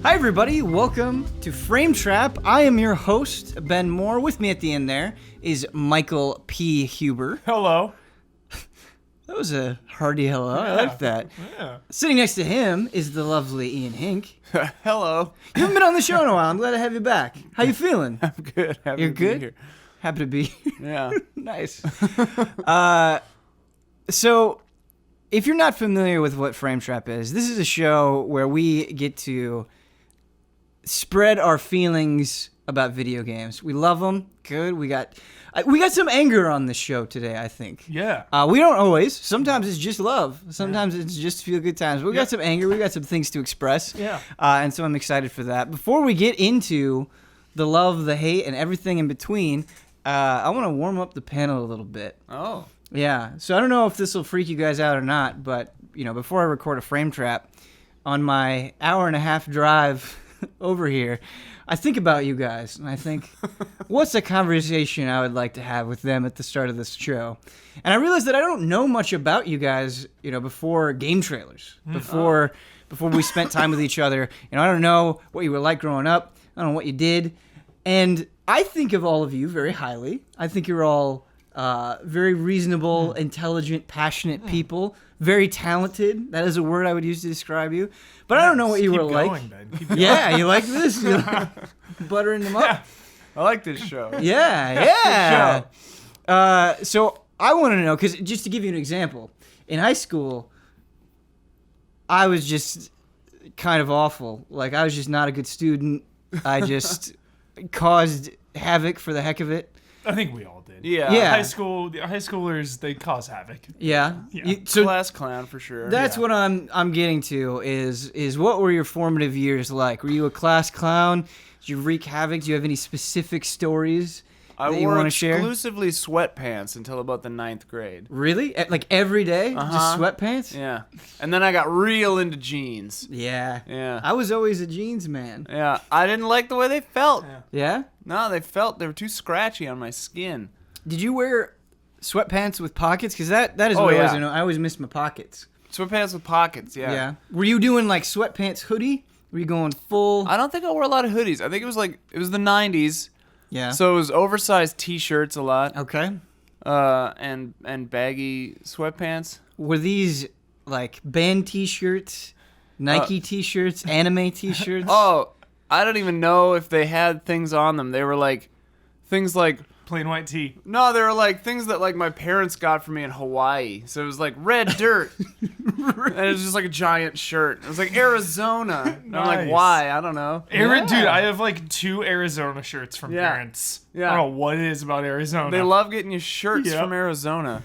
Hi everybody, welcome to Frame Trap. I am your host, Ben Moore. With me at the end there is Michael P. Huber. Hello. That was a hearty hello. I like that. Yeah. Sitting next to him is the lovely Ian Hink. Hello. You haven't been on the show in a while. I'm glad to have you back. How you feeling? I'm good. Happy You're to good? Be here. Happy to be here. Yeah. Nice. So, if you're not familiar with what Frame Trap is, this is a show where we get to spread our feelings about video games. We love them. Good. We got some anger on this show today, I think. Yeah. We don't always. Sometimes it's just love. Sometimes it's just feel good times. But we got some anger. We got some things to express. Yeah. And so I'm excited for that. Before we get into the love, the hate, and everything in between, I want to warm up the panel a little bit. Oh. Yeah. So I don't know if this will freak you guys out or not, but, before I record a Frame Trap, on my hour-and-a-half drive over here, I think about you guys, and I think, what's a conversation I would like to have with them at the start of this show? And I realized that I don't know much about you guys, before game trailers, before we spent time with each other. I don't know what you were like growing up. I don't know what you did. And I think of all of you very highly. I think you're all very reasonable, intelligent, passionate people. Very talented. That is a word I would use to describe you. But I don't know what you were like. Keep going. Yeah, you like this? You like buttering them up? Yeah. I like this show. Yeah. So I want to know, because just to give you an example, in high school, I was just kind of awful. Like, I was just not a good student. I just caused havoc for the heck of it. I think we all did. Yeah. Yeah. High schoolers, they cause havoc. Yeah. Yeah. So Class clown for sure. that's Yeah. what I'm getting to is what were your formative years like? Were you a class clown? Did you wreak havoc? Do you have any specific stories I that you wore want to share? exclusively sweatpants until about the 9th grade. Really? Like every day? Uh-huh. Just sweatpants? Yeah. And then I got real into jeans. Yeah. Yeah. I was always a jeans man. Yeah. I didn't like the way they felt. Yeah. Yeah? No, they were too scratchy on my skin. Did you wear sweatpants with pockets? Because that is Oh, what yeah. I always miss my pockets. Sweatpants with pockets, yeah. Were you doing like sweatpants hoodie? Were you going full? I don't think I wore a lot of hoodies. I think it was the 90s. Yeah. So it was oversized t-shirts a lot. Okay. And baggy sweatpants. Were these like band t-shirts, Nike t-shirts, anime t-shirts? Oh, I don't even know if they had things on them. They were like things like Plain white tee. no, they were like things that like my parents got for me in Hawaii. So it was like red dirt, and it was just like a giant shirt. It was like Arizona. And I'm like, Nice. why? I don't know. Yeah. Dude, I have like 2 Arizona shirts from Yeah. parents. Yeah. I don't know what it is about Arizona. They love getting you shirts Yep. from Arizona.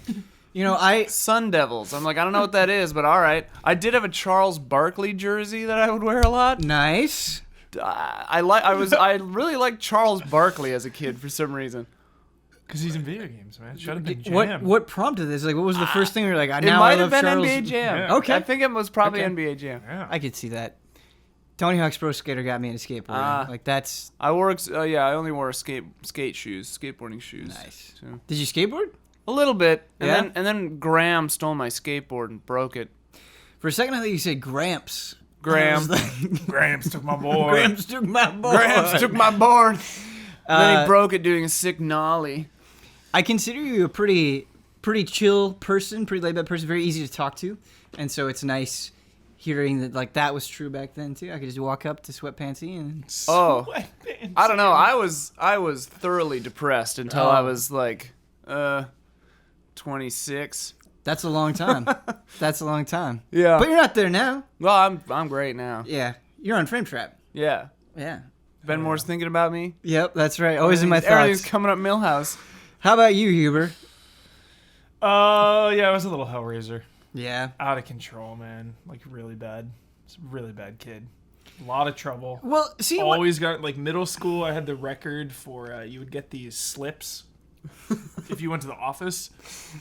I Sun Devils. I'm like, I don't know what that is, but all right. I did have a Charles Barkley jersey that I would wear a lot. nice. I really liked Charles Barkley as a kid for some reason. Because he's in video games, man. Shut up and jam. What prompted this? Like, what was the first thing you were like? It Now might I love have been Charles. NBA Jam. Yeah. Okay. I think it was probably Okay. NBA Jam. Yeah. I could see that. Tony Hawk's Pro Skater got me into skateboarding. Like that's I wore, I only wore skate shoes, skateboarding shoes. nice. So. Did you skateboard? A little bit, and Yeah? then Graham stole my skateboard and broke it. For a second, I thought you said Gramps. Graham, I was like, Gramps took my boy. Gramps took my boy. Graham took my board. Then he Uh, broke it doing a sick nollie. I consider you a pretty chill person, pretty laid back person, very easy to talk to, and so it's nice hearing that like that was true back then too. I could just walk up to Sweatpantsy and Oh, Sweatpants. I don't know. I was thoroughly depressed until I Oh. was like 26. that's a long time. That's a long time. Yeah. But you're not there now. Well, I'm great now. Yeah, you're on Frame Trap. Yeah. Yeah. Ben Moore's thinking about me. Yep, that's right. Always in my Everything's thoughts. coming up Millhouse. How about you, Huber? Yeah, I was a little Hellraiser. Yeah. Out of control, man. Like, really bad. It's a really bad kid. A lot of trouble. Well, see, what, Always got, like, middle school, I had the record for, you would get these slips if you went to the office,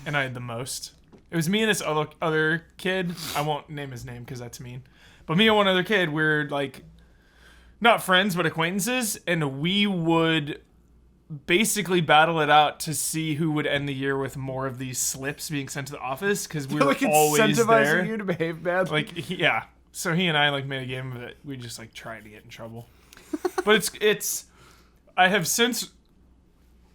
and I had the most. It was me and this other kid. I won't name his name because that's mean. But me and one other kid, we're, like, not friends, but acquaintances, and we would basically battle it out to see who would end the year with more of these slips being sent to the office because we were Like always incentivizing there. you to behave badly. Like, yeah. So he and I like made a game of it. We just like tried to get in trouble. But it's I have since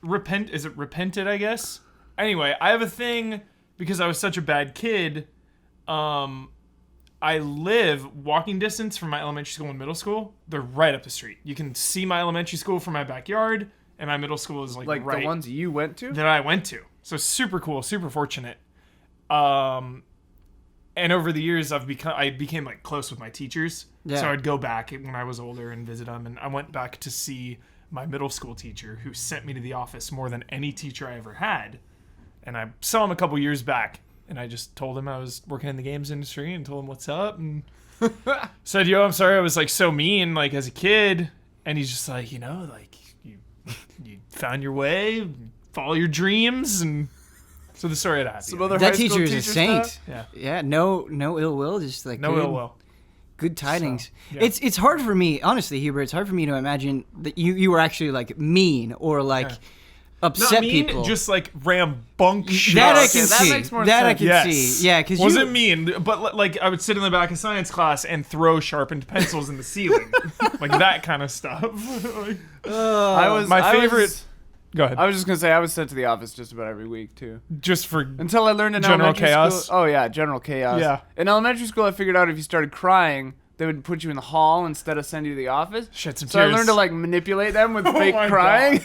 repented, I guess. Anyway, I have a thing because I was such a bad kid. I live walking distance from my elementary school and middle school. They're right up the street. You can see my elementary school from my backyard, and my middle school is like right the ones you went to? that I went to. So super cool, super fortunate. And over the years, I became like close with my teachers. Yeah. So I'd go back when I was older and visit them. And I went back to see my middle school teacher, who sent me to the office more than any teacher I ever had. And I saw him a couple years back. And I just told him I was working in the games industry and told him what's up and said, yo, I'm sorry I was like so mean like as a kid. And he's just like, like you found your way, follow your dreams. And so the story had happened. Some other That high school teacher is a saint. stuff? Yeah. No ill will. Just like No ill will. Good tidings. So, yeah. It's hard for me, honestly, Hubert. It's hard for me to imagine that you were actually like mean or like upset Not mean, people. just like rambunctious. That I Okay, can that see. makes more That I sense. can Yes. see. Yeah, because wasn't mean, but like I would sit in the back of science class and throw sharpened pencils in the ceiling, like that kind of stuff. Like, my favorite. Go ahead. I was just gonna say I was sent to the office just about every week too. Just for Until I learned in General elementary chaos? school. Oh yeah, general chaos. Yeah. In elementary school, I figured out if you started crying, they would put you in the hall instead of send you to the office. shed some So tears. I learned to like manipulate them with fake my crying.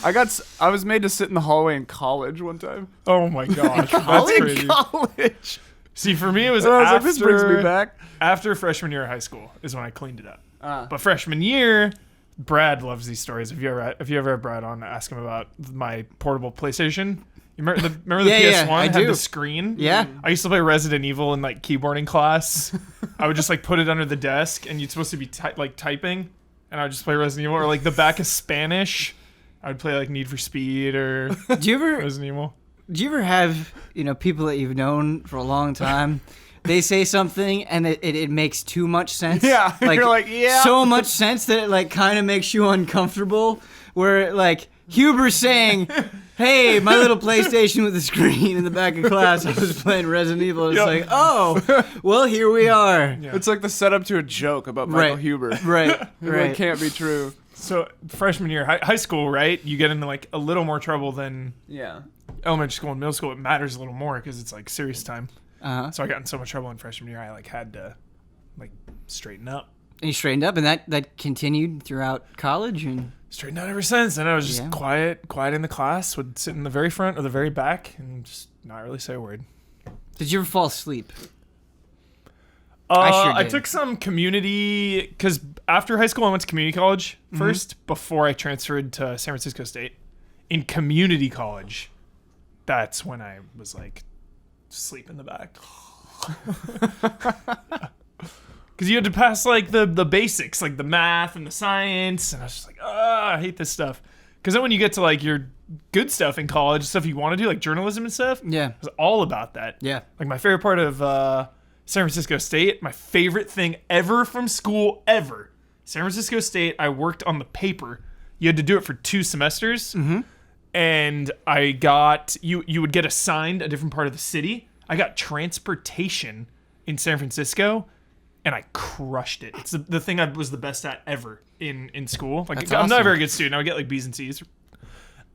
I was made to sit in the hallway in college one time. Oh my gosh, that's College? crazy. College. See, for me, it was And I was after like, this brings me back. after freshman year of high school is when I cleaned it up. Uh. But freshman year, Brad loves these stories. If you ever had Brad on, ask him about my portable PlayStation. You remember the Yeah, PS1 I had do. the screen? Yeah. I used to play Resident Evil in like keyboarding class. I would just like put it under the desk, and you're supposed to be typing, and I would just play Resident Evil, or like the back of Spanish. I would play like Need for Speed or Do you ever Resident Evil. have people that you've known for a long time? They say something and it makes too much sense. Yeah, you're like, yeah. So much sense that it like kind of makes you uncomfortable. Where like Huber saying, "Hey, my little PlayStation with a screen in the back of class. I was playing Resident Evil." It's Yep. like, oh, well, here we are. Yeah. It's like the setup to a joke about Michael Huber. Right, It right. can't be true. So freshman year, high school, right? You get into like a little more trouble than Yeah. elementary school and middle school. It matters a little more because it's like serious time. Uh-huh. So I got in so much trouble in freshman year. I like had to like straighten up. And you straightened up, and that continued throughout college, and Straightened out ever since. And I was just Yeah. quiet in the class. Would sit in the very front or the very back and just not really say a word. did you ever fall asleep? I sure I did. took some community because after high school I went to community college first before I transferred to San Francisco State. In community college, that's when I was like sleep in the back. Because you had to pass like the basics, like the math and the science, and I was just like, I hate this stuff. Because then when you get to like your good stuff in college, stuff you want to do, like journalism and stuff, Yeah, it was all about that. yeah. Like my favorite part of San Francisco State, my favorite thing ever from school ever. San Francisco State, I worked on the paper. You had to do it for 2 semesters. And I got, you would get assigned a different part of the city. I got transportation in San Francisco, and I crushed it. It's the thing I was the best at ever in school. Like That's I'm not a awesome. very good student. I would get like B's and C's.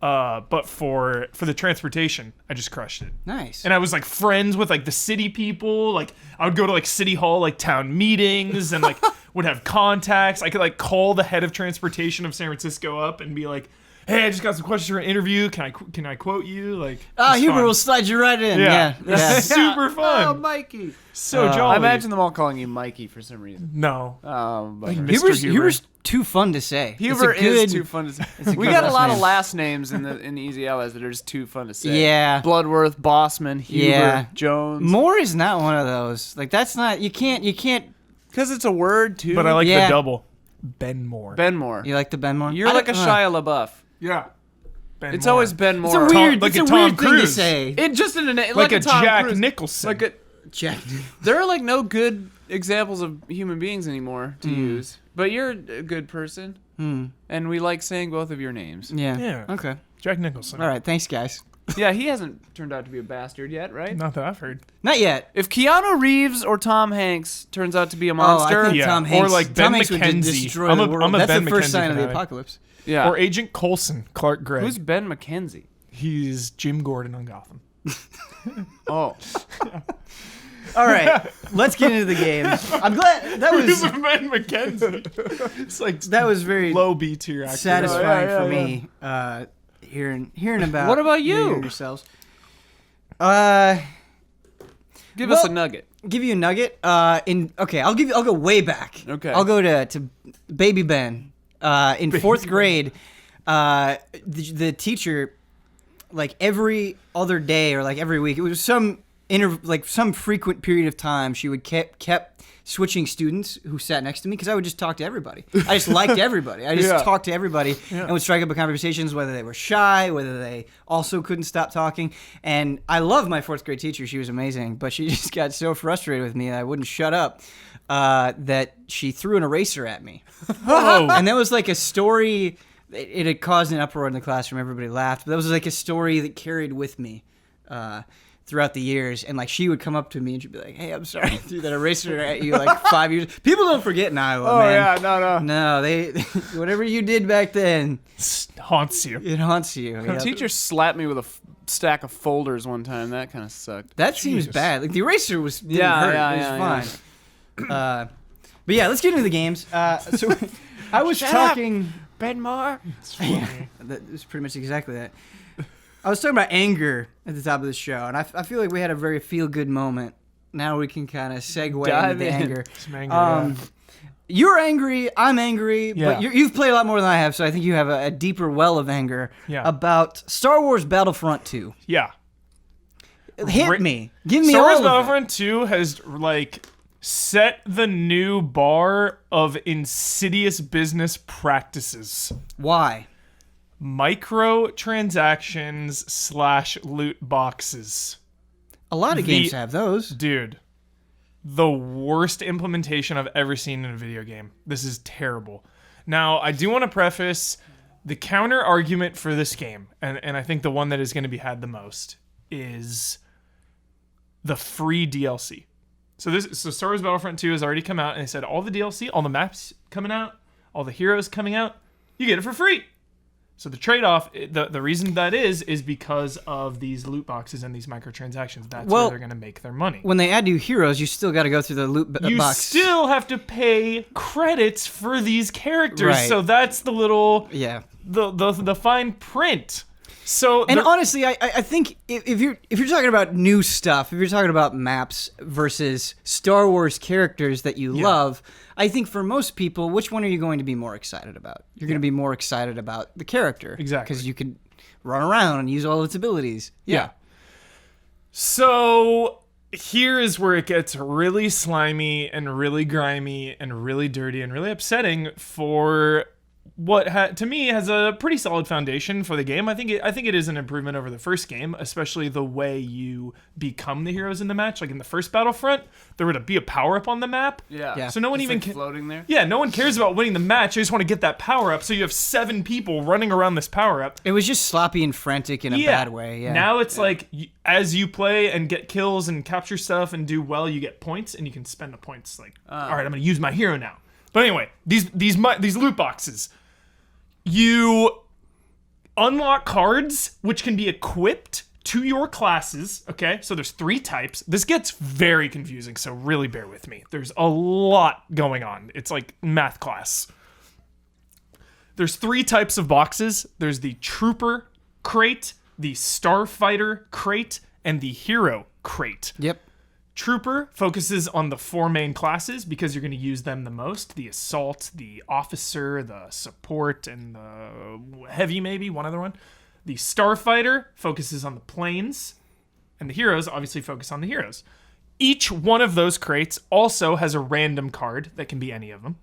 But for the transportation, I just crushed it. Nice. And I was like friends with like the city people. Like I would go to like city hall, like town meetings, and like would have contacts. I could like call the head of transportation of San Francisco up and be like, "Hey, I just got some questions for an interview. Can I quote you?" Like, it's Huber fun. will slide you right in. Yeah. Yeah. Super fun. Oh, Mikey. So Uh, jolly. I imagine them all calling you Mikey for some reason. No. But Mr. Huber. Huber's too fun to say. Huber It's a good, is too fun to say. a We good got a last lot name. of last names in the Easy Allies that are just too fun to say. Yeah. Bloodworth, Bossman, Huber, Yeah. Jones. Moore is not one of those. Like that's not. You can't. Because it's a word too. But I like Yeah. the double. Ben Moore. Ben Moore. You like the Ben Moore? You're I like a don't- Shia LaBeouf. Yeah. Ben It's Moore. always Ben It's Moore. a weird. like it's a a Tom weird thing to Cruise. say. It just in a name like a Tom Jack Cruise. Nicholson. Like a, Jack. there are like no good examples of human beings anymore to use. But you're a good person, and we like saying both of your names. Yeah. Yeah. Okay. Jack Nicholson. All right. Thanks, guys. Yeah, he hasn't turned out to be a bastard yet, right? Not that I've heard. Not yet. If Keanu Reeves or Tom Hanks turns out to be a Oh, monster, I think Yeah. Tom Or Hanks. like Ben Tom Hanks would McKenzie. destroy I'm the a- world. I'm a That's Ben the first McKenzie sign of the fanatic. apocalypse. yeah. Or Agent Coulson, Clark Gregg. Who's Ben McKenzie? He's Jim Gordon on Gotham. Oh, All right, let's get into the game. I'm glad that Who's was Ben McKenzie? It's like that was very low B tier actor. satisfying Yeah, for yeah, me. Hearing about What about you? yourselves. give Well- us a nugget. Give you a nugget. I'll go way back. Okay. I'll go to Baby Ben. In fourth grade, the teacher, like every other day or like every week, it was some frequent period of time, she would kept switching students who sat next to me because I would just talk to everybody. I just liked everybody. I just Yeah. talked to everybody and would strike up conversations, whether they were shy, whether they also couldn't stop talking. And I loved my fourth grade teacher. She was amazing, but she just got so frustrated with me that I wouldn't shut up that she threw an eraser at me. Whoa. And that was like a story. It had caused an uproar in the classroom. Everybody laughed. But that was like a story that carried with me throughout the years. And like she would come up to me and she'd be like, "Hey, I'm sorry, I threw that eraser at you like 5 years." People don't forget in Iowa, man. no. No, they whatever you did back then, Haunts you. it haunts you. The Yep. teacher slapped me with a stack of folders one time. That kind of sucked. That seems Jesus. bad. Like the eraser didn't Yeah, hurt. yeah, It yeah, was fine. But yeah, let's get into the games. So I was Shut up. talking. Ben Moore. That was pretty much exactly that. I was talking about anger at the top of the show, and I feel like we had a very feel-good moment. Now we can kind of segue Dive into the in. anger. Some anger, You're angry, I'm angry, Yeah. but you've played a lot more than I have, so I think you have a deeper well of anger Yeah. about Star Wars Battlefront 2. yeah. Hit me. Give me Star Wars all of it. Battlefront 2 has like set the new bar of insidious business practices. Why? Microtransactions / loot boxes. A lot of The- games have those. Dude, the worst implementation I've ever seen in a video game. This is terrible. Now, I do want to preface the counter argument for this game, and I think the one that is going to be had the most, is the free DLC. So Star Wars Battlefront 2 has already come out, and they said all the DLC, all the maps coming out, all the heroes coming out, you get it for free. So the trade-off, the reason that is because of these loot boxes and these microtransactions. That's where they're going to make their money. When they add new heroes, you still got to go through the loot You box. still have to pay credits for these characters. Right. So that's the little Yeah. the fine print. So And the- honestly, I think if you're talking about new stuff, if you're talking about maps versus Star Wars characters that you love, I think for most people, which one are you going to be more excited about? You're going to be more excited about the character, Exactly. because you can run around and use all its abilities. Yeah. So here is where it gets really slimy and really grimy and really dirty and really upsetting for what to me has a pretty solid foundation for the game. I think it is an improvement over the first game, especially the way you become the heroes in the match. Like in the first Battlefront, there would be a power up on the map. Yeah. So no one Just, even like, floating there. Yeah, no one cares about winning the match. They just want to get that power up. So you have 7 people running around this power up. It was just sloppy and frantic in a bad way. Yeah. Now it's like as you play and get kills and capture stuff and do well, you get points and you can spend the points. Like, all right, I'm gonna use my hero now. But anyway, these loot boxes, you unlock cards which can be equipped to your classes. Okay, so there's 3 types. This gets very confusing, so really bear with me. There's a lot going on. It's like math class. There's 3 types of boxes. There's the Trooper crate, the Starfighter crate, and the Hero crate. Yep. Trooper focuses on the 4 main classes because you're going to use them the most. The Assault, the Officer, the Support, and the Heavy, maybe, one other one. The Starfighter focuses on the planes, and the Heroes obviously focus on the Heroes. Each one of those crates also has a random card that can be any of them.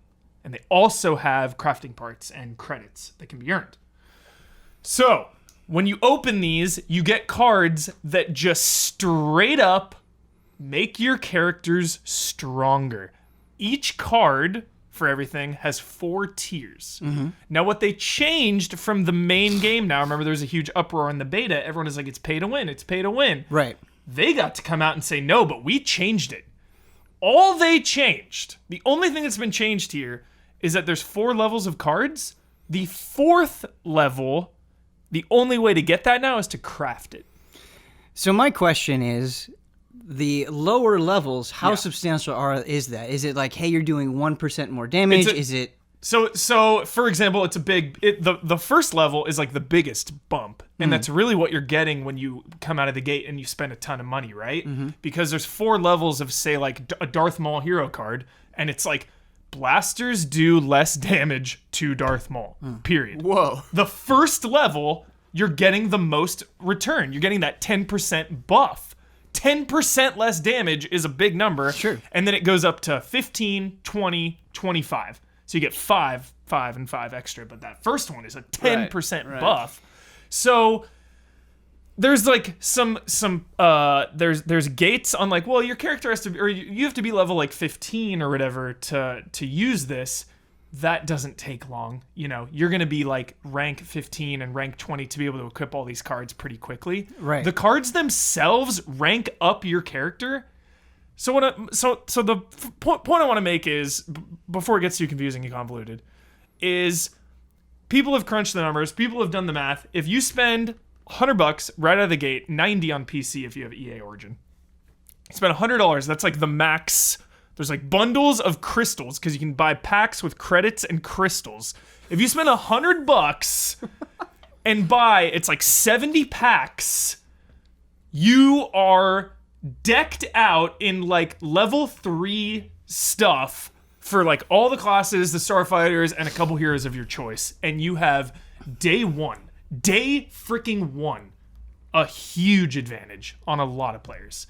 And they also have crafting parts and credits that can be earned. So, when you open these, you get cards that just straight up make your characters stronger. Each card for everything has 4 tiers. Now, what they changed from the main game now, remember there was a huge uproar in the beta. Everyone is like, it's pay to win. It's pay to win. Right. They got to come out and say, no, but we changed it. All they changed, the only thing that's been changed here is that there's 4 levels of cards. The 4th level, the only way to get that now is to craft it. So my question is, the lower levels, how substantial is that? Is it like, hey, you're doing 1% more damage? Is it... So for example, it's a big... the first level is like the biggest bump. And that's really what you're getting when you come out of the gate and you spend a ton of money, right? Because there's 4 levels of, say, like a Darth Maul hero card. And it's like, blasters do less damage to Darth Maul, period. Whoa. The first level, you're getting the most return. You're getting that 10% buff. 10% less damage is a big number. Sure. And then it goes up to 15, 20, 25. So you get 5, 5, and 5 extra. But that first one is a 10% buff. So there's like there's gates on like, well, your character has to be, or you have to be level like 15 or whatever to use this. That doesn't take long. You know, you're going to be like rank 15 and rank 20 to be able to equip all these cards pretty quickly. Right. The cards themselves rank up your character. So the point I want to make is, before it gets too confusing and convoluted, is people have crunched the numbers. People have done the math. If you spend $100 right out of the gate, 90 on PC if you have EA Origin, you spend $100. That's like the max. There's like bundles of crystals because you can buy packs with credits and crystals. If you spend $100 and buy, it's like 70 packs, you are decked out in like level 3 stuff for like all the classes, the starfighters, and a couple heroes of your choice. And you have day freaking one, a huge advantage on a lot of players.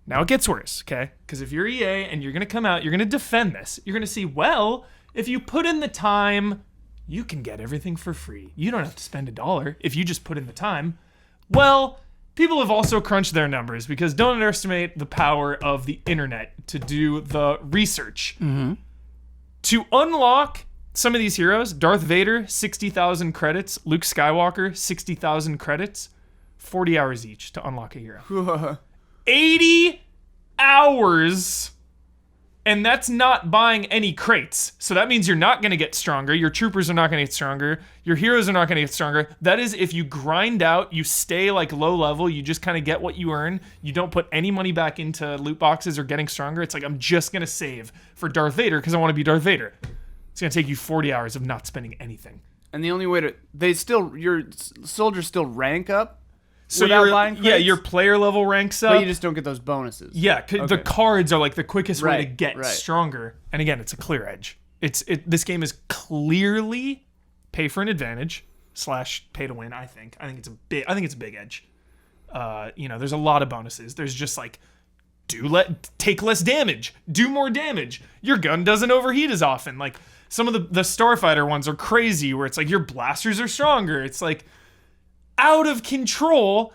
Now it gets worse, okay? Because if you're EA and you're going to come out, you're going to defend this. You're going to see, well, if you put in the time, you can get everything for free. You don't have to spend $1 if you just put in the time. Well, people have also crunched their numbers because don't underestimate the power of the internet to do the research. To unlock some of these heroes, Darth Vader, 60,000 credits. Luke Skywalker, 60,000 credits. 40 hours each to unlock a hero. 80 hours, and that's not buying any crates. So that means you're not going to get stronger. Your troopers are not going to get stronger. Your heroes are not going to get stronger. That is if you grind out, you stay like low level, you just kind of get what you earn. You don't put any money back into loot boxes or getting stronger. It's like, I'm just going to save for Darth Vader because I want to be Darth Vader. It's going to take you 40 hours of not spending anything. And the only way your soldiers still rank up? So your player level ranks up. But you just don't get those bonuses. Yeah, the cards are like the quickest way to get stronger. And again, it's a clear edge. This game is clearly pay for an advantage / pay to win. I think it's a big edge. There's a lot of bonuses. There's just like take less damage, do more damage. Your gun doesn't overheat as often. Like some of the Starfighter ones are crazy, where it's like your blasters are stronger. It's like out of control,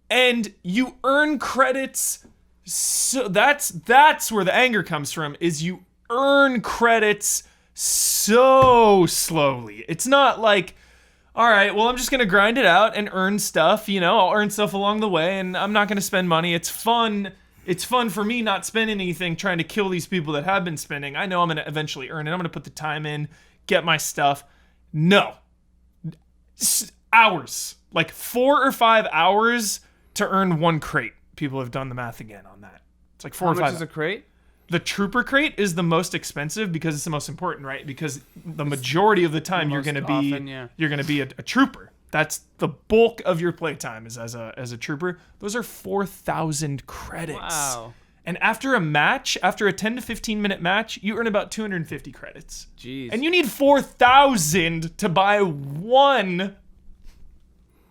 and you earn credits. So that's where the anger comes from, is you earn credits so slowly. It's not like, all right, well, I'm just going to grind it out and earn stuff. I'll earn stuff along the way, and I'm not going to spend money. It's fun. It's fun for me not spending anything, trying to kill these people that have been spending. I know I'm going to eventually earn it. I'm going to put the time in, get my stuff. No. Hours. Like 4 or 5 hours to earn 1 crate. People have done the math again on that. It's like 4 or 5. How much is a crate? The trooper crate is the most expensive because it's the most important, right? Because the majority of the time you're going to be a trooper. That's the bulk of your playtime is as a trooper. Those are 4,000 credits. Wow. And after a 10 to 15 minute match, you earn about 250 credits. Jeez. And you need 4,000 to buy 1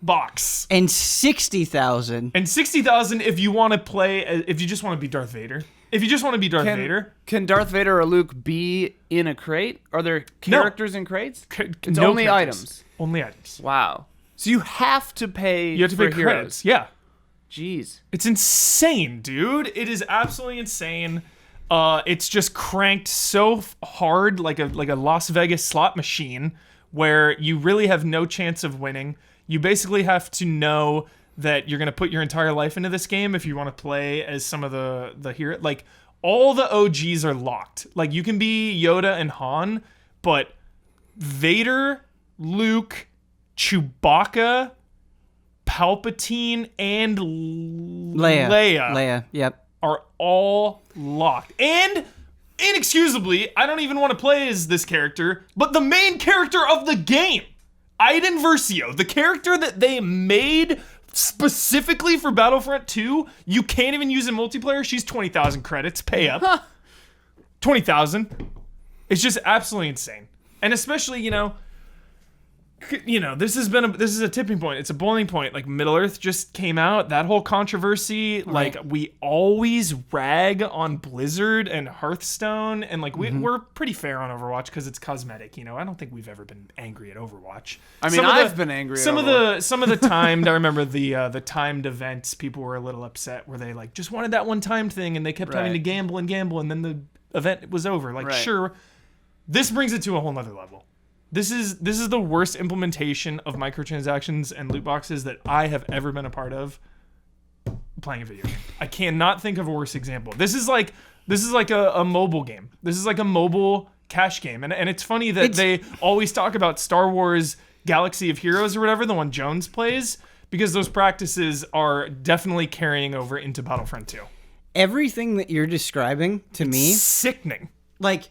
box. And 60,000. And 60,000 if you want to play, if you just want to be Darth Vader. If you just want to be Darth Vader. Can Darth Vader or Luke be in a crate? Are there characters in crates? It's no only characters. Items. Only items. Wow. So you have to pay. You have to pay heroes. Credits. Yeah. Jeez. It's insane, dude. It is absolutely insane. It's just cranked so hard, like a Las Vegas slot machine, where you really have no chance of winning. You basically have to know that you're going to put your entire life into this game if you want to play as some of the hero. Like, all the OGs are locked. Like, you can be Yoda and Han, but Vader, Luke, Chewbacca, Palpatine, and Leia, yep, are all locked. And inexcusably, I don't even want to play as this character, but the main character of the game, Iden Versio, the character that they made specifically for Battlefront 2, you can't even use in multiplayer. She's 20,000 credits. Pay up. 20,000. It's just absolutely insane. And especially, this is a tipping point. It's a boiling point. Like, Middle-earth just came out. That whole controversy. Right. Like, we always rag on Blizzard and Hearthstone, and like we're pretty fair on Overwatch because it's cosmetic. I don't think we've ever been angry at Overwatch. I mean, I've been angry. Some of the timed. I remember the timed events. People were a little upset where they like just wanted that one timed thing, and they kept having to gamble, and then the event was over. Like, sure, this brings it to a whole nother level. This is the worst implementation of microtransactions and loot boxes that I have ever been a part of playing a video game. I cannot think of a worse example. This is like a mobile game. This is like a mobile cash game. And it's funny that they always talk about Star Wars Galaxy of Heroes or whatever, the one Jones plays, because those practices are definitely carrying over into Battlefront 2. Everything that you're describing to me, sickening. Like,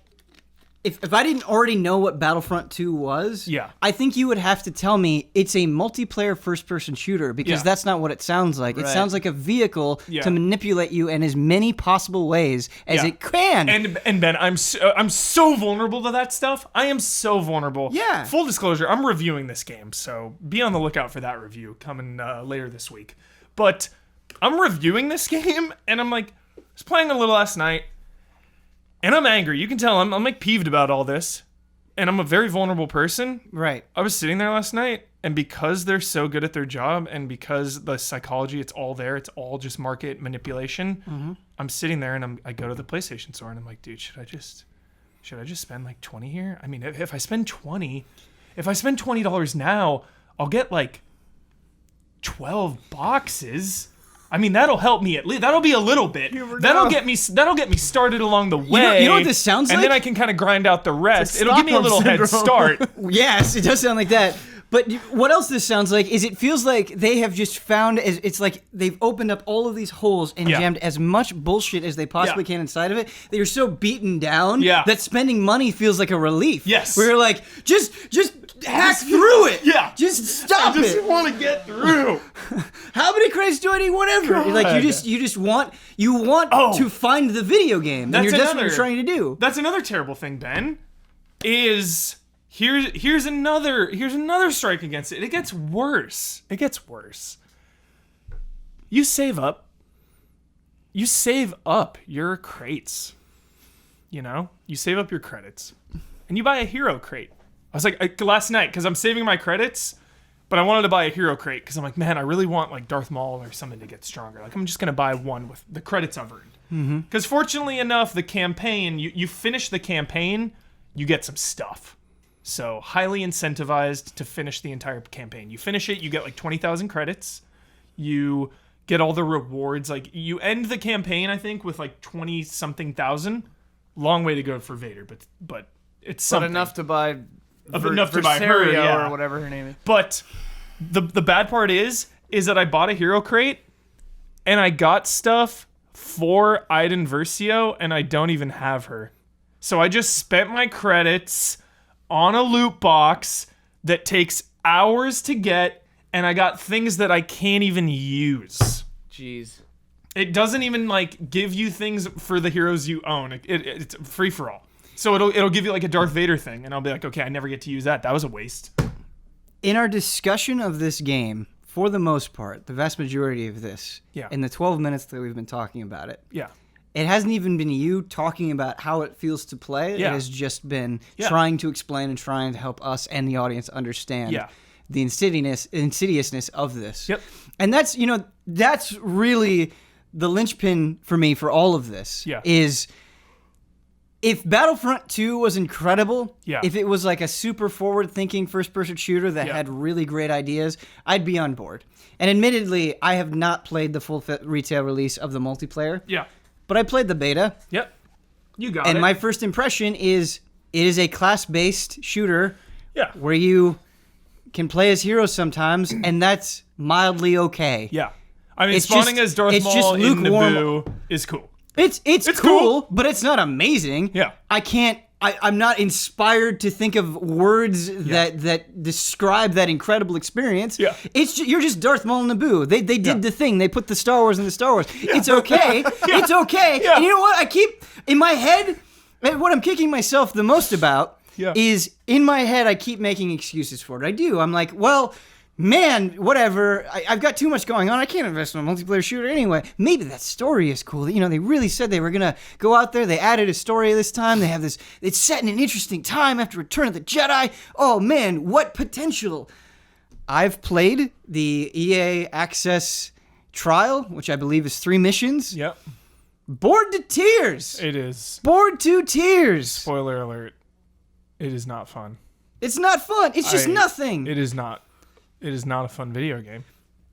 if I didn't already know what Battlefront 2 was, I think you would have to tell me it's a multiplayer first-person shooter, because that's not what it sounds like. It sounds like a vehicle to manipulate you in as many possible ways as it can. And Ben, I'm so vulnerable to that stuff. I am so vulnerable. Yeah. Full disclosure, I'm reviewing this game, so be on the lookout for that review coming later this week. But I'm reviewing this game, and I'm like, I was playing a little last night, and I'm angry. You can tell I'm like peeved about all this. And I'm a very vulnerable person. Right. I was sitting there last night, and because they're so good at their job, and because the psychology, it's all there, it's all just market manipulation. I'm sitting there, and I go to the PlayStation store, and I'm like, dude, should I just spend like 20 here? I mean, if I spend $20 now, I'll get like 12 boxes. I mean, that'll help me at least. That'll be a little bit. That'll get me started along the way. You know what this sounds like? And then I can kind of grind out the rest. It'll give me a little head start. Yes, it does sound like that. But what else this sounds like is it feels like they have just found, it's like they've opened up all of these holes and jammed as much bullshit as they possibly can inside of it. They are so beaten down that spending money feels like a relief. Yes. Where you're like, just hack through it. Yeah. Just stop it. I just want to get through. How many credits do I need? Whatever. Like, you just want to find the video game. And that's what you're trying to do. That's another terrible thing, Ben, is... Here's another strike against it. It gets worse. You save up your crates. You save up your credits, and you buy a hero crate. I was like last night, because I'm saving my credits, but I wanted to buy a hero crate because I'm like, man, I really want like Darth Maul or something to get stronger. Like, I'm just gonna buy one with the credits I've earned. Because fortunately enough, the campaign, you finish the campaign, you get some stuff. So, highly incentivized to finish the entire campaign. You finish it, you get like 20,000 credits. You get all the rewards. Like, you end the campaign, I think, with like 20-something thousand. Long way to go for Vader, but it's something. But enough to buy her, or whatever her name is. But the bad part is that I bought a hero crate, and I got stuff for Iden Versio, and I don't even have her. So I just spent my credits on a loot box that takes hours to get, and I got things that I can't even use. Jeez. It doesn't even like give you things for the heroes you own. It's free for all. So it'll give you like a Darth Vader thing, and I'll be like, okay, I never get to use that. That was a waste. In our discussion of this game, for the most part, the vast majority of this, in the 12 minutes that we've been talking about it, it hasn't even been you talking about how it feels to play. It has just been trying to explain and trying to help us and the audience understand the insidiousness of this. Yep. And that's really the linchpin for me for all of this. Yeah. Is If Battlefront 2 was incredible, Yeah. if it was like a super forward-thinking first-person shooter that Yeah. had really great ideas, I'd be on board. And admittedly, I have not played the full retail release of the multiplayer, Yeah. but I played the beta, Yep. You got and it. my first impression is it is a class-based shooter Yeah. where you can play as heroes sometimes, and that's mildly okay. Yeah. I mean, It's spawning just- as Darth it's just Maul in lukewarm. Naboo is cool. It's cool. cool, but it's not amazing. Yeah. I'm not inspired to think of words that describe that incredible experience. Yeah. You're just Darth Maul and Naboo. They did the thing. They put the Star Wars in the Star Wars. It's okay. It's okay. Yeah. And you know what? I keep in my head. What I'm kicking myself the most about is in my head. I keep making excuses for it. I do. I'm like, well, man, whatever. I've got too much going on. I can't invest in a multiplayer shooter anyway. Maybe that story is cool. You know, they really said they were going to go out there. They added a story this time. They have this. It's set in an interesting time after Return of the Jedi. Oh, man, what potential. I've played the EA Access trial, which I believe is 3 missions. Yep. Bored to tears. It is. Bored to tears. Spoiler alert. It is not fun. It's not fun. It's just nothing. It is not. It is not a fun video game.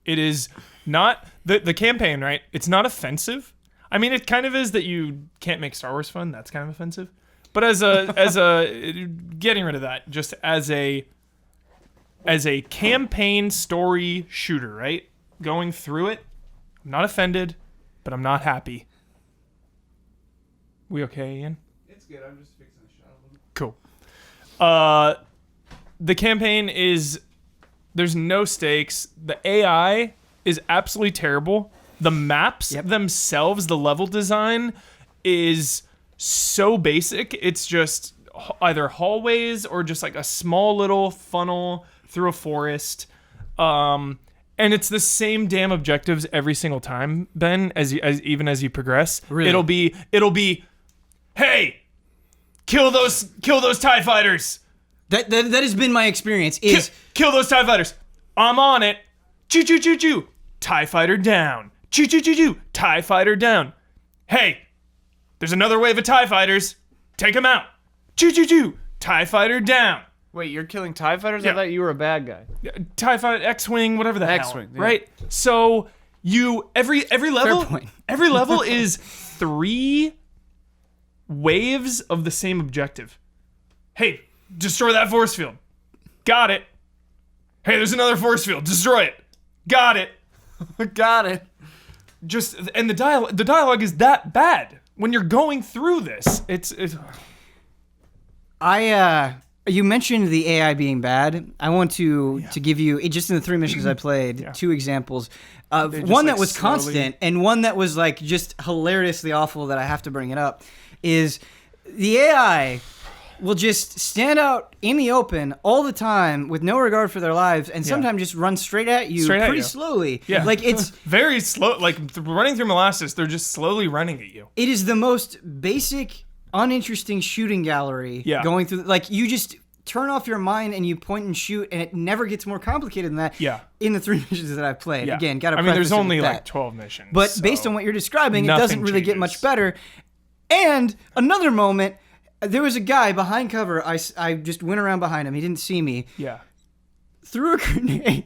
It is not the campaign, right? It's not offensive. I mean, it kind of is that you can't make Star Wars fun. That's kind of offensive. But as a getting rid of that, just as a campaign story shooter, right? Going through it, I'm not offended, but I'm not happy. We okay, Ian? It's good. I'm just fixing a shot of them. Cool. The campaign is. There's no stakes. The AI is absolutely terrible. The maps themselves, the level design is so basic. It's just either hallways or just like a small little funnel through a forest. And it's the same damn objectives every single time, Ben, even as you progress. Really? It'll be, hey, kill those TIE fighters. That has been my experience. Is Kill those TIE fighters. I'm on it. Choo choo choo choo. TIE fighter down. Choo choo choo choo. TIE fighter down. Hey, there's another wave of TIE fighters. Take them out. Choo choo choo. TIE fighter down. Wait, you're killing TIE fighters? Yeah. I thought you were a bad guy. TIE fighter, X-wing, whatever the hell. X-wing, yeah. Right? So you every level point. every level is 3 waves of the same objective. Hey, destroy that force field. Got it. Hey, there's another force field. Destroy it. Got it. Got it. And the dialogue is that bad when you're going through this. It's you mentioned the AI being bad. I want to give you, just in the 3 missions I played, 2 examples. One just, that like, was slowly- constant and one that was like just hilariously awful that I have to bring it up is the AI will just stand out in the open all the time with no regard for their lives and sometimes just run straight at you pretty slowly. Yeah. Like it's very slow, like running through molasses. They're just slowly running at you. it is the most basic, uninteresting shooting gallery going through. Like you just turn off your mind and you point and shoot, and it never gets more complicated than that. Yeah. In the 3 missions that I've played, Yeah. again, got to. I mean, there's preface it only with like that. 12 missions. But so based on what you're describing, it nothing doesn't really get changes. much better. And another moment, there was a guy behind cover. I just went around behind him. He didn't see me. Yeah. Threw a grenade.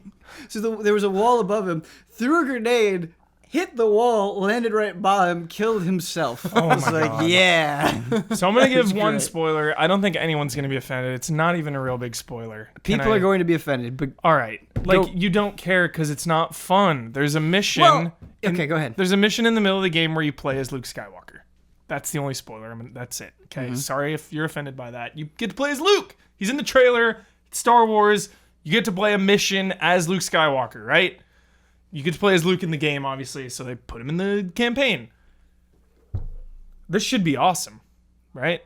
So there was a wall above him. Threw a grenade. Hit the wall, landed right by him, killed himself. Oh I was my like, God. yeah. So I'm gonna give That's one great. spoiler. I don't think anyone's gonna be offended. It's not even a real big spoiler. People are going to be offended, but All right, like Go- you don't care because it's not fun. There's a mission. Well, okay, go ahead. There's a mission in the middle of the game where you play as Luke Skywalker. That's the only spoiler. That's it. Okay. Mm-hmm. Sorry if you're offended by that. You get to play as Luke. He's in the trailer. It's Star Wars. You get to play a mission as Luke Skywalker, right? You get to play as Luke in the game, obviously, so they put him in the campaign. This should be awesome, right?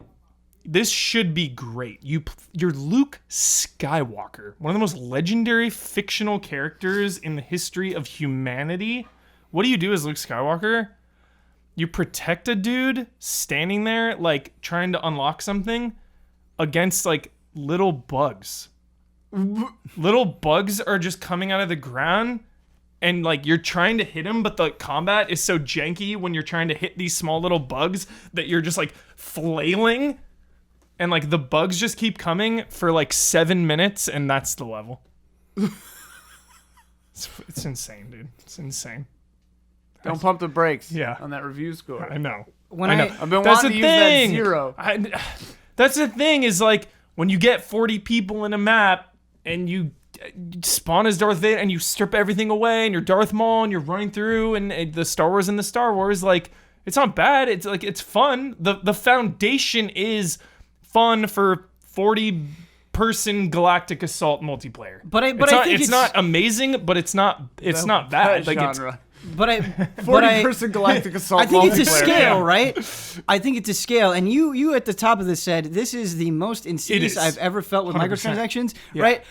This should be great. You're Luke Skywalker, one of the most legendary fictional characters in the history of humanity. What do you do as Luke Skywalker? You protect a dude standing there, like, trying to unlock something against, like, little bugs. Little bugs are just coming out of the ground and like you're trying to hit him, but the combat is so janky when you're trying to hit these small little bugs that you're just like flailing, and like the bugs just keep coming for like 7 minutes, and that's the level. It's insane, dude. It's insane. Don't pump the brakes. Yeah. On that review score. I know. I've been wanting to use that 0. That's the thing is like when you get 40 people in a map and you spawn as Darth Vader and you strip everything away and you're Darth Maul and you're running through and the Star Wars and the Star Wars, like it's not bad. It's like it's fun. The foundation is fun for 40-person Galactic Assault multiplayer. But I it's think it's not amazing, but it's not bad. Like genre. But 40-person Galactic Assault. I think it's a multiplayer. scale, right? I think it's a scale, and you at the top of this said this is the most insidious I've ever felt with 100%. microtransactions, right?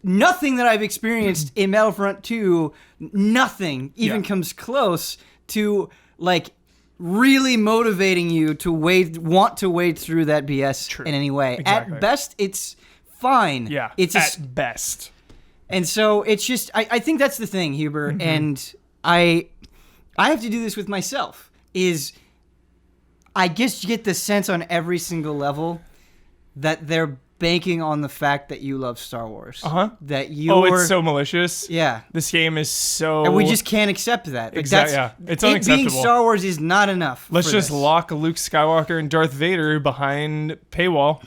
Nothing that I've experienced in Battlefront 2, nothing even comes close to like really motivating you to want to wade through that BS in any way. Exactly. At best, it's fine. Yeah, it's at best. And so it's just I think that's the thing, Huber, and I have to do this with myself, is I guess you get the sense on every single level that they're banking on the fact that you love Star Wars. That you it's so malicious. Yeah. This game is so... And we just can't accept that. Like Exactly. Yeah. It's it unacceptable. being Star Wars is not enough. Let's for just this. lock Luke Skywalker and Darth Vader behind paywall.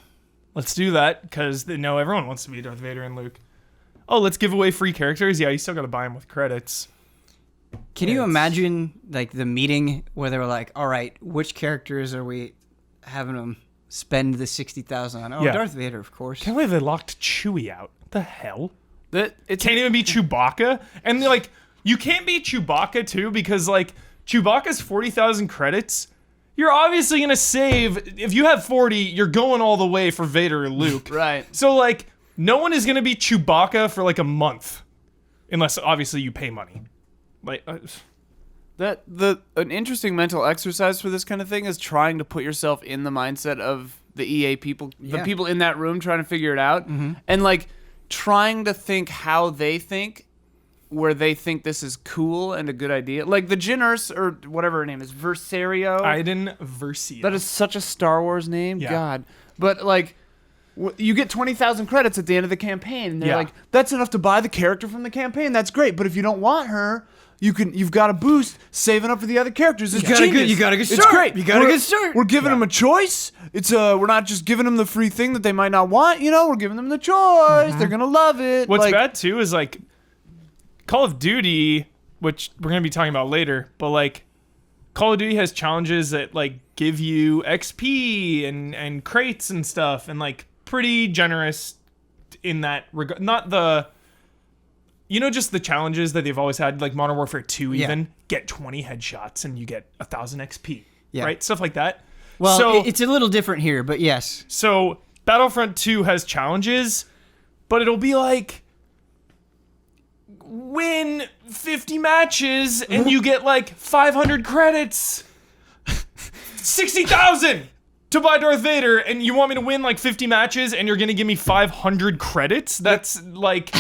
Let's do that, because everyone wants to be Darth Vader and Luke. Oh, let's give away free characters? Yeah, you still got to buy them with credits. Can you imagine like the meeting where they were like, all right, which characters are we having them spend the $60,000 on? Oh, Yeah. Darth Vader, of course. Can't believe they locked Chewie out. What the hell? It Can't even be Chewbacca? And like, you can't be Chewbacca too, because like, Chewbacca's 40,000 credits. You're obviously going to save, if you have 40, you're going all the way for Vader and Luke. Right. So like, no one is going to be Chewbacca for like a month. Unless obviously you pay money. Like, an interesting mental exercise for this kind of thing is trying to put yourself in the mindset of the EA people, the people in that room trying to figure it out, and like trying to think how they think, where they think this is cool and a good idea. Like the Jyn or whatever her name is, Versario. Iden Versio. That is such a Star Wars name. Yeah. God. But like, you get 20,000 credits at the end of the campaign, and they're Yeah. like, "That's enough to buy the character from the campaign. That's great. But if you don't want her, you've got a boost saving up for the other characters. It's genius. You got a good start. It's great. You got a good start. We're giving them a choice. It's we're not just giving them the free thing that they might not want. We're giving them the choice. They're gonna love it. What's like, bad too is like Call of Duty, which we're gonna be talking about later, but like Call of Duty has challenges that like give you XP and crates and stuff, and like pretty generous in that regard. Not the, just the challenges that they've always had, like Modern Warfare 2 even, get 20 headshots and you get 1,000 XP, right? Stuff like that. Well, so, it's a little different here, but yes. So Battlefront 2 has challenges, but it'll be like, win 50 matches and you get like 500 credits. 60,000 to buy Darth Vader, and you want me to win like 50 matches and you're going to give me 500 credits? That's like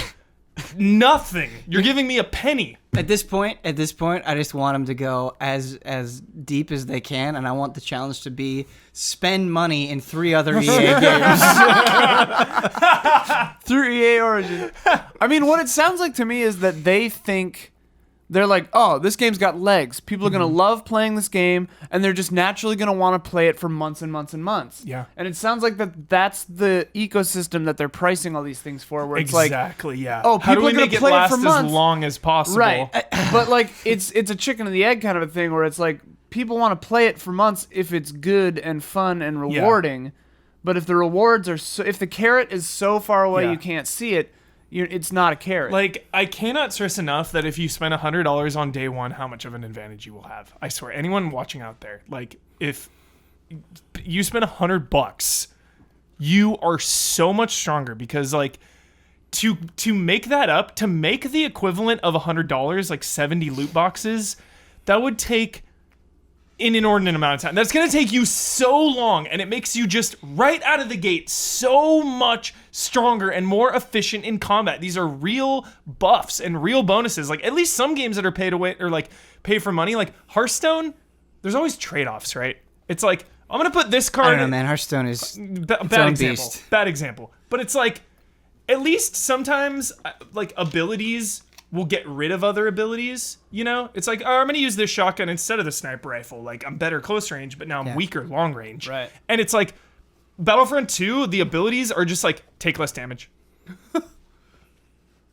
nothing. You're giving me a penny. At this point, I just want them to go as deep as they can, and I want the challenge to be spend money in 3 other EA games. through EA Origin. I mean, what it sounds like to me is that they think, they're like, oh, this game's got legs. People are going to love playing this game, and they're just naturally going to want to play it for months and months and months. Yeah. And it sounds like that's the ecosystem that they're pricing all these things for, where it's like, Exactly, yeah. oh, how do people we are gonna make it play it last for months? as long as possible? right. But like, it's a chicken and the egg kind of a thing, where it's like, people want to play it for months if it's good and fun and rewarding. But if the rewards are if the carrot is so far away you can't see it, it's not a carrot. Like, I cannot stress enough that if you spend $100 on day one, how much of an advantage you will have. I swear, anyone watching out there, like, if you spend $100, you are so much stronger, because like to make that up, to make the equivalent of $100, like 70 loot boxes, that would take an inordinate amount of time. That's going to take you so long, and it makes you just right out of the gate so much stronger and more efficient in combat. These are real buffs and real bonuses. Like, at least some games that are pay to win or like pay for money, like Hearthstone, there's always trade-offs, right? It's like, I'm going to put this card. I don't know, man. Hearthstone is bad example. Bad example. But it's like, at least sometimes like abilities will get rid of other abilities, you know? It's like, oh, I'm going to use this shotgun instead of the sniper rifle. Like, I'm better close range, but now I'm weaker long range. Right. And it's like, Battlefront 2, the abilities are just like, take less damage.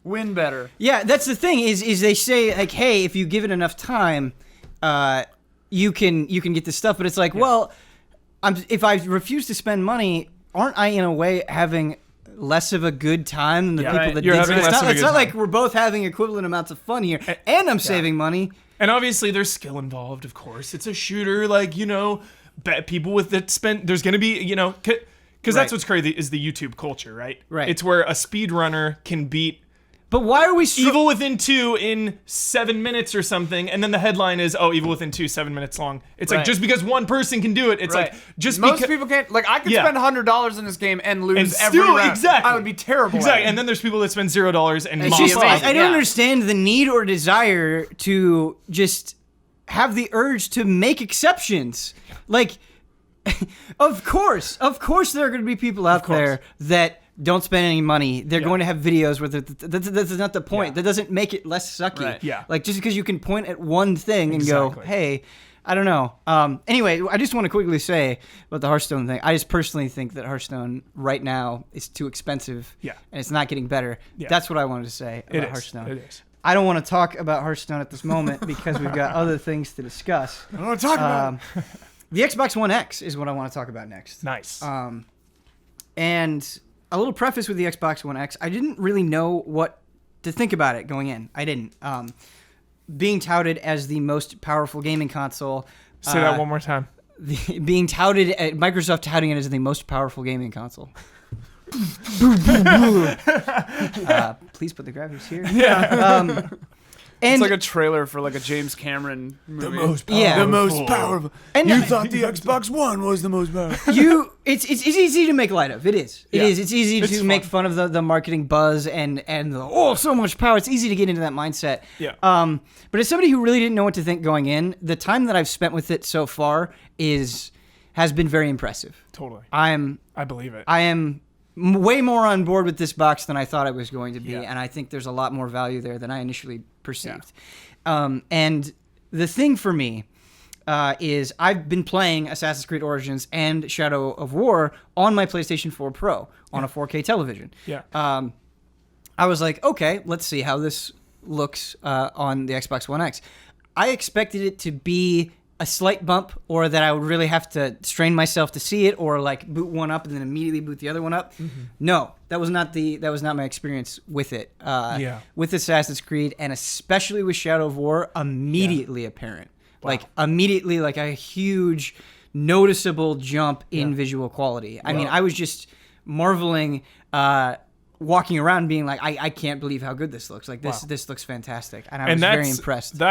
Win better. Yeah, that's the thing, is they say, like, hey, if you give it enough time, you can get this stuff. But it's like, well, if I refuse to spend money, aren't I, in a way, having less of a good time than the people that You're did having it? less of a It's good not time. like we're both having equivalent amounts of fun here, and I'm saving money. And obviously, there's skill involved, of course. It's a shooter, like, you know, people with that spend. There's going to be, you know, because that's what's crazy is the YouTube culture, right? Right. It's where a speedrunner can beat But why are we Evil Within 2 in 7 minutes or something, and then the headline is, oh, Evil Within 2, 7 minutes long. It's like, just because one person can do it, it's like, just most people can't. Like, I could spend $100 in this game and lose every round. Exactly. I would be terrible. Exactly. And then there's people that spend $0 and It's mop just, off. I don't understand the need or desire to just have the urge to make exceptions. Like, of course there are going to be people out there that don't spend any money. They're going to have videos where that's not the point. That doesn't make it less sucky. Right. Yeah. Like, just because you can point at one thing and go, hey, I don't know. Anyway, I just want to quickly say about the Hearthstone thing. I just personally think that Hearthstone right now is too expensive. Yeah. And it's not getting better. Yeah. That's what I wanted to say about Hearthstone. It is. I don't want to talk about Hearthstone at this moment because we've got other things to discuss. I don't want to talk about it. The Xbox One X is what I want to talk about next. Nice. And a little preface with the Xbox One X, I didn't really know what to think about it going in. I didn't. Being touted as the most powerful gaming console. Say that one more time. Being touted, Microsoft touting it as the most powerful gaming console. Please put the graphics here. Yeah. And It's like a trailer for like a James Cameron movie. Yeah. The most powerful. And You thought the Xbox One was the most powerful. It's easy to make light of. It is. It is. It's easy It's to fun. make fun of the marketing buzz and the so much power. It's easy to get into that mindset. Yeah. But as somebody who really didn't know what to think going in, the time that I've spent with it so far has been very impressive. Totally. I believe it. I am way more on board with this box than I thought I was going to be, Yeah. and I think there's a lot more value there than I initially perceived. And the thing for me is I've been playing Assassin's Creed Origins and Shadow of War on my PlayStation 4 Pro on a 4K television. Yeah. I was like, okay, let's see how this looks on the Xbox One X. I expected it to be a slight bump, or that I would really have to strain myself to see it, or like boot one up and then immediately boot the other one up. Mm-hmm. No, that was not my experience with it. With Assassin's Creed, and especially with Shadow of War, immediately apparent. Wow. Like immediately, like a huge, noticeable jump in visual quality. I mean, I was just marveling. Walking around being like, I can't believe how good this looks. Like this looks fantastic, and I was very impressed.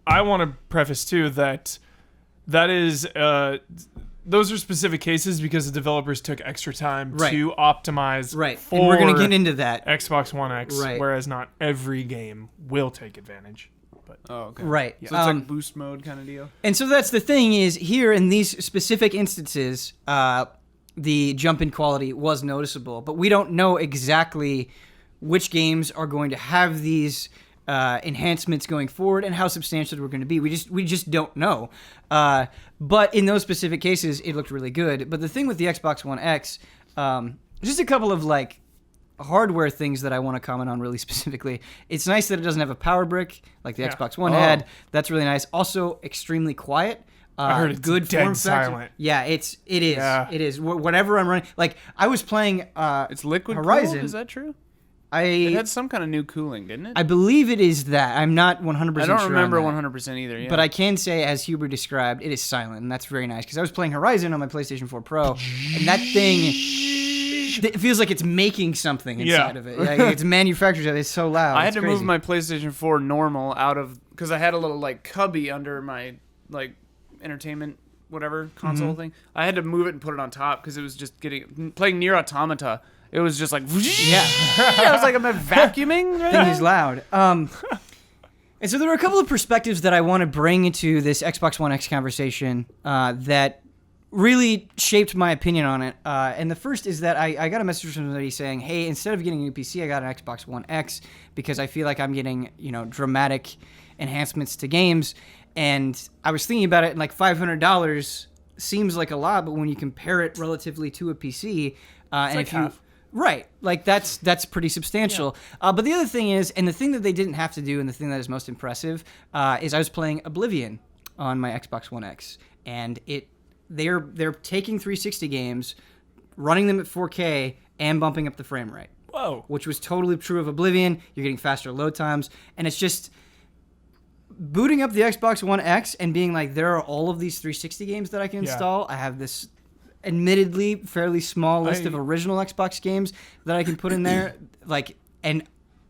I want to preface too that is those are specific cases because the developers took extra time to optimize. Right, for and we're gonna get into that. Xbox One X, Right. Whereas not every game will take advantage. But Okay. Right. So it's like boost mode kind of deal. And so that's the thing is here in these specific instances, the jump in quality was noticeable, but we don't know exactly which games are going to have these enhancements going forward and how substantial we're going to be. We just don't know. But in those specific cases, it looked really good. But the thing with the Xbox One X, just a couple of like hardware things that I want to comment on really specifically. It's nice that it doesn't have a power brick like the Xbox One had. That's really nice. Also, extremely quiet. I heard it's good dead form factor. silent. Yeah, it is. Yeah. It is. Whatever I'm running, like I was playing. It's liquid Horizon. cooled? Is that true? It I had some kind of new cooling, didn't it? I believe it is that. I'm not 100% I don't sure remember on that. 100% either. Yeah. But I can say, as Huber described, it is silent, and that's very nice because I was playing Horizon on my PlayStation 4 Pro, and that thing, it feels like it's making something inside of it. Like, it's manufactured. It's so loud. I had It's to crazy. move my PlayStation 4 normal out of because I had a little like cubby under my like entertainment whatever console thing. I had to move it and put it on top because it was just playing Nier Automata. It was just like I was like, am I vacuuming? Right Thing now? is loud. And so there were a couple of perspectives that I want to bring into this Xbox One X conversation that really shaped my opinion on it. And the first is that I got a message from somebody saying, hey, instead of getting a new PC, I got an Xbox One X because I feel like I'm getting, dramatic enhancements to games. And I was thinking about it, and like $500 seems like a lot, but when you compare it relatively to a PC, and like if you half. Right. Like that's pretty substantial. Yeah. But the other thing is, and the thing that they didn't have to do, and the thing that is most impressive, is I was playing Oblivion on my Xbox One X, and they're taking 360 games, running them at 4K, and bumping up the frame rate. Whoa. Which was totally true of Oblivion. You're getting faster load times, and it's just booting up the Xbox One X and being like, there are all of these 360 games that I can install. I have this admittedly fairly small list of original Xbox games that I can put in there, and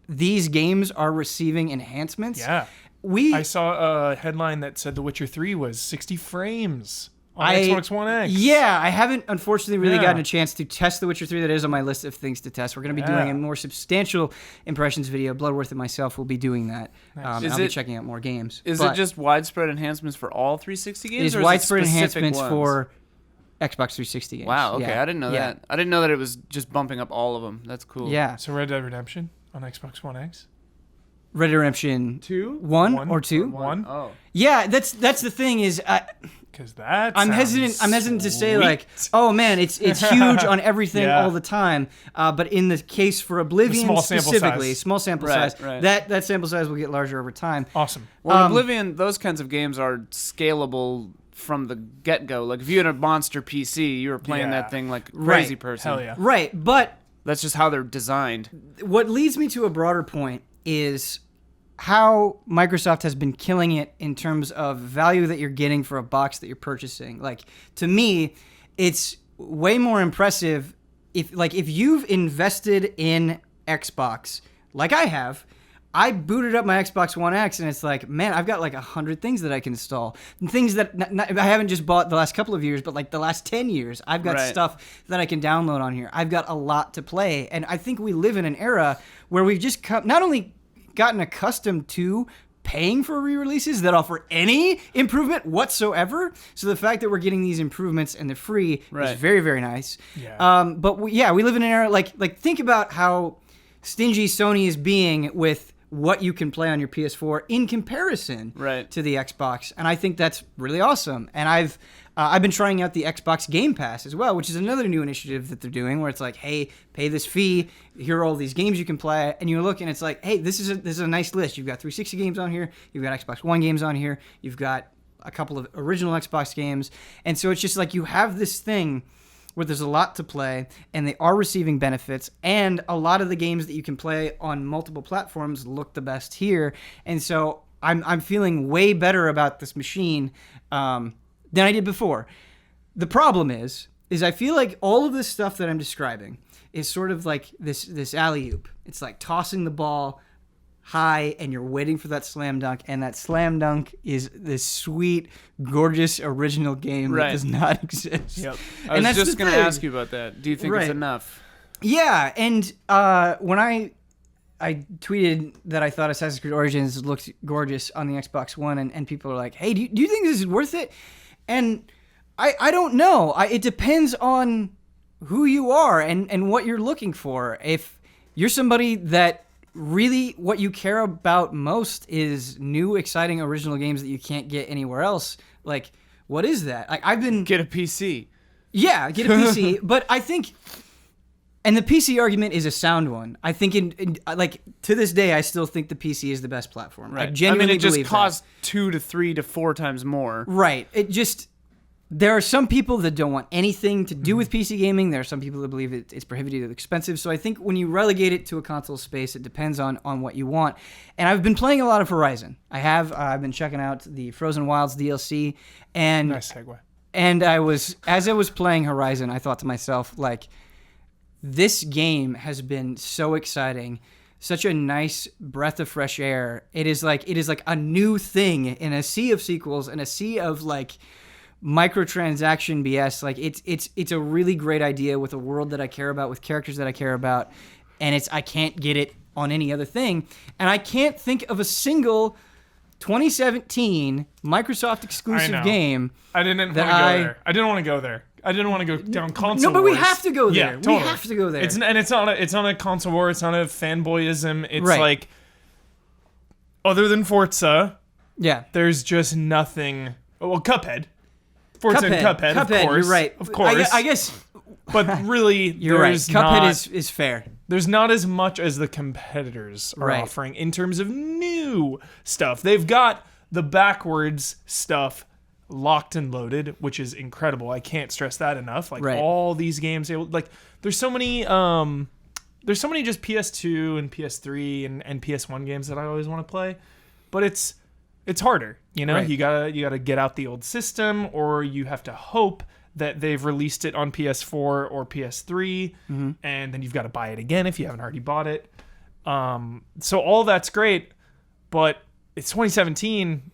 these games are receiving enhancements. Yeah. I saw a headline that said The Witcher 3 was 60 frames on Xbox One X. Yeah, I haven't unfortunately really gotten a chance to test The Witcher 3. That is on my list of things to test. We're going to be doing a more substantial impressions video. Bloodworth and myself will be doing that. Nice. I'll be checking out more games. Is it just widespread enhancements for all 360 games? It is widespread enhancements for Xbox 360 games. Wow, okay, Yeah. I didn't know that. I didn't know that it was just bumping up all of them. That's cool. Yeah. So Red Dead Redemption on Xbox One X? Red Dead Redemption 2? 1 or 2? One. Oh. Yeah, that's the thing is Because that I'm hesitant to say like, oh man, it's huge on everything all the time. But in the case for Oblivion specifically, small sample size, right. that sample size will get larger over time. Awesome. Well, Oblivion, those kinds of games are scalable from the get-go. Like if you had a monster PC, you were playing that thing like a crazy person. Hell yeah. Right, but That's just how they're designed. what leads me to a broader point is how Microsoft has been killing it in terms of value that you're getting for a box that you're purchasing. Like, to me, it's way more impressive if you've invested in Xbox, like I have. I booted up my Xbox One X, and it's like, man, I've got like 100 things that I can install. And things that I haven't just bought the last couple of years, but like the last 10 years. I've got stuff that I can download on here. I've got a lot to play. And I think we live in an era where we've just not only gotten accustomed to paying for re-releases that offer any improvement whatsoever. So the fact that we're getting these improvements and they're free is very, very nice. Yeah. But we live in an era, like think about how stingy Sony is being with what you can play on your PS4 in comparison to the Xbox, and I think that's really awesome. And I've been trying out the Xbox Game Pass as well, which is another new initiative that they're doing, where it's like, hey, pay this fee, here are all these games you can play, and you look and it's like, hey, this is a nice list. You've got 360 games on here, you've got Xbox One games on here, you've got a couple of original Xbox games, and so it's just like you have this thing where there's a lot to play, and they are receiving benefits, and a lot of the games that you can play on multiple platforms look the best here, and so I'm feeling way better about this machine than I did before. The problem is I feel like all of this stuff that I'm describing is sort of like this alley-oop. It's like tossing the ball high, and you're waiting for that slam dunk, and that slam dunk is this sweet, gorgeous original game that does not exist. Yep. I was just going to ask you about that. Do you think it's enough? Yeah, and when I tweeted that I thought Assassin's Creed Origins looked gorgeous on the Xbox One, and people are like, hey, do you think this is worth it? And I don't know. It depends on who you are and what you're looking for. If you're somebody that really what you care about most is new, exciting, original games that you can't get anywhere else, like, what is that? Like, I've been... Get a PC. Yeah, get a PC. But I think... And the PC argument is a sound one. I think, like, to this day, I still think the PC is the best platform. Right. I genuinely believe it just costs 2 to 3 to 4 times more. Right. It just... There are some people that don't want anything to do with PC gaming. There are some people that believe it's prohibitively expensive. So I think when you relegate it to a console space, it depends on what you want. And I've been playing a lot of Horizon. I've been checking out the Frozen Wilds DLC. And nice segue. And as I was playing Horizon, I thought to myself, like, this game has been so exciting, such a nice breath of fresh air. It is like a new thing in a sea of sequels and a sea of like microtransaction BS. Like it's a really great idea with a world that I care about, with characters that I care about, and I can't get it on any other thing. And I can't think of a single 2017 Microsoft exclusive game. I didn't want to go there. I didn't want to go there. I didn't want to go down console. No, but wars. we have to go there. Yeah, totally. We have to go there. It's not a console war. It's not a fanboyism. It's Right. like, other than Forza, yeah. there's just nothing. Well, Cuphead. Forza and Cuphead, of course. You're right. Of course. I guess But really, you're right. Cuphead is fair. There's not as much as the competitors are Right. offering in terms of new stuff. They've got the backwards stuff locked and loaded, which is incredible. I can't stress that enough. Like Right. all these games, like there's so many just PS2 and PS3 and PS1 games that I always want to play, but it's harder. You know, Right. you gotta get out the old system, or you have to hope that they've released it on PS4 or PS3, and then you've got to buy it again if you haven't already bought it. So all that's great, but it's 2017,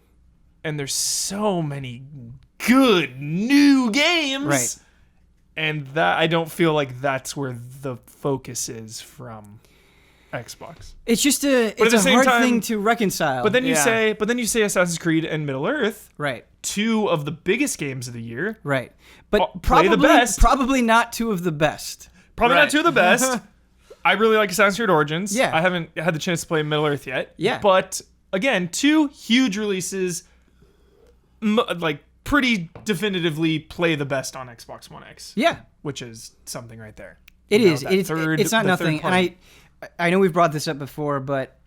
and there's so many good new games, Right. and that I don't feel like that's where the focus is from Xbox. It's just at it's the a same hard time- thing to reconcile. But then you Yeah. say Assassin's Creed and Middle Earth, right. two of the biggest games of the year. Right. But Play the best. probably not two of the best. Probably Right. not two of the best. I really like Assassin's Creed Origins. Yeah. I haven't had the chance to play Middle Earth yet. Yeah. But again, two huge releases, like pretty definitively play the best on Xbox One X, Yeah. which is something right there. It You know, is. that It's third- it's not the third nothing. And party. I know we've brought this up before, but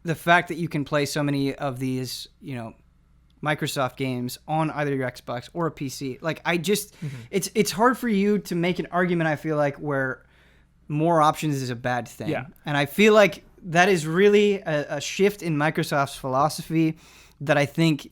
the fact that you can play so many of these, Microsoft games on either your Xbox or a PC, like it's hard for you to make an argument, I feel like, where more options is a bad thing. Yeah. And I feel like that is really a shift in Microsoft's philosophy that I think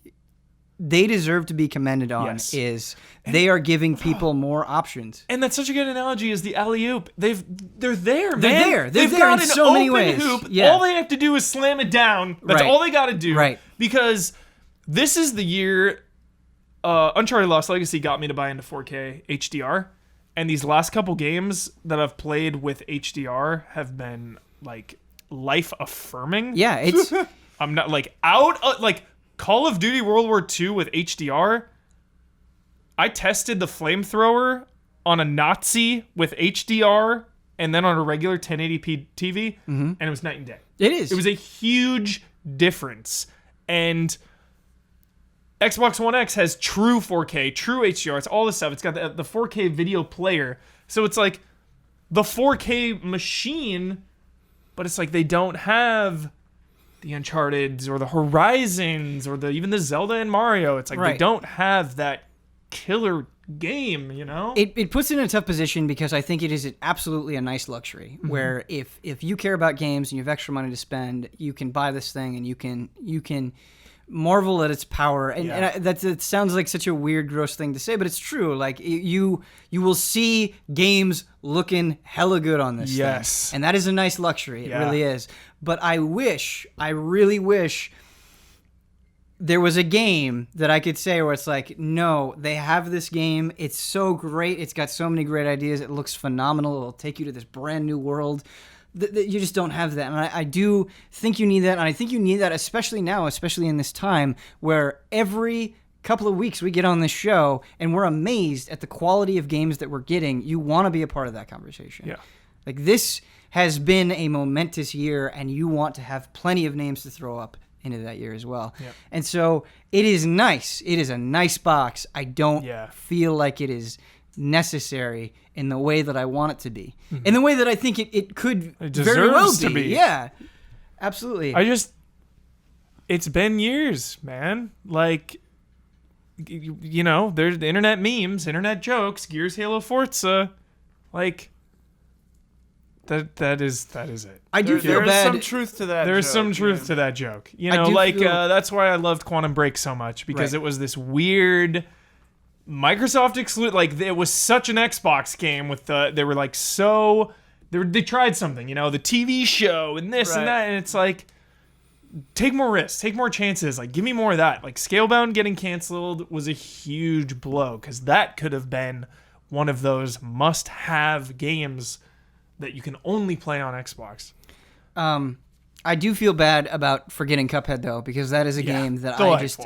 they deserve to be commended on. Yes. Is they are giving people more options. And that's such a good analogy is the alley-oop. They're there, man. They're there. They're They've there got in an so many open ways. hoop. Yeah. All they have to do is slam it down. That's Right. all they got to do. Right. Because this is the year Uncharted Lost Legacy got me to buy into 4K HDR. And these last couple games that I've played with HDR have been like life-affirming. Yeah, it's I'm not like Call of Duty World War II with HDR. I tested the flamethrower on a Nazi with HDR and then on a regular 1080p TV, and it was night and day. it is. It was a huge difference. And Xbox One X has true 4K, true HDR. It's all this stuff. It's got the 4K video player. So it's like the 4K machine, but it's like they don't have the Uncharted's or the Horizons or even the Zelda and Mario. It's like they Right. don't have that killer game, you know? It puts it in a tough position because I think it is absolutely a nice luxury where if you care about games and you have extra money to spend, you can buy this thing and you can marvel at its power. And, Yeah. that sounds like such a weird, gross thing to say, but it's true. Like you will see games looking hella good on this Yes. thing. And that is a nice luxury. It Yeah. really is. But I really wish there was a game that I could say where it's like, no, they have this game. It's so great. It's got so many great ideas. It looks phenomenal. It'll take you to this brand new world. You just don't have that. And I do think you need that. And I think you need that especially now, especially in this time where every couple of weeks we get on this show and we're amazed at the quality of games that we're getting. You want to be a part of that conversation. Yeah. Like this has been a momentous year and you want to have plenty of names to throw up into that year as well. Yeah. And so it is nice. It is a nice box. I don't Yeah. feel like it is necessary in the way that I want it to be. In the way that I think it could It very well deserves to be. Yeah. Absolutely. It's been years, man. Like, you know, there's the internet memes, internet jokes, Gears, Halo, Forza. Like, that is it. I do feel There's bad. some truth to that. There's joke, some truth yeah. to that joke. You I know, do like, feel- that's why I loved Quantum Break so much, because Right. it was this weird Microsoft exclusive. Like, it was such an Xbox game with they were like they tried something, you know, the TV show and this and Right. that, and it's like, take more risks, take more chances. Like, give me more of that. Like, Scalebound getting canceled was a huge blow because that could have been one of those must-have games that you can only play on Xbox. I do feel bad about forgetting Cuphead though, because that is a game that I just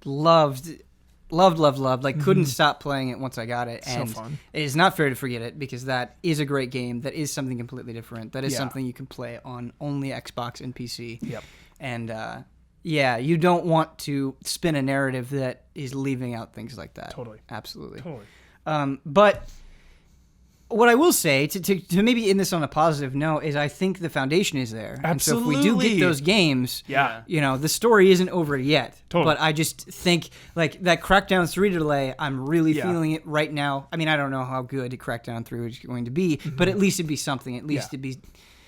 loved. Like, couldn't stop playing it once I got it. And so fun. It is not fair to forget it because that is a great game. That is something completely different. That is something you can play on only Xbox and PC. Yep. And you don't want to spin a narrative that is leaving out things like that. Totally. Absolutely. Totally. But what I will say, to maybe end this on a positive note, is I think the foundation is there. Absolutely. And so if we do get those games, Yeah. The story isn't over yet. Totally. But I just think, like, that Crackdown 3 delay, I'm really feeling it right now. I mean, I don't know how good Crackdown 3 is going to be, but at least it'd be something. At least it'd be...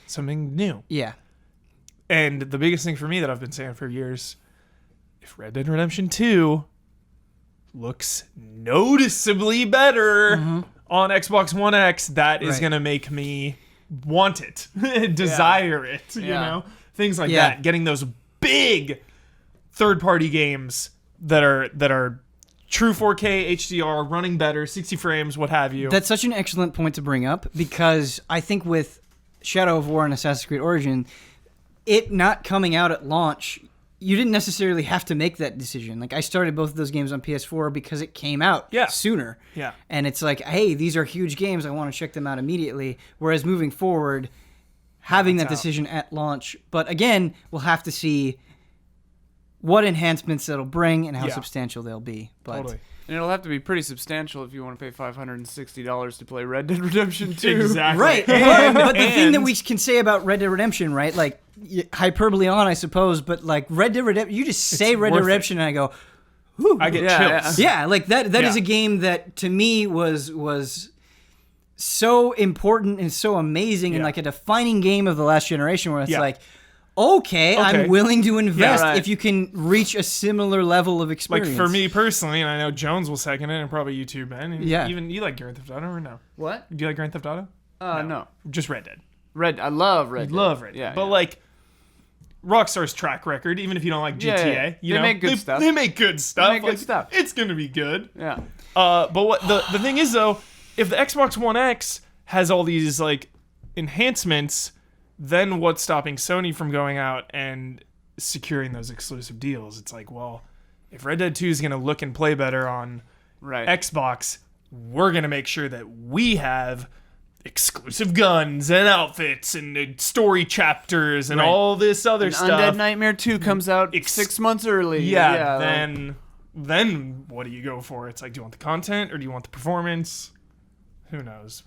something new. Yeah. And the biggest thing for me that I've been saying for years, if Red Dead Redemption 2 looks noticeably better on Xbox One X, that is going to make me want it, desire it, you know? Things like that. Getting those big third-party games that are true 4K HDR, running better, 60 frames, what have you. That's such an excellent point to bring up, because I think with Shadow of War and Assassin's Creed Origin, it not coming out at launch, you didn't necessarily have to make that decision. Like, I started both of those games on PS4 because it came out sooner. Yeah. And it's like, hey, these are huge games. I want to check them out immediately. Whereas moving forward, having that decision at launch. But again, we'll have to see what enhancements that'll bring and how substantial they'll be. But Totally. And it'll have to be pretty substantial if you want to pay $560 to play Red Dead Redemption 2. Exactly. Right. But the thing that we can say about Red Dead Redemption, right? Like, hyperbole on, I suppose, but like Red Dead Redemption, you just say Red Dead Redemption and I go, whew. I get chills. Yeah, like that is a game that to me was so important and so amazing and like a defining game of the last generation where it's like, okay, I'm willing to invest if you can reach a similar level of experience. Like, for me personally, and I know Jones will second it, and probably you too, Ben. And even you like Grand Theft Auto or no? What? Do you like Grand Theft Auto? No. Just Red Dead. I love Red Dead. Love Red Dead. Yeah, but like, Rockstar's track record, even if you don't like GTA, you know, make good stuff. They make good stuff. They make good stuff. It's gonna be good. Yeah. But what the thing is though, if the Xbox One X has all these like enhancements, then what's stopping Sony from going out and securing those exclusive deals? It's like, well, if Red Dead 2 is gonna look and play better on Xbox, we're gonna make sure that we have exclusive guns and outfits and story chapters and all this other stuff. Undead Nightmare 2 comes out 6 months early. Then what do you go for? It's like, do you want the content or do you want the performance? Who knows?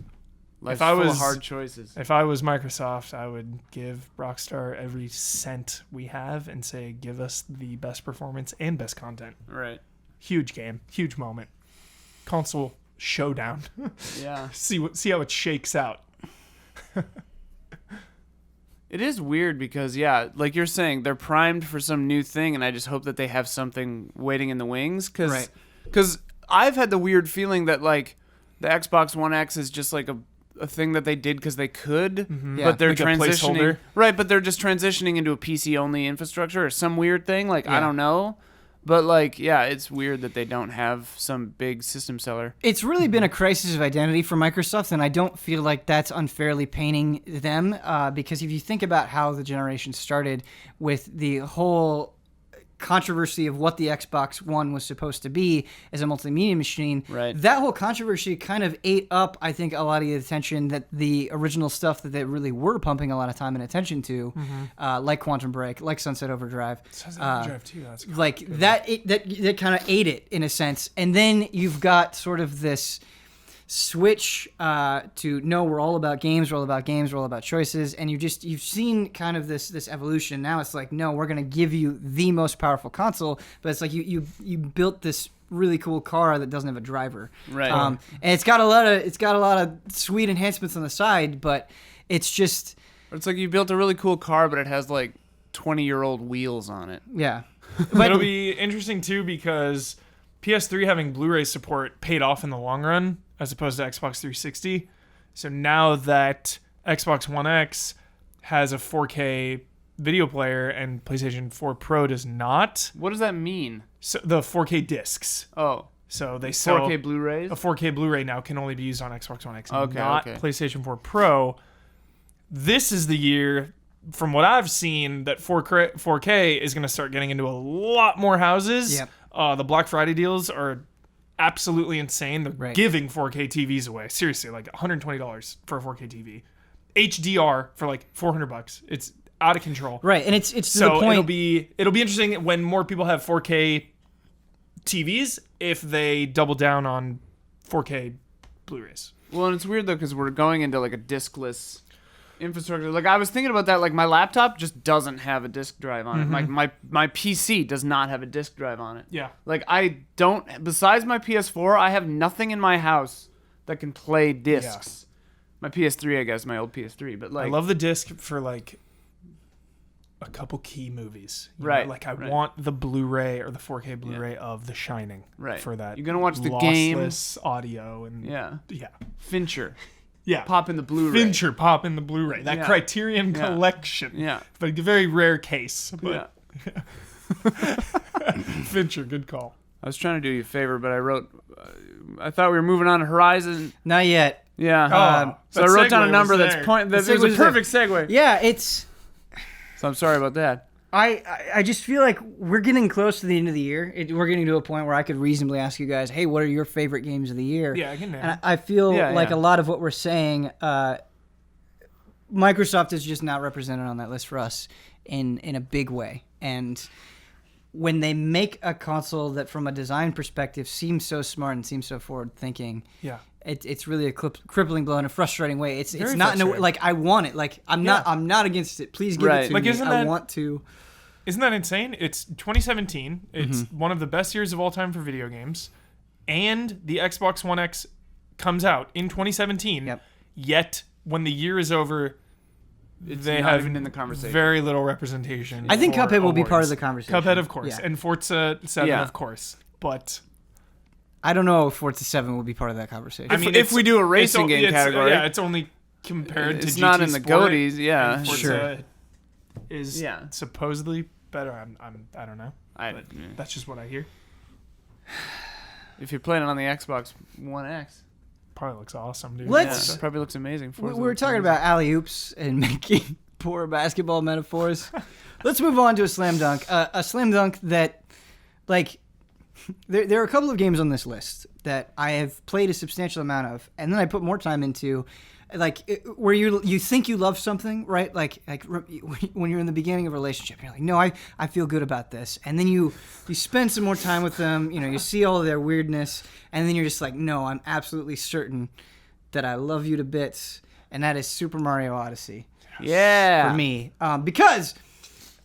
Life's full of hard choices. If I was Microsoft, I would give Rockstar every cent we have and say, give us the best performance and best content. Right. Huge game. Huge moment. Console showdown. Yeah. See how it shakes out. It is weird because, like you're saying, they're primed for some new thing, and I just hope that they have something waiting in the wings. Because I've had the weird feeling that, like, the Xbox One X is just like a thing that they did because they could, but they're like transitioning. Right, but they're just transitioning into a PC-only infrastructure or some weird thing. Like, I don't know. But, like, it's weird that they don't have some big system seller. It's really been a crisis of identity for Microsoft, and I don't feel like that's unfairly painting them, because if you think about how the generation started with the whole controversy of what the Xbox One was supposed to be as a multimedia machine, that whole controversy kind of ate up, I think, a lot of the attention that the original stuff that they really were pumping a lot of time and attention to, like Quantum Break, like Sunset Overdrive. Sunset Overdrive too. That's like good. that kind of ate it in a sense. And then you've got sort of this switch to no, we're all about games, we're all about choices, and you've seen kind of this evolution. Now it's like, no, we're gonna give you the most powerful console, but it's like you built this really cool car that doesn't have a driver, and it's got a lot of sweet enhancements on the side, but it's like you built a really cool car, but it has like 20-year-old wheels on it. But it'll be interesting too because PS3 having Blu-ray support paid off in the long run, as opposed to Xbox 360. So now that Xbox One X has a 4K video player and PlayStation 4 Pro does not. What does that mean? So the 4K discs. Oh, So they sell 4K Blu-rays. a 4K Blu-ray now can only be used on Xbox One X, Okay, not okay. PlayStation 4 Pro. This is the year, from what I've seen, that 4K is going to start getting into a lot more houses. Yep. The Black Friday deals are absolutely insane. They're Right. giving 4K TVs away. Seriously, like $120 for a 4K TV. HDR for like $400. It's out of control. Right, and it's to So the point. it'll be interesting when more people have 4K TVs if they double down on 4K Blu-rays. Well, and it's weird though because we're going into like a diskless infrastructure. Like I was thinking about that. Like my laptop just doesn't have a disk drive on it. Like my PC does not have a disk drive on it. Yeah. Like I don't. Besides my PS4, I have nothing in my house that can play discs. My PS3, I guess, my old PS3. But like, I love the disc for like a couple key movies. You know, Right, like I right. want the Blu-ray or the 4K Blu-ray of The Shining. Right. For that. You're gonna watch the game. lossless audio and yeah, yeah. Fincher, Yeah. pop in the Blu-ray. Fincher pop in the Blu-ray. That Yeah. Criterion Yeah. Collection. Yeah. But a very rare case. Yeah. But Fincher, good call. I was trying to do you a favor, but I wrote. I thought we were moving on to Horizon. Not yet. Yeah. So I that wrote down a segue number was that's there. point. That The it was a segue was there. perfect segue. Yeah, it's. So I'm sorry about that. I just feel like we're getting close to the end of the year. We're getting to a point where I could reasonably ask you guys, hey, what are your favorite games of the year? Yeah, I can And I feel Yeah, like yeah. a lot of what we're saying, Microsoft is just not represented on that list for us in a big way. And when they make a console that, from a design perspective, seems so smart and seems so forward-thinking, Yeah. it's really a crippling blow in a frustrating way. It's Very not in a, frustrating. like I want it. Like I'm not against it. Please give Right. it to Like, me. isn't I that- want to. Isn't that insane? It's 2017. It's Mm-hmm. one of the best years of all time for video games. And the Xbox One X comes out in 2017. Yep. Yet, when the year is over, they not have even in the conversation. very little representation. I think for Cuphead will be part of awards. the conversation. Cuphead, of course. Yeah. And Forza 7, Yeah. of course. But, I don't know if Forza 7 will be part of that conversation. I mean, if it's- we do a it's racing game it's- category. Yeah, it's only compared to It's GT not in the Sport, goaties, yeah. and Forza Sure. is Yeah. supposedly better. I don't know. I, That's just what I hear. if you're playing it on the Xbox One X, Probably looks awesome, dude. Let's- yeah, it probably looks amazing. we were talking about alley oops and making poor basketball metaphors. Let's move on to a slam dunk. A slam dunk that, like, there are a couple of games on this list that I have played a substantial amount of, and then I put more time into, like, where you think you love something, right? Like when you're in the beginning of a relationship, you're like, no, I feel good about this, and then you spend some more time with them. You know, you see all of their weirdness, and then you're just like, no, I'm absolutely certain that I love you to bits, and that is Super Mario Odyssey Yeah. for me, because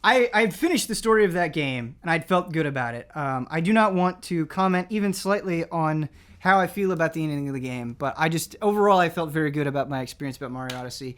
I finished the story of that game and I'd felt good about it. I do not want to comment even slightly on how I feel about the ending of the game, but overall I felt very good about my experience about Mario Odyssey.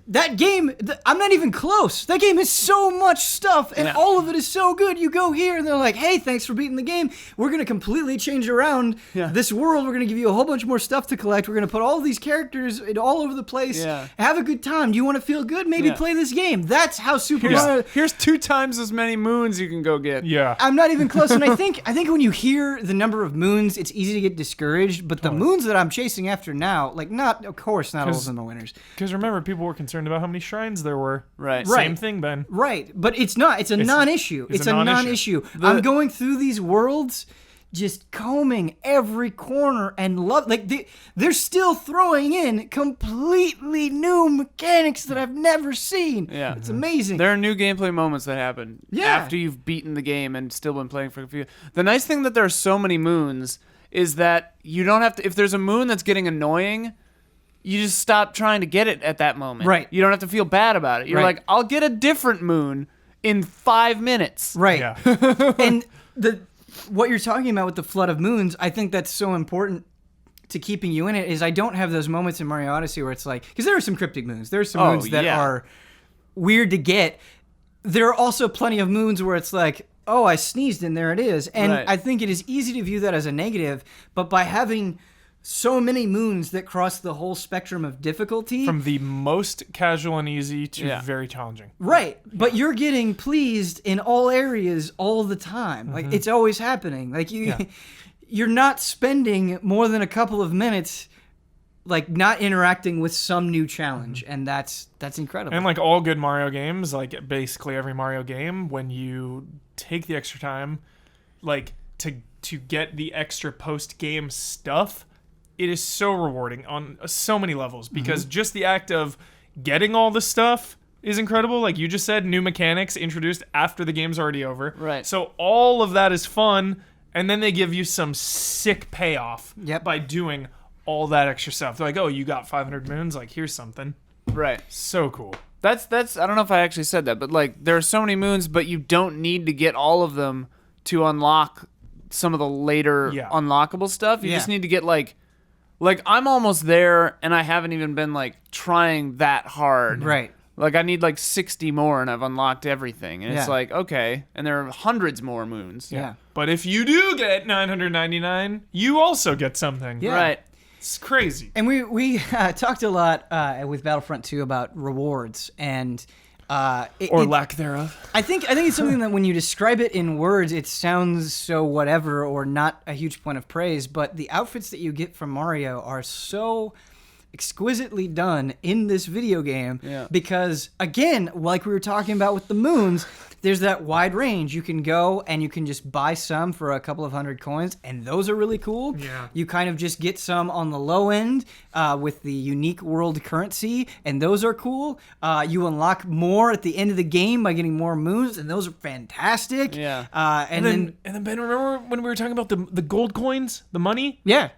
That game, I'm not even close. That game is so much stuff, and Yeah. all of it is so good. You go here, and they're like, hey, thanks for beating the game. We're going to completely change around this world. We're going to give you a whole bunch more stuff to collect. We're going to put all of these characters all over the place. Yeah. Have a good time. Do you want to feel good? Maybe Yeah. play this game. That's how Super Mario... Here's 2 times as many moons you can go get. Yeah. I'm not even close, and I think when you hear the number of moons, it's easy to get discouraged, but the moons that I'm chasing after now, like, of course, not all of them are winners. Because remember, people were concerned about how many shrines there were. Right. Right. Same thing, Ben. Right, but it's not. It's a non-issue. it's It's a a non-issue. non-issue. I'm going through these worlds, just combing every corner and love. Like they're still throwing in completely new mechanics that I've never seen. Yeah. It's amazing. There are new gameplay moments that happen Yeah. after you've beaten the game and still been playing for a few. The nice thing that there are so many moons is that you don't have to. If there's a moon that's getting annoying, you just stop trying to get it at that moment. Right. You don't have to feel bad about it. You're Right. like, I'll get a different moon in 5 minutes. Right. Yeah. And what you're talking about with the flood of moons, I think that's so important to keeping you in it. Is I don't have those moments in Mario Odyssey where it's like, because there are some cryptic moons. There are some moons that yeah. are weird to get. There are also plenty of moons where it's like, oh, I sneezed and there it is. And Right. I think it is easy to view that as a negative, but by having so many moons that cross the whole spectrum of difficulty. From the most casual and easy to very challenging. Right. But you're getting pleased in all areas all the time. Like, it's always happening. Like, you're not spending more than a couple of minutes, like, not interacting with some new challenge. And that's incredible. And like all good Mario games, like basically every Mario game, when you take the extra time, like, to get the extra post-game stuff, it is so rewarding on so many levels, because just the act of getting all the stuff is incredible. Like you just said, new mechanics introduced after the game's already over. Right. So all of that is fun, and then they give you some sick payoff by doing all that extra stuff. They're like, oh, you got 500 moons? Like, here's something. Right. So cool. That's I don't know if I actually said that, but like there are so many moons, but you don't need to get all of them to unlock some of the later unlockable stuff. You just need to get like I'm almost there, and I haven't even been like trying that hard. Right. Like I need like 60 more, and I've unlocked everything. And it's like, okay, and there are hundreds more moons. Yeah. But if you do get 999, you also get something. Yeah. Right. It's crazy. And we talked a lot with Battlefront 2 about rewards and lack thereof. I think it's something that when you describe it in words, it sounds so whatever or not a huge point of praise. But the outfits that you get from Mario are so exquisitely done in this video game because, again, like we were talking about with the moons, there's that wide range. You can go and you can just buy some for a couple of hundred coins, and those are really cool. Yeah. You kind of just get some on the low end with the unique world currency, and those are cool. You unlock more at the end of the game by getting more moons, and those are fantastic. Yeah. And then Ben, remember when we were talking about the gold coins, the money? yeah.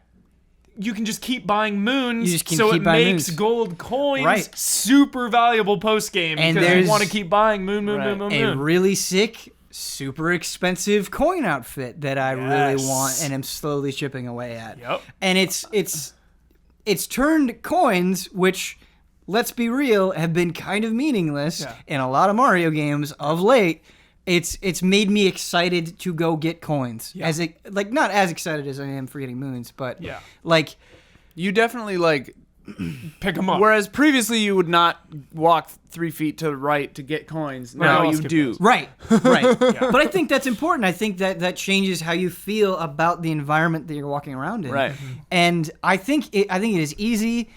You can just keep buying moons, You just can so keep it buying makes moons. gold coins Right. super valuable post game And because there's you want to keep buying moon. A really sick, super expensive coin outfit that I really want and am slowly chipping away at. Yep. And it's turned coins, which, let's be real, have been kind of meaningless in a lot of Mario games of late. It's made me excited to go get coins. Yeah. Not as excited as I am for getting moons, but like you definitely like pick them up. Whereas previously you would not walk 3 feet to the right to get coins. Now I'll you skip do. those. Right. But I think that's important. I think that changes how you feel about the environment that you're walking around in. Right. And I think it is easy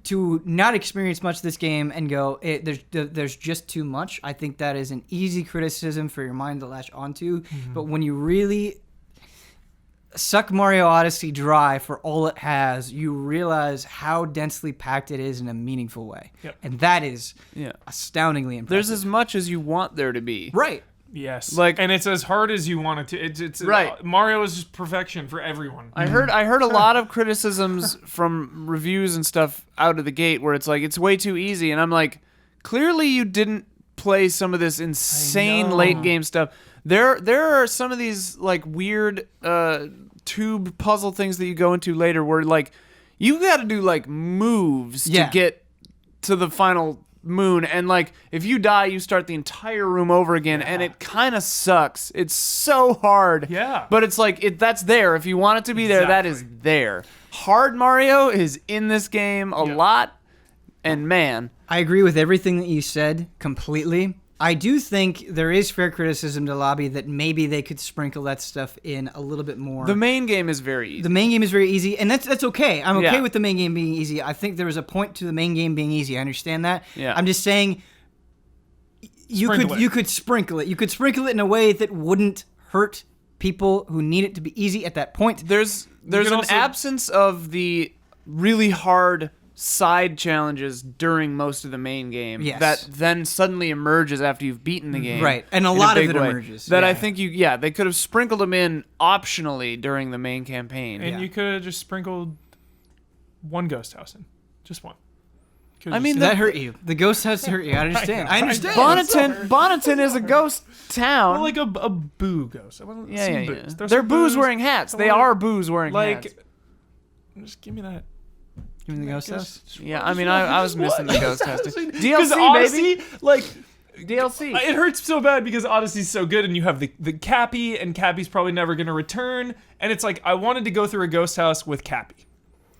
to not experience much of this game and go, there's just too much. I think that is an easy criticism for your mind to latch onto. But when you really suck Mario Odyssey dry for all it has, you realize how densely packed it is in a meaningful way. Yep. And that is astoundingly impressive. There's as much as you want there to be. Right. Yes. Like- and it's as hard as you want it to. It's Right. Mario is just perfection for everyone. I heard a lot of criticisms from reviews and stuff out of the gate where it's like it's way too easy, and I'm like, clearly you didn't play some of this insane late game stuff. There are some of these like weird tube puzzle things that you go into later where like you got to do like moves to get to the final moon, and like if you die you start the entire room over again, and it kind of sucks. It's so hard, but it's like that's there if you want it to be there. That is there. Hard Mario is in this game a lot, and man, I agree with everything that you said completely. I do think there is fair criticism to lobby that maybe they could sprinkle that stuff in a little bit more. the main game is very easy. The main game is very easy, and that's okay. I'm okay with the main game being easy. I think there was a point to the main game being easy. I understand that. Yeah. I'm just saying you could sprinkle it. You could sprinkle it in a way that wouldn't hurt people who need it to be easy at that point. There's an absence of the really hard side challenges during most of the main game that then suddenly emerges after you've beaten the game. Right, and a lot of it emerges. That I think they could have sprinkled them in optionally during the main campaign. And you could have just sprinkled one ghost house in. Just one. I mean, that hurt you. The ghost house hurt you. I understand. I understand. Bonneton is a ghost town. Well, like a boo ghost. Yeah. Boos. They're boos wearing hats. They are boos wearing hats. Just give me that. Give me the ghost house. Yeah, I mean, I was missing the ghost house. Because DLC, honestly, baby. like, DLC. It hurts so bad because Odyssey's so good, and you have the Cappy, and Cappy's probably never going to return. And it's like, I wanted to go through a ghost house with Cappy.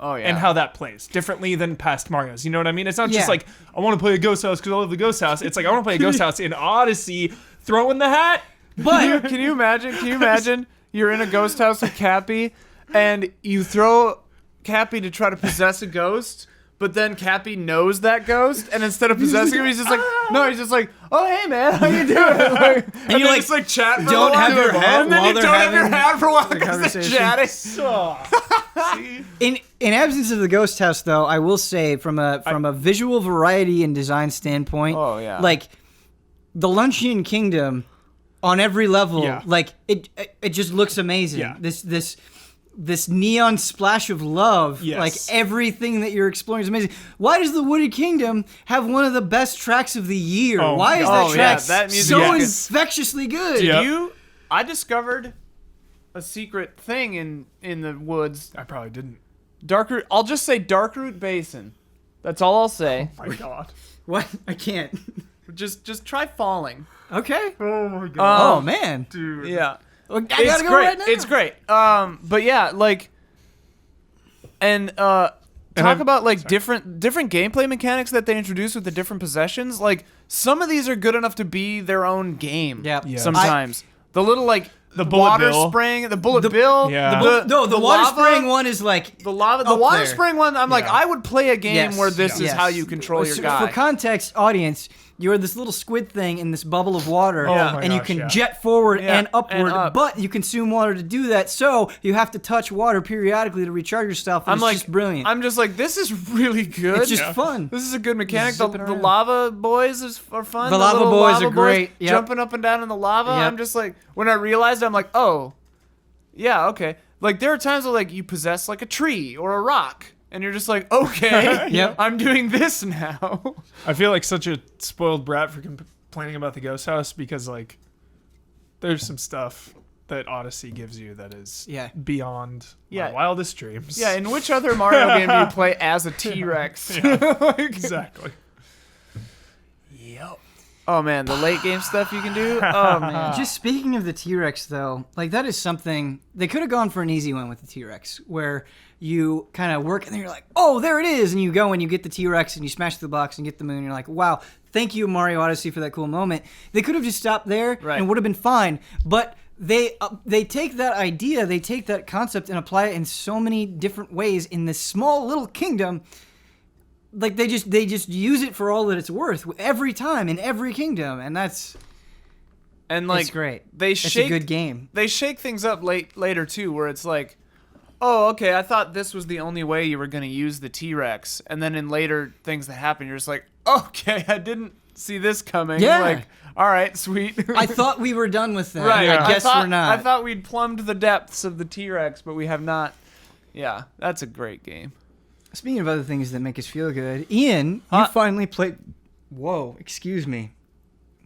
Oh, yeah. And how that plays differently than past Marios. You know what I mean? It's not just Yeah. like, I want to play a ghost house because I love the ghost house. It's like, I want to play a ghost house in Odyssey, throw in the hat. But can you imagine you're in a ghost house with Cappy and you throw Cappy to try to possess a ghost, but then Cappy knows that ghost, and instead of possessing him, he's just like, oh, hey man, how you doing? Like, and you they like, just like chat for don't a while, have your hat and then while you they're don't have your having hat for a while the because they're conversation. chatting. See? In absence of the ghost house, though, I will say from a visual variety and design standpoint, Oh, yeah. like the Luncheon Kingdom on every level, Yeah. like it just looks amazing. Yeah. This neon splash of love, Yes. like everything that you're exploring is amazing. Why does the Wooded Kingdom have one of the best tracks of the year? Oh, Why is oh, that yeah, track that music so is good. infectiously good? Yeah. I discovered a secret thing in the woods. I probably didn't. Darkroot. I'll just say Darkroot Basin. That's all I'll say. Oh my God. What? I can't. Just try falling. Okay. Oh my God. Oh man. Dude. Yeah. I It's gotta go great. right now. It's great. But yeah, like, and talk I'm- about like different gameplay mechanics that they introduce with the different possessions. Like, some of these are good enough to be their own game. Yep. Yeah. Sometimes the little like The bullet water bill. spraying, the bullet bill. Yeah. The water lava, spraying one is like The lava, the up water there. spraying one. I'm like, Yeah. I would play a game Yes. where this is Yes. how you control your So guy. For context, audience, you're this little squid thing in this bubble of water, Oh my and you gosh, can yeah. jet forward Yeah, and upward, and up. but you consume water to do that, so you have to touch water periodically to recharge yourself, and I'm it's like, just brilliant. I'm just like, this is really good. It's just Yeah. fun. This is a good mechanic. The Zipping around. lava boys are fun. The lava little boys lava are great. Yep. Jumping up and down in the lava. Yep. I'm just like, when I realized, I'm like, oh, yeah, okay. Like, there are times where like you possess like a tree or a rock, and you're just like, okay, Yep. I'm doing this now. I feel like such a spoiled brat for complaining about the ghost house because, like, there's some stuff that Odyssey gives you that is Yeah. beyond Yeah. my wildest dreams. Yeah, in which other Mario game do you play as a T-Rex? Like, exactly. yep. Oh man, the late game stuff you can do. Oh man. Just speaking of the T-Rex, though, like that is something they could have gone for an easy one with the T-Rex, where you kind of work and then you're like, oh, there it is, and you go and you get the T-Rex and you smash the box and get the moon. And you're like, wow, thank you, Mario Odyssey, for that cool moment. They could have just stopped there Right. and would have been fine, but they take that idea, they take that concept and apply it in so many different ways in this small little kingdom. Like they just use it for all that it's worth every time in every kingdom, and that's And like, it's great. They It's shake a good game. They shake things up later too, where it's like, oh, okay, I thought this was the only way you were going to use the T-Rex, and then in later things that happen, you're just like, okay, I didn't see this coming. Yeah. Like, all right, sweet. I thought we were done with that. right. I guess we're not. I thought we'd plumbed the depths of the T-Rex, but we have not. Yeah, that's a great game. Speaking of other things that make us feel good, Ian, Huh? you finally played. Whoa, excuse me.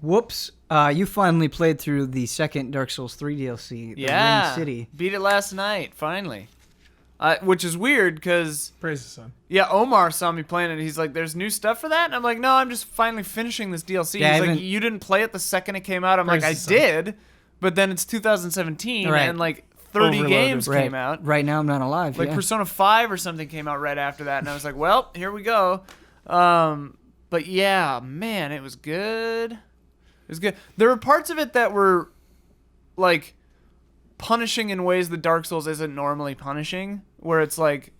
Whoops. You finally played through the second Dark Souls 3 DLC, the Yeah, Ring City. beat it last night, finally. Which is weird because Praise the sun. yeah, Omar saw me playing it. And he's like, "There's new stuff for that," and I'm like, "No, I'm just finally finishing this DLC." Yeah, I he's like, haven't- "You didn't play it the second it came out." I'm Praise like, "I the sun. did," but then it's 2017 Right. and like 30 Overloaded. games Right. came out. Right now, I'm not alive. Like yeah. Persona 5 or something came out right after that, and I was like, "Well, here we go." But yeah, man, it was good. It was good. There were parts of it that were like punishing in ways that Dark Souls isn't normally punishing, where it's like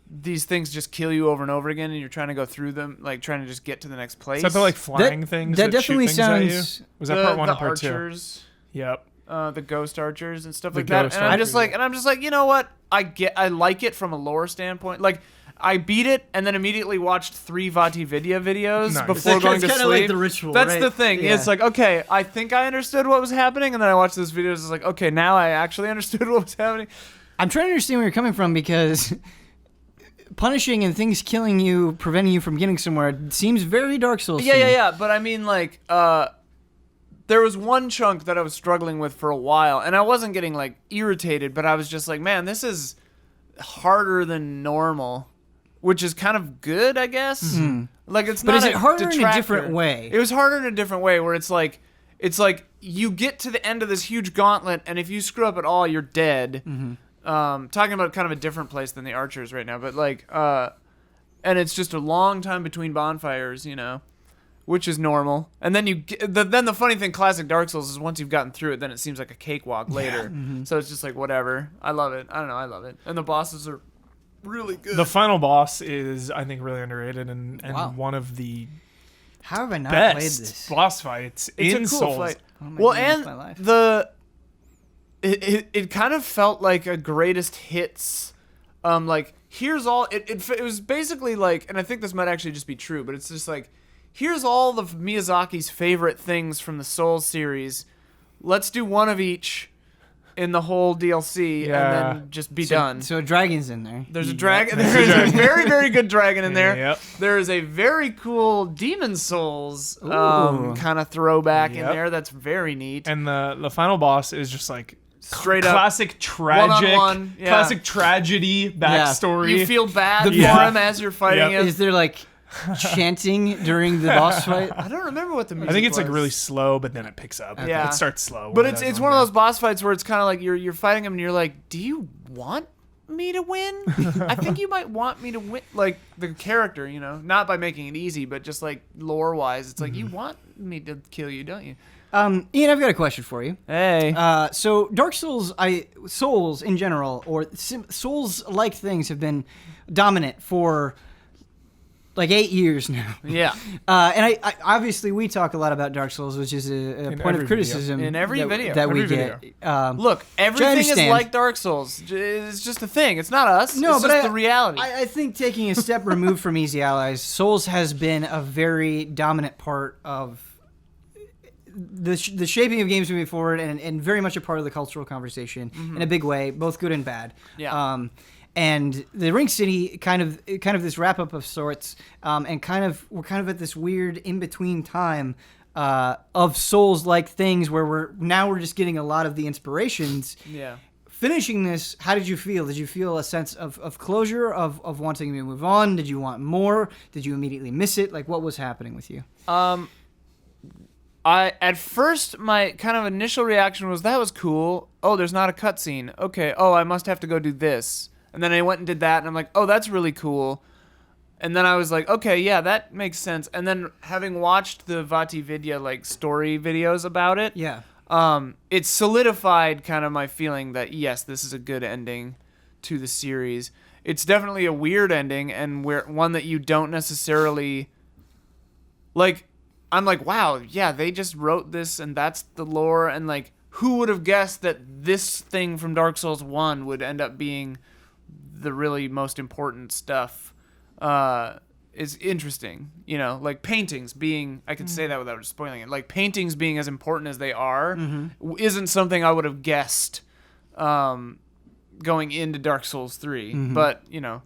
these things just kill you over and over again, and you're trying to go through them, like trying to just get to the next place. Is that the like flying things? that That definitely shoot things at sounds- you? Was that part one the or part two? archers, Yep. the ghost archers and stuff The like that. ghost And I'm just archers, like, you know what? I like it from a lore standpoint. Like, I beat it and then immediately watched 3 Vati Vidya videos Nice. before That's going to kinda sleep. like the ritual, That's right? the thing. Yeah. It's like, okay, I think I understood what was happening, and then I watched those videos. It's like, okay, now I actually understood what was happening. I'm trying to understand where you're coming from because punishing and things killing you, preventing you from getting somewhere, seems very Dark Souls. to me. Yeah. But I mean, like, there was one chunk that I was struggling with for a while, and I wasn't getting like irritated, but I was just like, man, this is harder than normal. which is kind of good, I guess. Like it's But not is it harder in a detractor. different way? It was harder in a different way, where it's like you get to the end of this huge gauntlet, and if you screw up at all, you're dead. Talking about kind of a different place than the archers right now, but like, and it's just a long time between bonfires, you know, which is normal. And then then the funny thing, classic Dark Souls, is once you've gotten through it, then it seems like a cakewalk later. So it's just like whatever. I love it. I don't know. I love it. And the bosses are really good. The final boss is, I think, really underrated and Wow. one of the How have I not played best this? boss fights it's in a cool Souls. fight. What am I Well, doing with and my life? it kind of felt like a greatest hits. Like here's all it was basically like, and I think this might actually just be true, but it's just like, here's all of Miyazaki's favorite things from the Souls series. Let's do one of each in the whole DLC, Yeah. and then just be done. So a dragon's in there. There's a dragon. There is a very, very good dragon in there. Yep. There is a very cool Demon Souls Ooh. kind of throwback in Yep. there. That's very neat. And the final boss is just like Straight up classic tragic, one-on-one, yeah. classic tragedy backstory. You feel bad for Yeah. him as you're fighting Yep. him. Is there like chanting during the boss fight? I don't remember what the music I think it's like was. really slow, but then it picks up. Yeah. It starts slow. But it's one of those boss fights where it's kind of like you're fighting him and you're like, do you want me to win? I think you might want me to win, like the character, you know, not by making it easy, but just like lore wise, it's like you want me to kill you, don't you? Ian, I've got a question for you. Hey, So Dark Souls, Souls in general, or Souls-like things have been dominant for like 8 years now. yeah, And I obviously we talk a lot about Dark Souls, which is a point every of criticism In every that, video. that we Every get. look, everything is understand. like Dark Souls. It's just a thing. It's not us. No, it's but just the reality. I think taking a step removed from Easy Allies, Souls has been a very dominant part of the shaping of games moving forward, and very much a part of the cultural conversation in a big way, both good and bad. Yeah. And the Ring City kind of this wrap up of sorts, and we're kind of at this weird in between time of Souls like things where we're just getting a lot of the inspirations. yeah. Finishing this, how did you feel? Did you feel a sense of closure, of wanting to move on? Did you want more? Did you immediately miss it? Like, what was happening with you? At first my kind of initial reaction was that was cool. Oh, there's not a cutscene. Okay. Oh, I must have to go do this. And then I went and did that, and I'm like, oh, that's really cool. And then I was like, okay, yeah, that makes sense. And then having watched the WWII like story videos about it, Yeah. it solidified kind of my feeling that yes, this is a good ending to the series. It's definitely a weird ending, and one that you don't necessarily like. I'm like, wow, yeah, they just wrote this, and that's the lore, and like, who would have guessed that this thing from Dark Souls 1 would end up being the really most important stuff? Is interesting, you know, like paintings being, I could say that without spoiling it, like paintings being as important as they are isn't something I would have guessed going into Dark Souls 3. But, you know,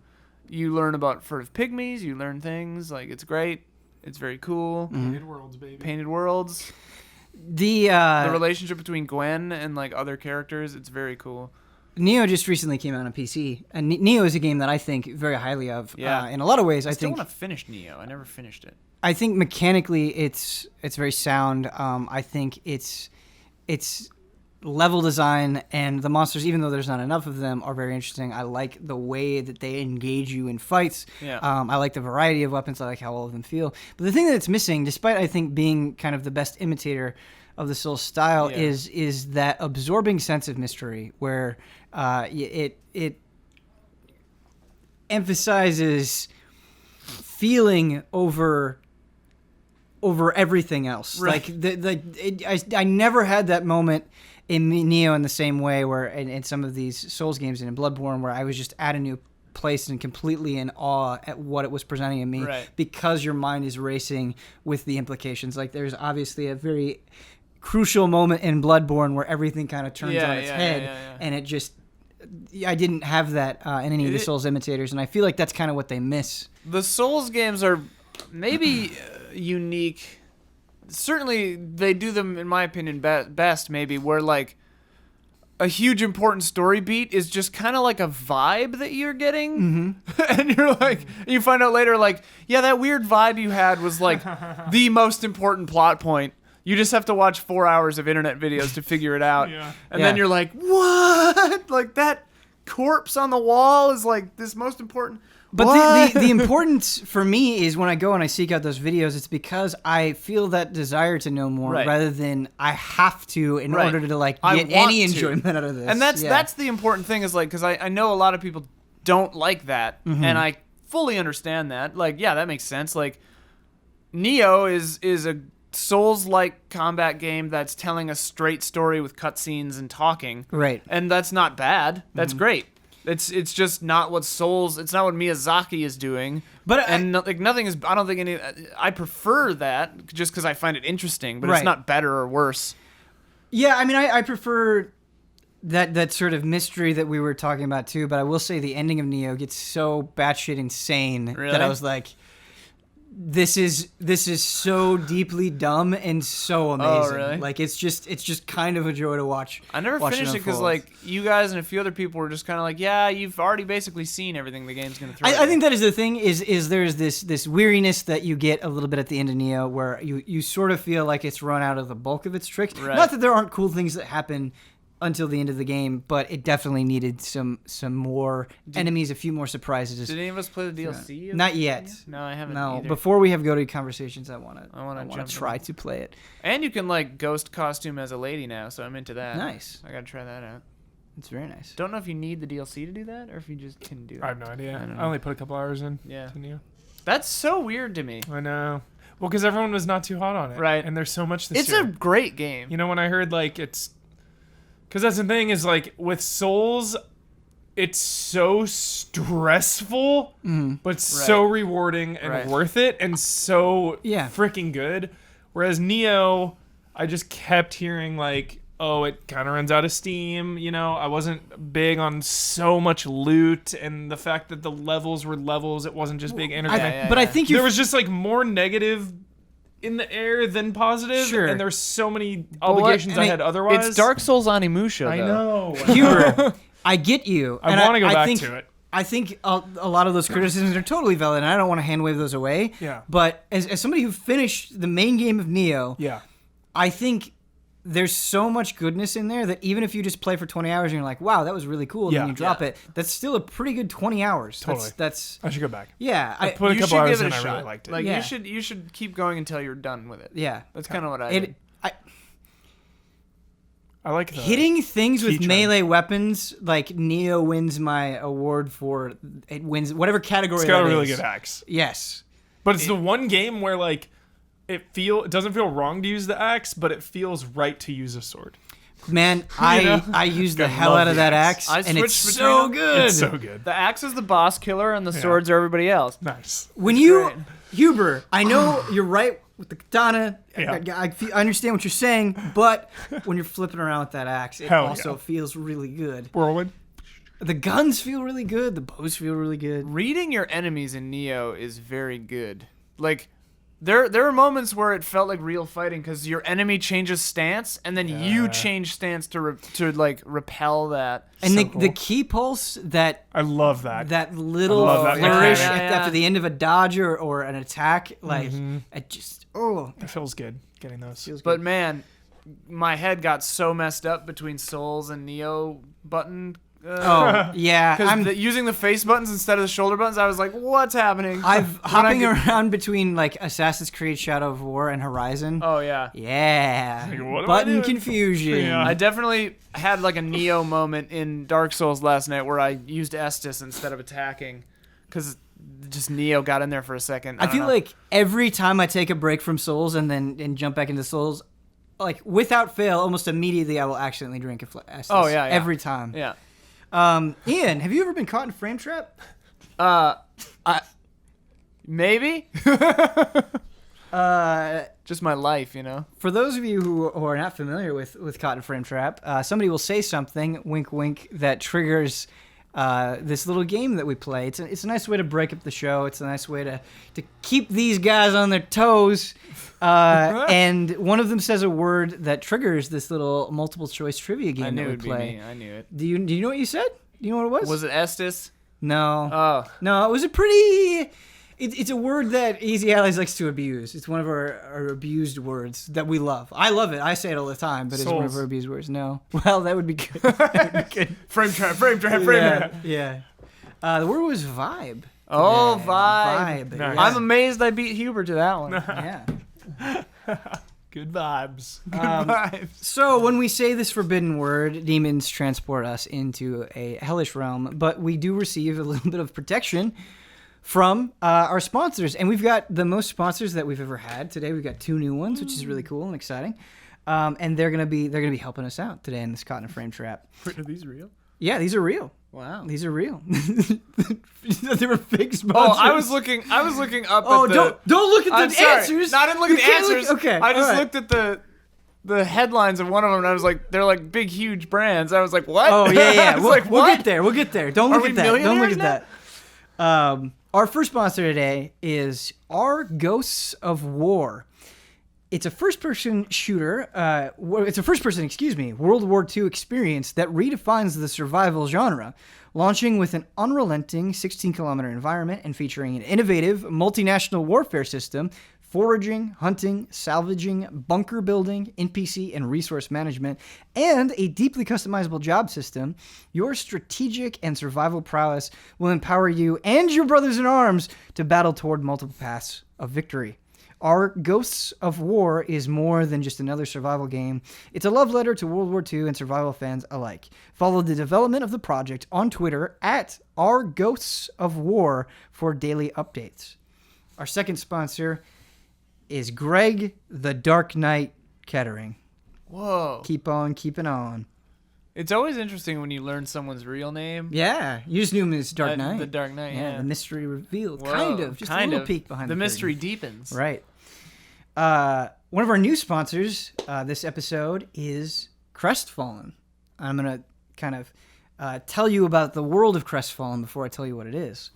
you learn about furtive pygmies, you learn things, like it's great. It's very cool. Painted Worlds, baby. Painted Worlds. The relationship between Gwen and like other characters, it's very cool. Neo just recently came out on PC, and Neo is a game that I think very highly of. Yeah. In a lot of ways, I I still think want to finish Neo. I never finished it. I think mechanically it's very sound. I think it's level design and the monsters, even though there's not enough of them, are very interesting. I like the way that they engage you in fights. Yeah. I like the variety of weapons. I like how all of them feel. But the thing that it's missing, despite I think being kind of the best imitator of the Souls style, Yeah. is that absorbing sense of mystery where it emphasizes feeling over everything else. Right. Like I never had that moment in Neo in the same way where in some of these Souls games and in Bloodborne where I was just at a new place and completely in awe at what it was presenting in me, Right. because your mind is racing with the implications. Like there's obviously a very crucial moment in Bloodborne where everything kind of turns on its head, and it just I didn't have that in any of the Souls imitators, and I feel like that's kind of what they miss. The Souls games are maybe unique. Certainly, they do them, in my opinion, best. Maybe where like a huge important story beat is just kind of like a vibe that you're getting. And you're like, you find out later, like, yeah, that weird vibe you had was like the most important plot point. You just have to watch 4 hours of internet videos to figure it out. And then you're like, what? Like that corpse on the wall is like this most important. But the importance for me is when I go and I seek out those videos, it's because I feel that desire to know more rather than I have to in order to like get any enjoyment out of this. And that's the important thing is like, because I know a lot of people don't like that, and I fully understand that. Like, yeah, that makes sense. Like, Neo is a Souls-like combat game that's telling a straight story with cutscenes and talking. Right. And that's not bad. That's great. It's just not what Souls. It's not what Miyazaki is doing. But nothing is. I don't think any. I prefer that just because I find it interesting. But it's not better or worse. Yeah, I mean, I prefer that sort of mystery that we were talking about too. But I will say the ending of Neo gets so batshit insane that I was like, this is so deeply dumb and so amazing. Oh, really? Like it's just kind of a joy to watch. I never finished it because like you guys and a few other people were just kind of like, yeah, you've already basically seen everything the game's gonna throw. I think that is the thing is there's this weariness that you get a little bit at the end of Neo where you sort of feel like it's run out of the bulk of its tricks. Right. Not that there aren't cool things that happen until the end of the game, but it definitely needed some more enemies, a few more surprises. Did any of us play the DLC? Not yet. No, I haven't. No, either. before we have go-to conversations, I want to try in. to play it. And you can like ghost costume as a lady now, so I'm into that. Nice. I gotta try that out. It's very nice. Don't know if you need the DLC to do that, or if you just can do that. I have no idea. I don't know. I only put a couple hours in. Yeah. To Neo. That's so weird to me. I know. Well, because everyone was not too hot on it. Right. And there's so much this It's year. a great game. You know, when I heard like it's... Because that's the thing is like with Souls, it's so stressful, but so rewarding and worth it and so freaking good. Whereas Neo, I just kept hearing like, oh, it kind of runs out of steam. You know, I wasn't big on so much loot and the fact that the levels were levels. It wasn't just big entertainment. But I think there was just like more negative in the air than positive, Sure. and there's so many obligations I had otherwise. It's Dark Souls Onimusha, though. I know. Huber, I get you. I want to go back to it. I think a lot of those criticisms are totally valid, and I don't want to hand wave those away. Yeah. But as somebody who finished the main game of Neo, I think there's so much goodness in there that even if you just play for 20 hours and you're like, wow, that was really cool, and then you drop it, that's still a pretty good 20 hours. Totally. That's I should go back. yeah. I put a couple hours in and I really liked it. Like you should keep going until you're done with it. Yeah. That's kind of what I did. I like the hitting things with trend. melee weapons. Like Neo wins my award for it wins whatever category. It's got that a really is. good axe. Yes. But it's the one game where like it doesn't feel wrong to use the axe, but it feels right to use a sword. Man, I use the hell out of that axe, and it's so good. It's so good. The axe is the boss killer, and the swords are everybody else. Nice. When you, Huber, I know you're right with the katana. Yeah. I understand what you're saying, but when you're flipping around with that axe, it also feels really good. Whirlwind. The guns feel really good. The bows feel really good. Reading your enemies in Neo is very good. Like, there are moments where it felt like real fighting because your enemy changes stance and then you change stance to repel that. And the key pulse that I love that. That little flourish after the end of a dodge or an attack, like it just it feels good getting those. But man, my head got so messed up between Souls and Neo button. Yeah, because using the face buttons instead of the shoulder buttons, I was like, "What's happening?" I've hopping around between like Assassin's Creed: Shadow of War and Horizon. Oh yeah, Like, button confusion. Yeah. I definitely had like a Neo moment in Dark Souls last night where I used Estus instead of attacking, because just Neo got in there for a second. I feel like every time I take a break from Souls and jump back into Souls, like without fail, almost immediately I will accidentally drink a Estus. Oh yeah, every time. Yeah. Ian, have you ever been caught in frame trap? Maybe. Just my life, you know. For those of you who are not familiar with caught in frame trap, somebody will say something, wink, wink, that triggers this little game that we play. It's a nice way to break up the show. It's a nice way to keep these guys on their toes. And one of them says a word that triggers this little multiple choice trivia game that we play. I knew it. Do you know what you said? Do you know what it was? Was it Estes? No. Oh. No, it was a pretty... It's a word that Easy Allies likes to abuse. It's one of our abused words that we love. I love it. I say it all the time, but it's one of our abused words. No. Well, that would be good. That would be good. Frame trap. Yeah. The word was vibe. Oh, today. vibe. Nice. I'm amazed I beat Huber to that one. Yeah. Good vibes. So when we say this forbidden word, demons transport us into a hellish realm, but we do receive a little bit of protection from our sponsors, and we've got the most sponsors that we've ever had today. We've got 2 new ones, which is really cool and exciting, and they're gonna be helping us out today in this Caught in a Frame Trap. Are these real? Yeah, these are real. Wow, these are real. They were fake sponsors. Oh, I was looking up. Oh, at the, don't look at the I'm sorry. answers. No, I didn't look at the answers. Okay, I just all right. looked at the headlines of one of them, and I was like, they're like big, huge brands. I was like, what? Oh yeah. I was We'll, like, we'll what? get there. We'll get there. Don't look Are we at that. Don't look millionaires at that. Our first sponsor today is Our Ghosts of War. It's a first-person shooter. It's a first-person, World War II experience that redefines the survival genre, launching with an unrelenting 16-kilometer environment and featuring an innovative multinational warfare system, foraging, hunting, salvaging, bunker building, NPC and resource management, and a deeply customizable job system. Your strategic and survival prowess will empower you and your brothers in arms to battle toward multiple paths of victory. Our Ghosts of War is more than just another survival game. It's a love letter to World War II and survival fans alike. Follow the development of the project on Twitter at Our Ghosts of War for daily updates. Our second sponsor is Greg TheDarkKnight Kettering. Whoa. Keep on keeping on. It's always interesting when you learn someone's real name. Yeah, you just knew him as Dark Knight. The Dark Knight, yeah. The mystery revealed. Whoa, kind of. Just a little peek behind the mystery curtain. deepens. Right. One of our new sponsors this episode is Crestfallen. I'm going to kind of tell you about the world of Crestfallen before I tell you what it is.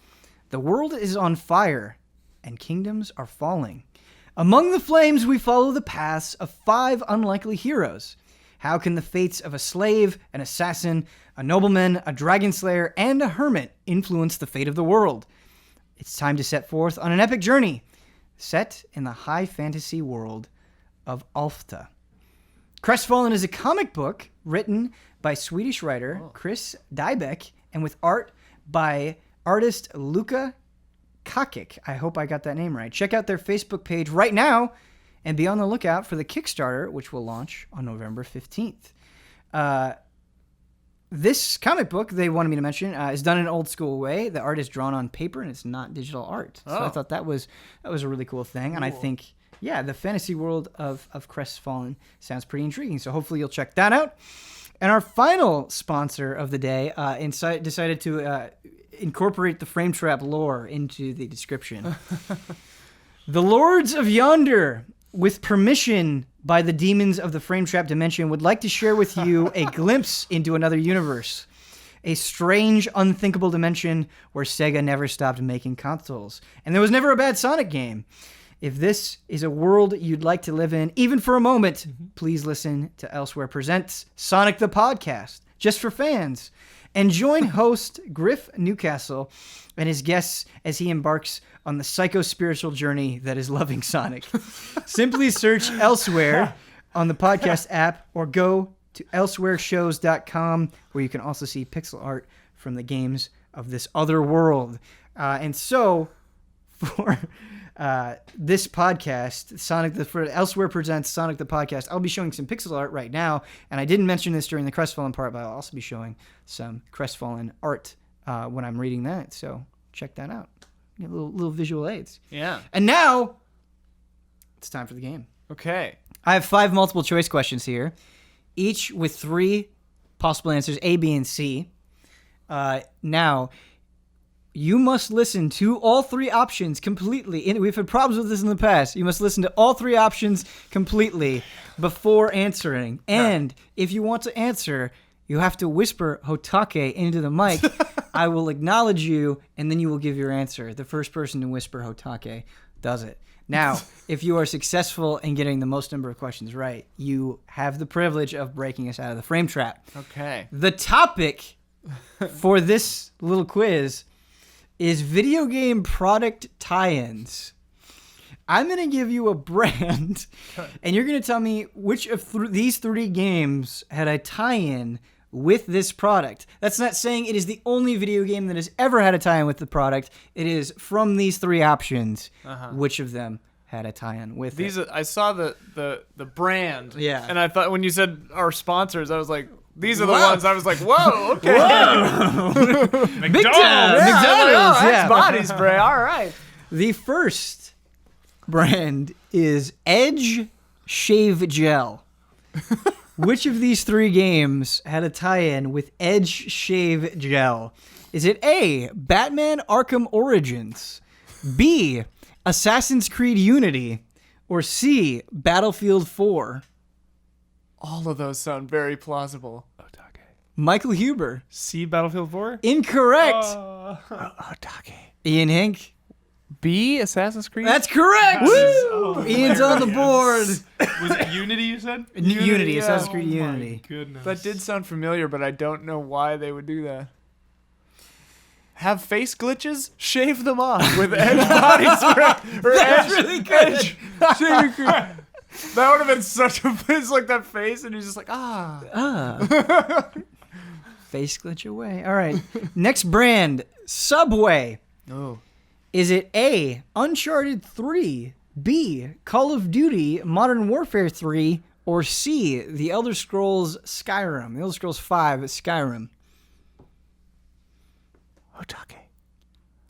The world is on fire, and kingdoms are falling. Among the flames, we follow the paths of 5 unlikely heroes. How can the fates of a slave, an assassin, a nobleman, a dragon slayer, and a hermit influence the fate of the world? It's time to set forth on an epic journey, set in the high fantasy world of Alfta. Crestfallen is a comic book written by Swedish writer Chris Dybeck and with art by artist Luca Kakik. I hope I got that name right. Check out their Facebook page right now and be on the lookout for the Kickstarter, which will launch on November 15th. This comic book, they wanted me to mention, is done in an old school way. The art is drawn on paper, and it's not digital art. So I thought that was a really cool thing. And I think, the fantasy world of Crestfallen sounds pretty intriguing. So hopefully you'll check that out. And our final sponsor of the day decided to incorporate the Frame Trap lore into the description. The Lords of Yonder, with permission by the demons of the Frame Trap dimension, would like to share with you a glimpse into another universe. A strange, unthinkable dimension where Sega never stopped making consoles. And there was never a bad Sonic game. If this is a world you'd like to live in, even for a moment, please listen to Elsewhere Presents Sonic the Podcast, just for fans. And join host Griff Newcastle and his guests as he embarks on the psycho-spiritual journey that is loving Sonic. Simply search Elsewhere on the podcast app or go to elsewhereshows.com, where you can also see pixel art from the games of this other world. And so, for this podcast, for Elsewhere Presents Sonic the Podcast, I'll be showing some pixel art right now, and I didn't mention this during the Crestfallen part, but I'll also be showing some Crestfallen art when I'm reading that, so check that out. Little visual aids. Yeah. And now, it's time for the game. Okay. I have 5 multiple choice questions here, each with 3 possible answers, A, B, and C. Now, you must listen to all 3 options completely. We've had problems with this in the past. You must listen to all 3 options completely before answering. And if you want to answer, You have to whisper HOTTAKE into the mic. I will acknowledge you, and then you will give your answer. The first person to whisper HOTTAKE does it. Now, if you are successful in getting the most number of questions right, you have the privilege of breaking us out of the frame trap. Okay. The topic for this little quiz is video game product tie-ins. I'm going to give you a brand, and you're going to tell me which of these 3 games had a tie-in with this product. That's not saying it is the only video game that has ever had a tie-in with the product. It is from these 3 options, which of them had a tie-in with These it. I saw the brand. Yeah. And I thought when you said our sponsors, I was like, these are the Wow. ones. I was like, whoa, okay. McDonald's. Big time. McDonald's, yeah. Body spray. All right. The first brand is Edge Shave Gel. Which of these 3 games had a tie-in with Edge Shave Gel? Is it A, Batman Arkham Origins, B, Assassin's Creed Unity, or C, Battlefield 4? All of those sound very plausible. HOTTAKE. Michael Huber. C, Battlefield 4? Incorrect. HOTTAKE. Ian Hink. B, Assassin's Creed? That's correct. Oh, Ian's on the board. Was it Unity, you said? Unity, yeah. Assassin's Creed Oh, my Unity. goodness. That did sound familiar, but I don't know why they would do that. Have face glitches? Shave them off with edge body spray. Or That's edge, really good. edge shaving cream. That would have been such a face, like that face, and he's just like, Face glitch away. All right. Next brand, Subway. Oh. Is it A, Uncharted 3, B, Call of Duty Modern Warfare 3, or C, The Elder Scrolls Skyrim? The Elder Scrolls 5 Skyrim. HOTTAKE.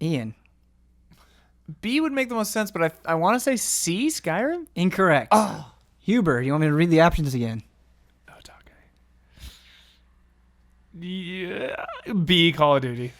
Ian. B would make the most sense, but I want to say C, Skyrim? Incorrect. Oh. Huber, you want me to read the options again? HOTTAKE. Yeah. B, Call of Duty.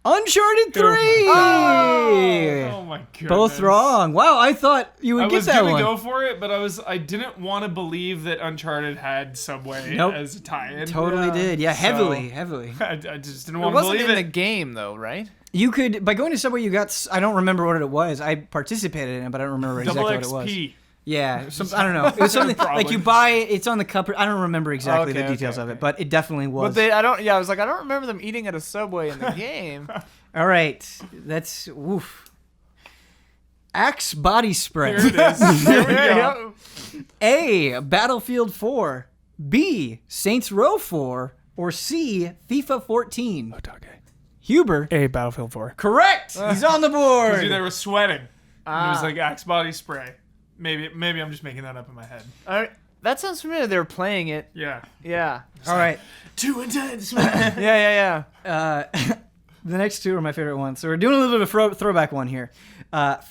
Uncharted 3! Oh my goodness. Both wrong. Wow, I thought you would I get was that gonna one. go for it, but I didn't want to believe that Uncharted had Subway Nope. as a tie-in. Totally did. Yeah, So- heavily. I just didn't It want to wasn't believe in it. the game, though, right? You could, by going to Subway, you got, I don't remember what it was. I participated in it, but I don't remember exactly Double what it was. XP. Yeah, I don't know. It was something Probably. like you buy. It's on the cup. I don't remember exactly the Okay, details of okay. it, but it definitely was. But I was like, I don't remember them eating at a Subway in the game. All right, that's woof. Axe body spray. There it is. There we go. A, Battlefield 4. B, Saints Row 4, or C, FIFA 14. HOTTAKE. Huber. A, Battlefield 4. Correct. He's on the board. They were sweating. And it was like Axe body spray. Maybe I'm just making that up in my head. All right. That sounds familiar. They were playing it. Yeah. Yeah. All right. Too intense. Yeah. The next 2 are my favorite ones. So we're doing a little bit of a throwback one here.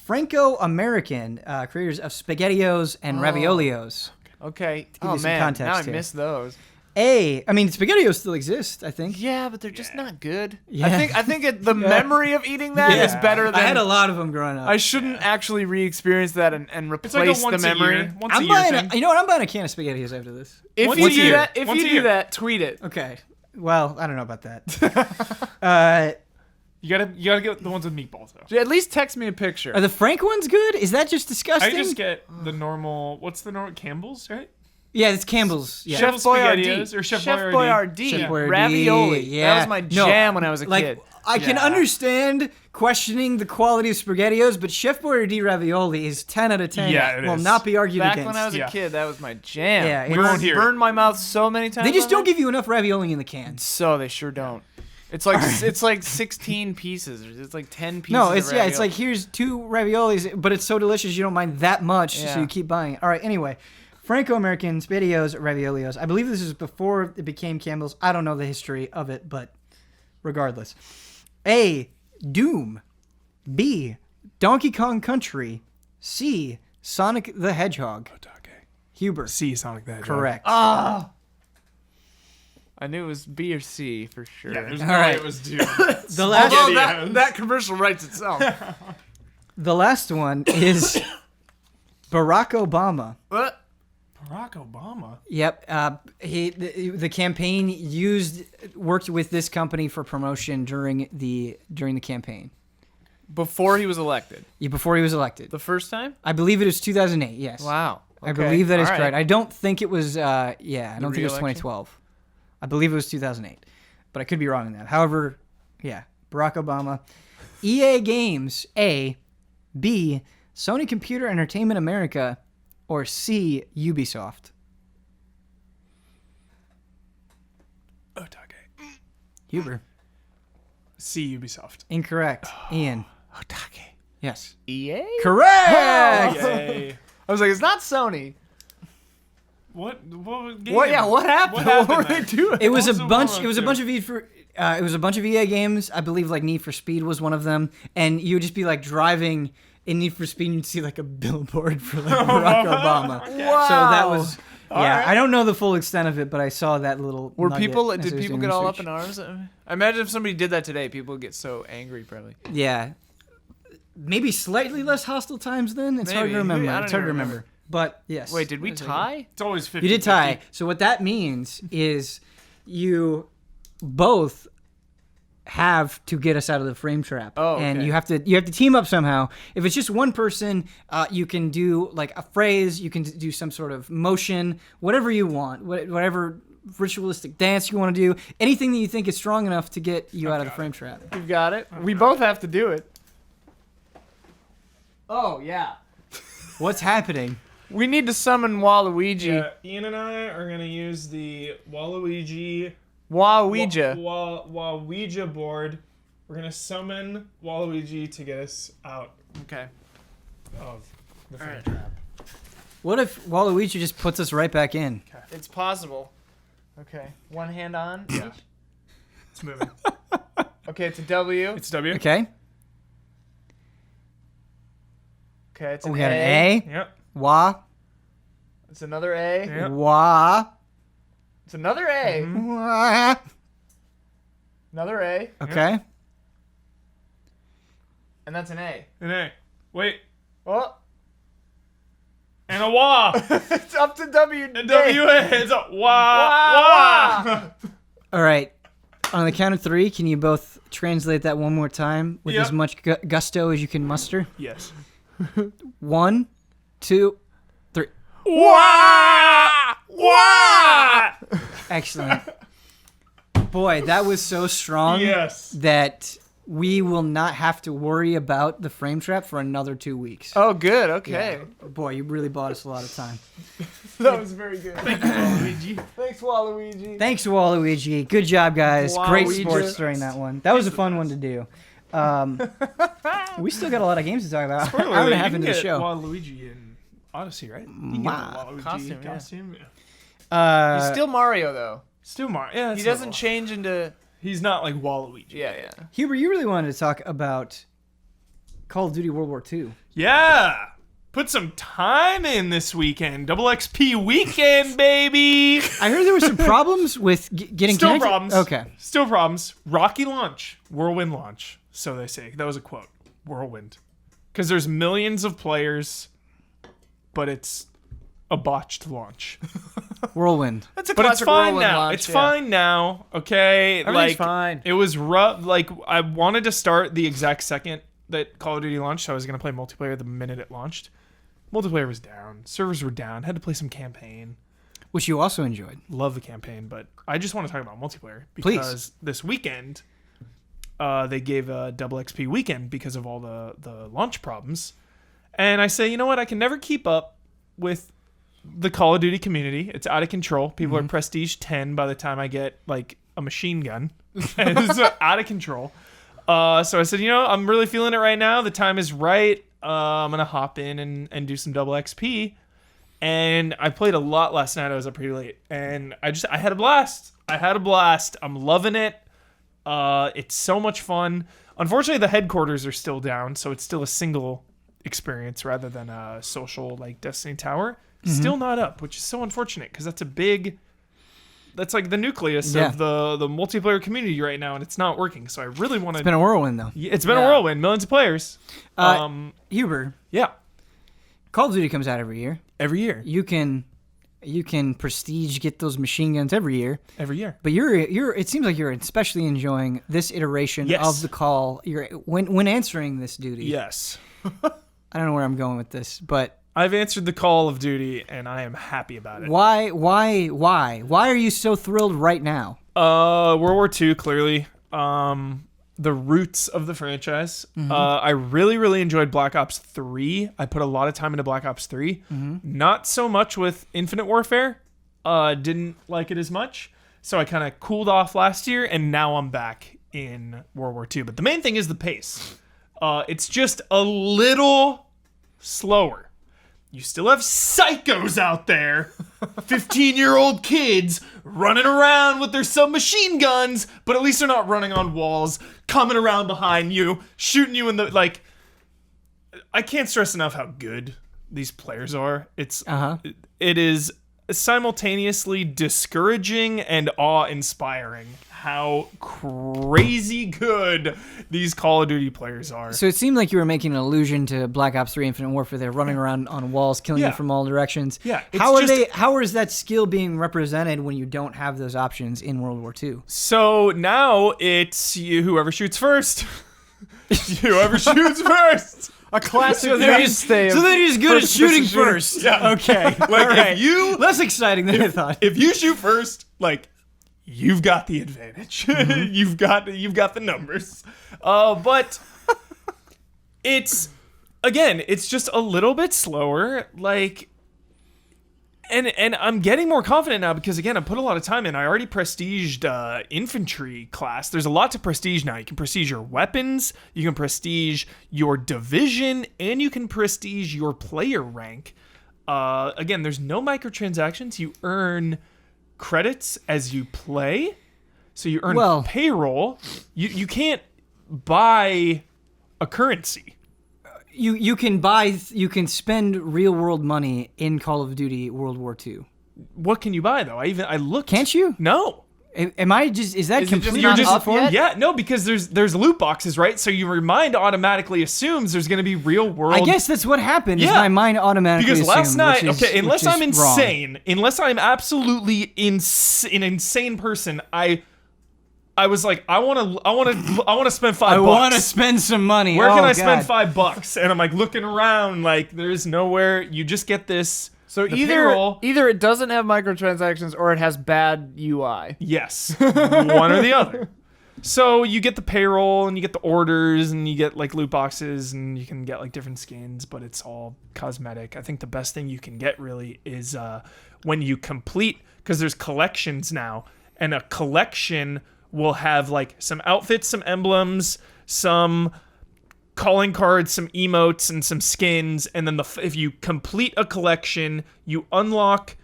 Franco-American, creators of SpaghettiOs and Raviolios. Okay. give Oh, you some man. context Now I here. miss those. I mean, SpaghettiOs still exist, I think. Yeah, but they're just not good. Yeah. I think the memory of eating that is Yeah. better than... I had a lot of them growing up. I shouldn't actually re-experience that and It's like a replace the once a memory. year. Once a I'm year buying thing. you know what? I'm buying a can of SpaghettiOs after this. If Once you a do year. that, if Once you a do year. that, tweet it. Okay. Well, I don't know about that. You gotta get the ones with meatballs though. At least text me a picture. Are the Frank ones good? Is that just disgusting? I just get the normal. What's the normal Campbell's, right? Yeah, it's Campbell's. Yeah. Chef Chef Boyardee. SpaghettiOs or Chef Boyardee. Chef Boyardee, Ravioli. yeah. That was my No, jam when I was a like, kid. I can Yeah. understand questioning the quality of SpaghettiOs, but Chef Boyardee ravioli is 10 out of 10. Yeah, it will is. not be argued Back against. when I was Yeah. a kid, that was my jam. Yeah, We it's- won't hear it. burned my mouth so many times. They just on don't that. give you enough ravioli in the can. So they sure don't. It's like it's like 16 pieces. It's like 10 pieces. No, of it's it's like ravioli. here's 2 raviolis, but it's so delicious you don't mind that much, so Yeah. you keep buying it. All right, anyway. Franco-American, SpaghettiOs, Raviolios. I believe this is before it became Campbell's. I don't know the history of it, but regardless. A, Doom. B, Donkey Kong Country. C, Sonic the Hedgehog. HOTTAKE. Huber. C, Sonic the Hedgehog. Correct. I knew it was B or C for sure. Yeah, there's All no right. way it was due. The last, Although Spaghettios. that commercial writes itself. the last one is Barack Obama. What? Barack Obama. Yep. The campaign worked with this company for promotion during the campaign. Before he was elected. Yeah, before he was elected. The first time? I believe it was 2008. Yes. Wow. Okay. I believe that is All right. correct. I don't think it was. I don't think it was re-election? 2012. I believe it was 2008, but I could be wrong on that. However, yeah, Barack Obama. EA Games, A, B, Sony Computer Entertainment America, or C, Ubisoft. HOTTAKE. Huber. C, Ubisoft. Incorrect. Ian. HOTTAKE. Yes. EA? Correct. Yay. I was like, it's not Sony. What game? What? Yeah, what happened? What were they there? doing? It was a What was bunch. Obama It was a up bunch to? of it was a bunch of EA games. I believe like Need for Speed was one of them, and you would just be like driving in Need for Speed, and you'd see like a billboard for like Barack Obama. Wow. So that was. Yeah, right. I don't know the full extent of it, but I saw that little. Were nugget people? as I Did was people doing get all up research. in arms? I imagine if somebody did that today, people would get so angry, probably. Yeah, maybe slightly less hostile times then. It's hard Maybe. to remember. I don't It's hard to even remember. But yes. Wait, did we It's like- tie? It's always 50. You did tie. So what that means is you both have to get us out of the frame trap. Oh, and okay. you have to team up somehow. If it's just one person, you can do like a phrase, you can do some sort of motion, whatever you want, whatever ritualistic dance you want to do, anything that you think is strong enough to get you out of the frame trap. You got it. We both have to do it. Oh yeah. What's happening? We need to summon Waluigi. Yeah, Ian and I are gonna use the Waluigi. Waluigi. Waluigi board. We're gonna summon Waluigi to get us out Okay. of the frame Alright. trap. What if Waluigi just puts us right back in? It's possible. Okay. One hand on. Yeah. It's moving. Okay, it's a W. It's W. Okay. Okay, it's We an got A. an A. Yep. Wah. It's another A. Yep. Wah. It's another A. Wah. Another A. Okay. And that's an A. An A. Wait. Oh. And a wah. It's up to W. And W-A. It's a wah. Wah. All right. On the count of three, can you both translate that one more time with Yep. as much gusto as you can muster? Yes. 1, 2, 3. Wah. Wah. Excellent. Boy, that was so strong Yes. that we will not have to worry about the frame trap for another 2 weeks. Oh, good. Okay. Boy, you really bought us a lot of time. That was very good. Waluigi. Thanks, Waluigi. Thanks, Waluigi. Good job, guys. Great Waluigi. sports during that one. That was a fun one to do. We still got a lot of games to talk about. Spoiler Hour and a alert, half you into can the get show. Waluigi in Odyssey, right? You can Wow. get the Waluigi Costume, costume. yeah. Yeah. He's still Mario, though. Still Mario. Yeah, He doesn't change into... He's not like Waluigi. Yeah. Huber, you really wanted to talk about Call of Duty World War II. Yeah. Put some time in this weekend. Double XP weekend, baby. I heard there were some problems with getting Still connected. problems. Okay. Still problems. Rocky launch. Whirlwind launch. So they say. That was a quote. Whirlwind. Because there's millions of players, but it's a botched launch. Whirlwind. That's a But it's classic fine whirlwind now. launch, It's yeah. fine now. Okay. Everything's fine. It was rough. Like, I wanted to start the exact second that Call of Duty launched. So I was going to play multiplayer the minute it launched. Multiplayer was down. Servers were down. Had to play some campaign. Which you also enjoyed. Love the campaign, but I just want to talk about multiplayer Please. because this weekend they gave a double XP weekend because of all the launch problems. And I say, you know what? I can never keep up with the Call of Duty community. It's out of control. People are prestige 10 by the time I get like a machine gun. And it's out of control. So I said, you know, I'm really feeling it right now. The time is right. I'm going to hop in and do some double XP. And I played a lot last night. I was up pretty late. And I had a blast. I'm loving it. It's so much fun. Unfortunately, the headquarters are still down. So it's still a single experience rather than a social like Destiny Tower. Still not up, which is so unfortunate because that's like the nucleus Yeah. of the multiplayer community right now, and it's not working. So I really want to. It's been a whirlwind, though. It's been a whirlwind, millions of players. Huber, Yeah, Call of Duty comes out every year. every year. You can you can prestige get those machine guns every year. Every year. But it seems like you're especially enjoying this iteration of the call. When answering this duty. Yes. I don't know where I'm going with this, but I've answered the call of duty, and I am happy about it. Why are you so thrilled right now? World War II, clearly. The roots of the franchise. I really, really enjoyed Black Ops 3. I put a lot of time into Black Ops 3. Not so much with Infinite Warfare. Didn't like it as much. So I kind of cooled off last year, and now I'm back in World War II. But the main thing is the pace. It's just a little slower. You still have psychos out there, 15-year-old kids running around with their submachine guns, but at least they're not running on walls, coming around behind you, shooting you in the, like, I can't stress enough how good these players are. It is simultaneously discouraging and awe-inspiring how crazy good these Call of Duty players are. So it seemed like you were making an allusion to Black Ops 3 Infinite Warfare. They're running around on walls, killing you from all directions. Yeah. How is that skill being represented when you don't have those options in World War II? So now it's whoever shoots first. Whoever shoots first. A classic So they're just good at shooting first. Yeah. Okay. Like, all right. if you Less exciting than I thought. if you shoot first, like, you've got the advantage. You've got the numbers. But it's just a little bit slower. Like, and I'm getting more confident now because, again, I put a lot of time in. I already prestiged infantry class. There's a lot to prestige now. You can prestige your weapons, you can prestige your division, and you can prestige your player rank. Again, there's no microtransactions. You earn credits as you play, so you earn payroll. You can't buy a currency. You can spend real world money in Call of Duty World War II. What can you buy though? I looked. Can't you? No. Am I just? Is that completely not just up yet? Yeah, no, because there's loot boxes, right? So your mind automatically assumes there's going to be real world. I guess that's what happened. Is my mind automatically because last assumed, night, unless I'm insane, unless I'm absolutely an insane person, I was like, I want to spend $5. I want to spend some money. Where can I spend $5? And I'm like looking around, like there's nowhere. You just get this. So either it doesn't have microtransactions or it has bad UI. Yes, one or the other. So you get the payroll and you get the orders and you get like loot boxes and you can get like different skins, but it's all cosmetic. I think the best thing you can get really is when you complete, because there's collections now, and a collection will have like some outfits, some emblems, some calling cards, some emotes, and some skins. And then if you complete a collection, you unlock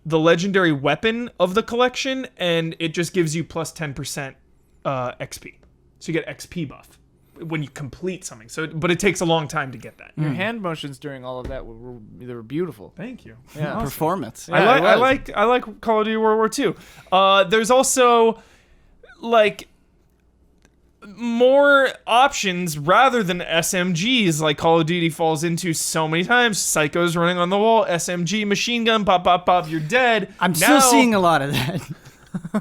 the legendary weapon of the collection, and it just gives you plus 10% XP. So you get XP buff when you complete something. But it takes a long time to get that. Your hand motions during all of that were beautiful. Thank you. Yeah, Awesome. performance. I like Call of Duty World War II. There's also like more options rather than SMGs like Call of Duty falls into so many times. Psychos running on the wall, SMG, machine gun, pop, pop, pop, you're dead. I'm still seeing a lot of that.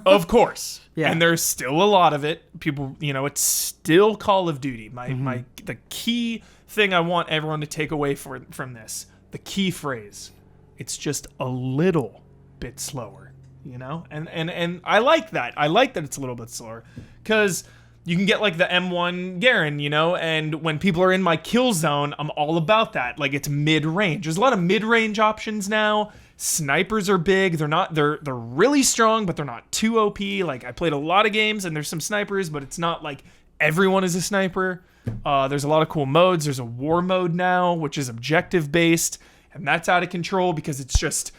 Of course. Yeah. And there's still a lot of it. People, it's still Call of Duty. The key thing I want everyone to take away from this, the key phrase, it's just a little bit slower, And I like that. I like that it's a little bit slower because you can get like the M1 Garen, and when people are in my kill zone, I'm all about that. Like it's mid-range. There's a lot of mid-range options now. Snipers are big. They're really strong, but they're not too OP. Like I played a lot of games and there's some snipers, but it's not like everyone is a sniper. There's a lot of cool modes. There's a war mode now, which is objective based, and that's out of control because it's just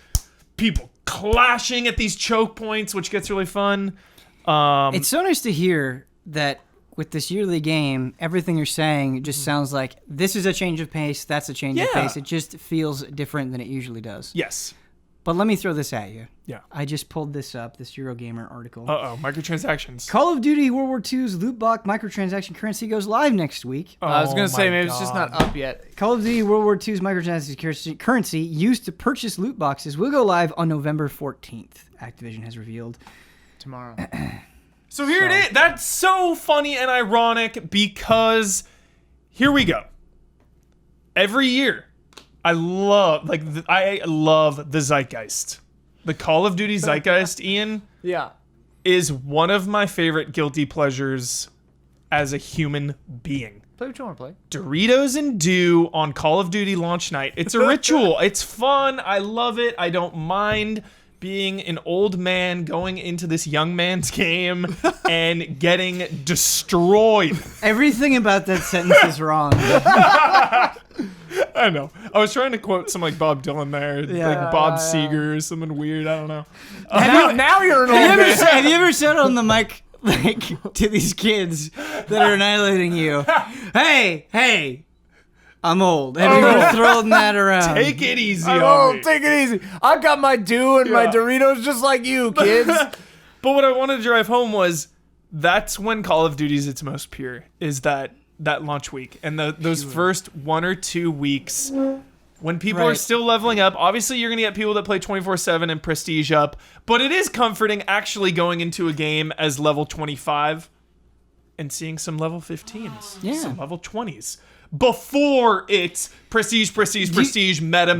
people clashing at these choke points, which gets really fun. It's so nice to hear that with this yearly game, everything you're saying just sounds like this is a change of pace, that's a change of pace. It just feels different than it usually does. Yes. But let me throw this at you. Yeah. I just pulled this up, this Eurogamer article. Microtransactions. Call of Duty World War II's loot box microtransaction currency goes live next week. I was going to say, maybe God. it's just not up yet. Call of Duty World War II's microtransaction currency used to purchase loot boxes will go live on November 14th, Activision has revealed. Tomorrow. So here it is. That's so funny and ironic because here we go. Every year, I love the zeitgeist. The Call of Duty zeitgeist, Ian, Yeah. is one of my favorite guilty pleasures as a human being. Play what you want to play. Doritos and Dew on Call of Duty launch night. It's a ritual. It's fun. I love it. I don't mind being an old man going into this young man's game and getting destroyed. Everything about that sentence is wrong. I know. I was trying to quote some like Bob Dylan there, like Bob Seger or something weird. I don't know. Now you're an old man. Have you ever said on the mic, like, to these kids that are annihilating you, hey, I'm old. Have you ever thrown that around? Take it easy. Oh, take it easy. I got my Dew and my Doritos just like you, kids. But what I wanted to drive home was that's when Call of Duty's its most pure, is that launch week. And those first 1 or 2 weeks when people are still leveling up. Obviously, you're going to get people that play 24/7 and prestige up. But it is comforting actually going into a game as level 25 and seeing some level 15s, some level 20s. Before it's prestige, meta,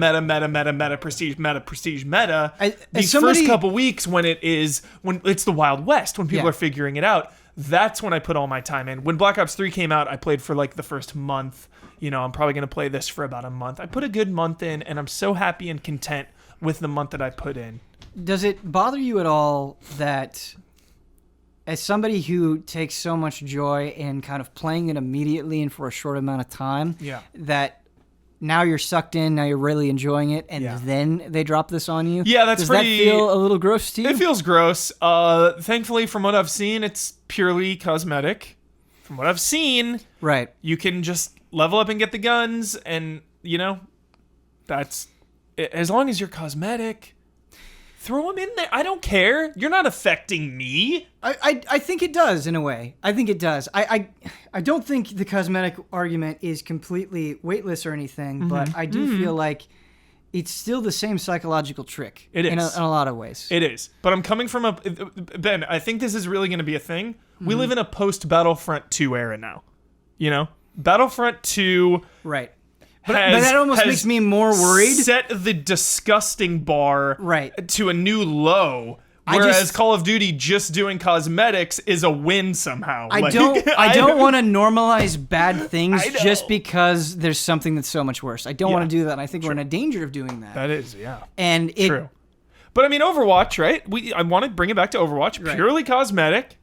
prestige, meta. These first couple weeks when it's the Wild West, when people are figuring it out, that's when I put all my time in. When Black Ops 3 came out, I played for like the first month. You know, I'm probably going to play this for about a month. I put a good month in, and I'm so happy and content with the month that I put in. Does it bother you at all that, as somebody who takes so much joy in kind of playing it immediately and for a short amount of time, that now you're sucked in, now you're really enjoying it, and then they drop this on you? Yeah, that's Does pretty... that feel a little gross to you? It feels gross. Thankfully, from what I've seen, it's purely cosmetic. From what I've seen, you can just level up and get the guns, and, you know, that's... As long as you're cosmetic... Throw them in there. I don't care. You're not affecting me. I think it does, in a way. I think it does. I don't think the cosmetic argument is completely weightless or anything, but I do feel like it's still the same psychological trick. It is. In a lot of ways. It is. But I'm coming from Ben, I think this is really going to be a thing. We live in a post-Battlefront II era now. You know? Battlefront II... Right. But that almost makes me more worried. Set the disgusting bar to a new low. Whereas Call of Duty just doing cosmetics is a win somehow. I don't want to normalize bad things just because there's something that's so much worse. I don't want to do that. I think we're in a danger of doing that. That is, yeah. And True. But I mean, Overwatch, right? I want to bring it back to Overwatch. Purely cosmetic.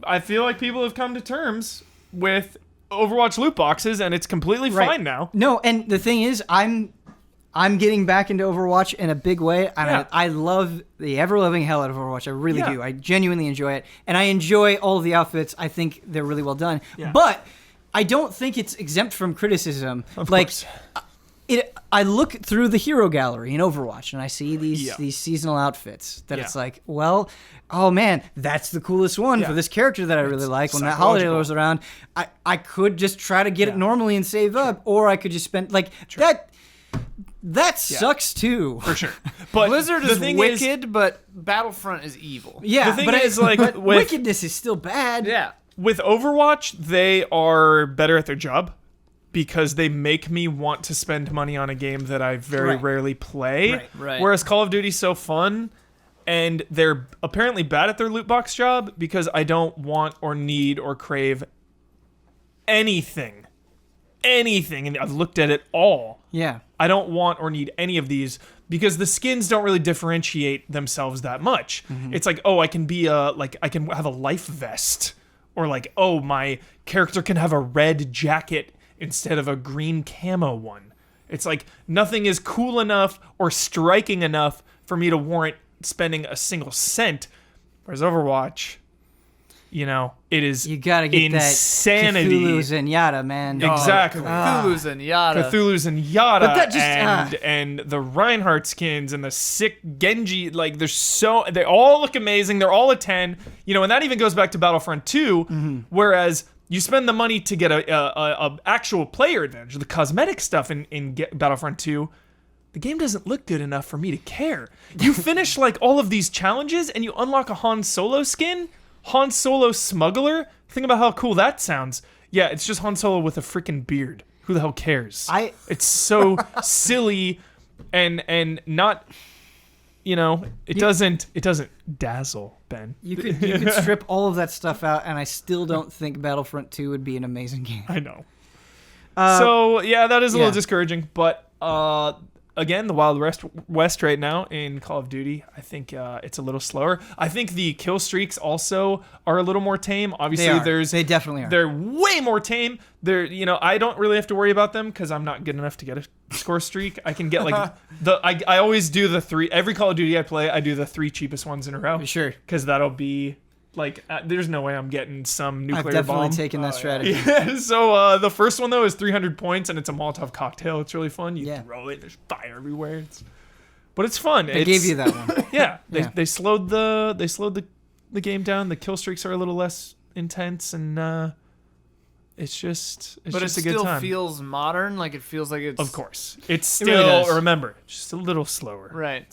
I feel like people have come to terms with Overwatch loot boxes, and it's completely fine now. No, and the thing is, I'm getting back into Overwatch in a big way, and I love the ever-loving hell out of Overwatch. I really do. I genuinely enjoy it, and I enjoy all of the outfits. I think they're really well done. Yeah. But I don't think it's exempt from criticism. Of course. I look through the hero gallery in Overwatch, and I see these seasonal outfits that it's like, well, oh man, that's the coolest one for this character that I really like. When that holiday rolls around, I could just try to get it normally and save up, or I could just spend that. That sucks too, for sure. But Blizzard is wicked, but Battlefront is evil. Yeah, the thing is, like, but wickedness is still bad. Yeah, with Overwatch, they are better at their job, because they make me want to spend money on a game that I very rarely play. Right. Whereas Call of Duty's so fun, and they're apparently bad at their loot box job, because I don't want or need or crave anything. And I've looked at it all. Yeah. I don't want or need any of these, because the skins don't really differentiate themselves that much. Mm-hmm. It's like, oh, I can have a life vest. Or like, oh, my character can have a red jacket instead of a green camo one. It's like nothing is cool enough or striking enough for me to warrant spending a single cent. Whereas Overwatch, it is You gotta get insanity. that Cthulhu's and yada, man. Exactly. Cthulhu's and yada. Cthulhu's and yada, But that just, and the Reinhardt skins and the sick Genji, like they all look amazing. They're all a 10, and that even goes back to Battlefront 2, whereas you spend the money to get a actual player advantage, the cosmetic stuff in Battlefront 2. The game doesn't look good enough for me to care. You finish like all of these challenges and you unlock a Han Solo skin, Han Solo smuggler. Think about how cool that sounds. Yeah, it's just Han Solo with a freaking beard. Who the hell cares? It's so silly and not, it doesn't dazzle, Ben. You could strip all of that stuff out, and I still don't think Battlefront 2 would be an amazing game. I know. So yeah, that is a little discouraging, but again, the Wild West right now in Call of Duty, I think it's a little slower. I think the kill streaks also are a little more tame. Obviously, they definitely are. They're way more tame. I don't really have to worry about them because I'm not good enough to get a score streak. I can get like I always do the 3. Every Call of Duty I play, I do the 3 cheapest ones in a row. Sure. Because that'll be like, there's no way I'm getting some nuclear bomb. I've definitely taken that strategy. Yeah, so the first one, though, is 300 points, and it's a Molotov cocktail. It's really fun. You throw it, there's fire everywhere. But it's fun. They gave you that one. Yeah, they slowed the game down. The kill streaks are a little less intense, and it's just a good time. But it still feels modern. Like, it feels like it's... Of course. It's still, really remember, just a little slower. Right.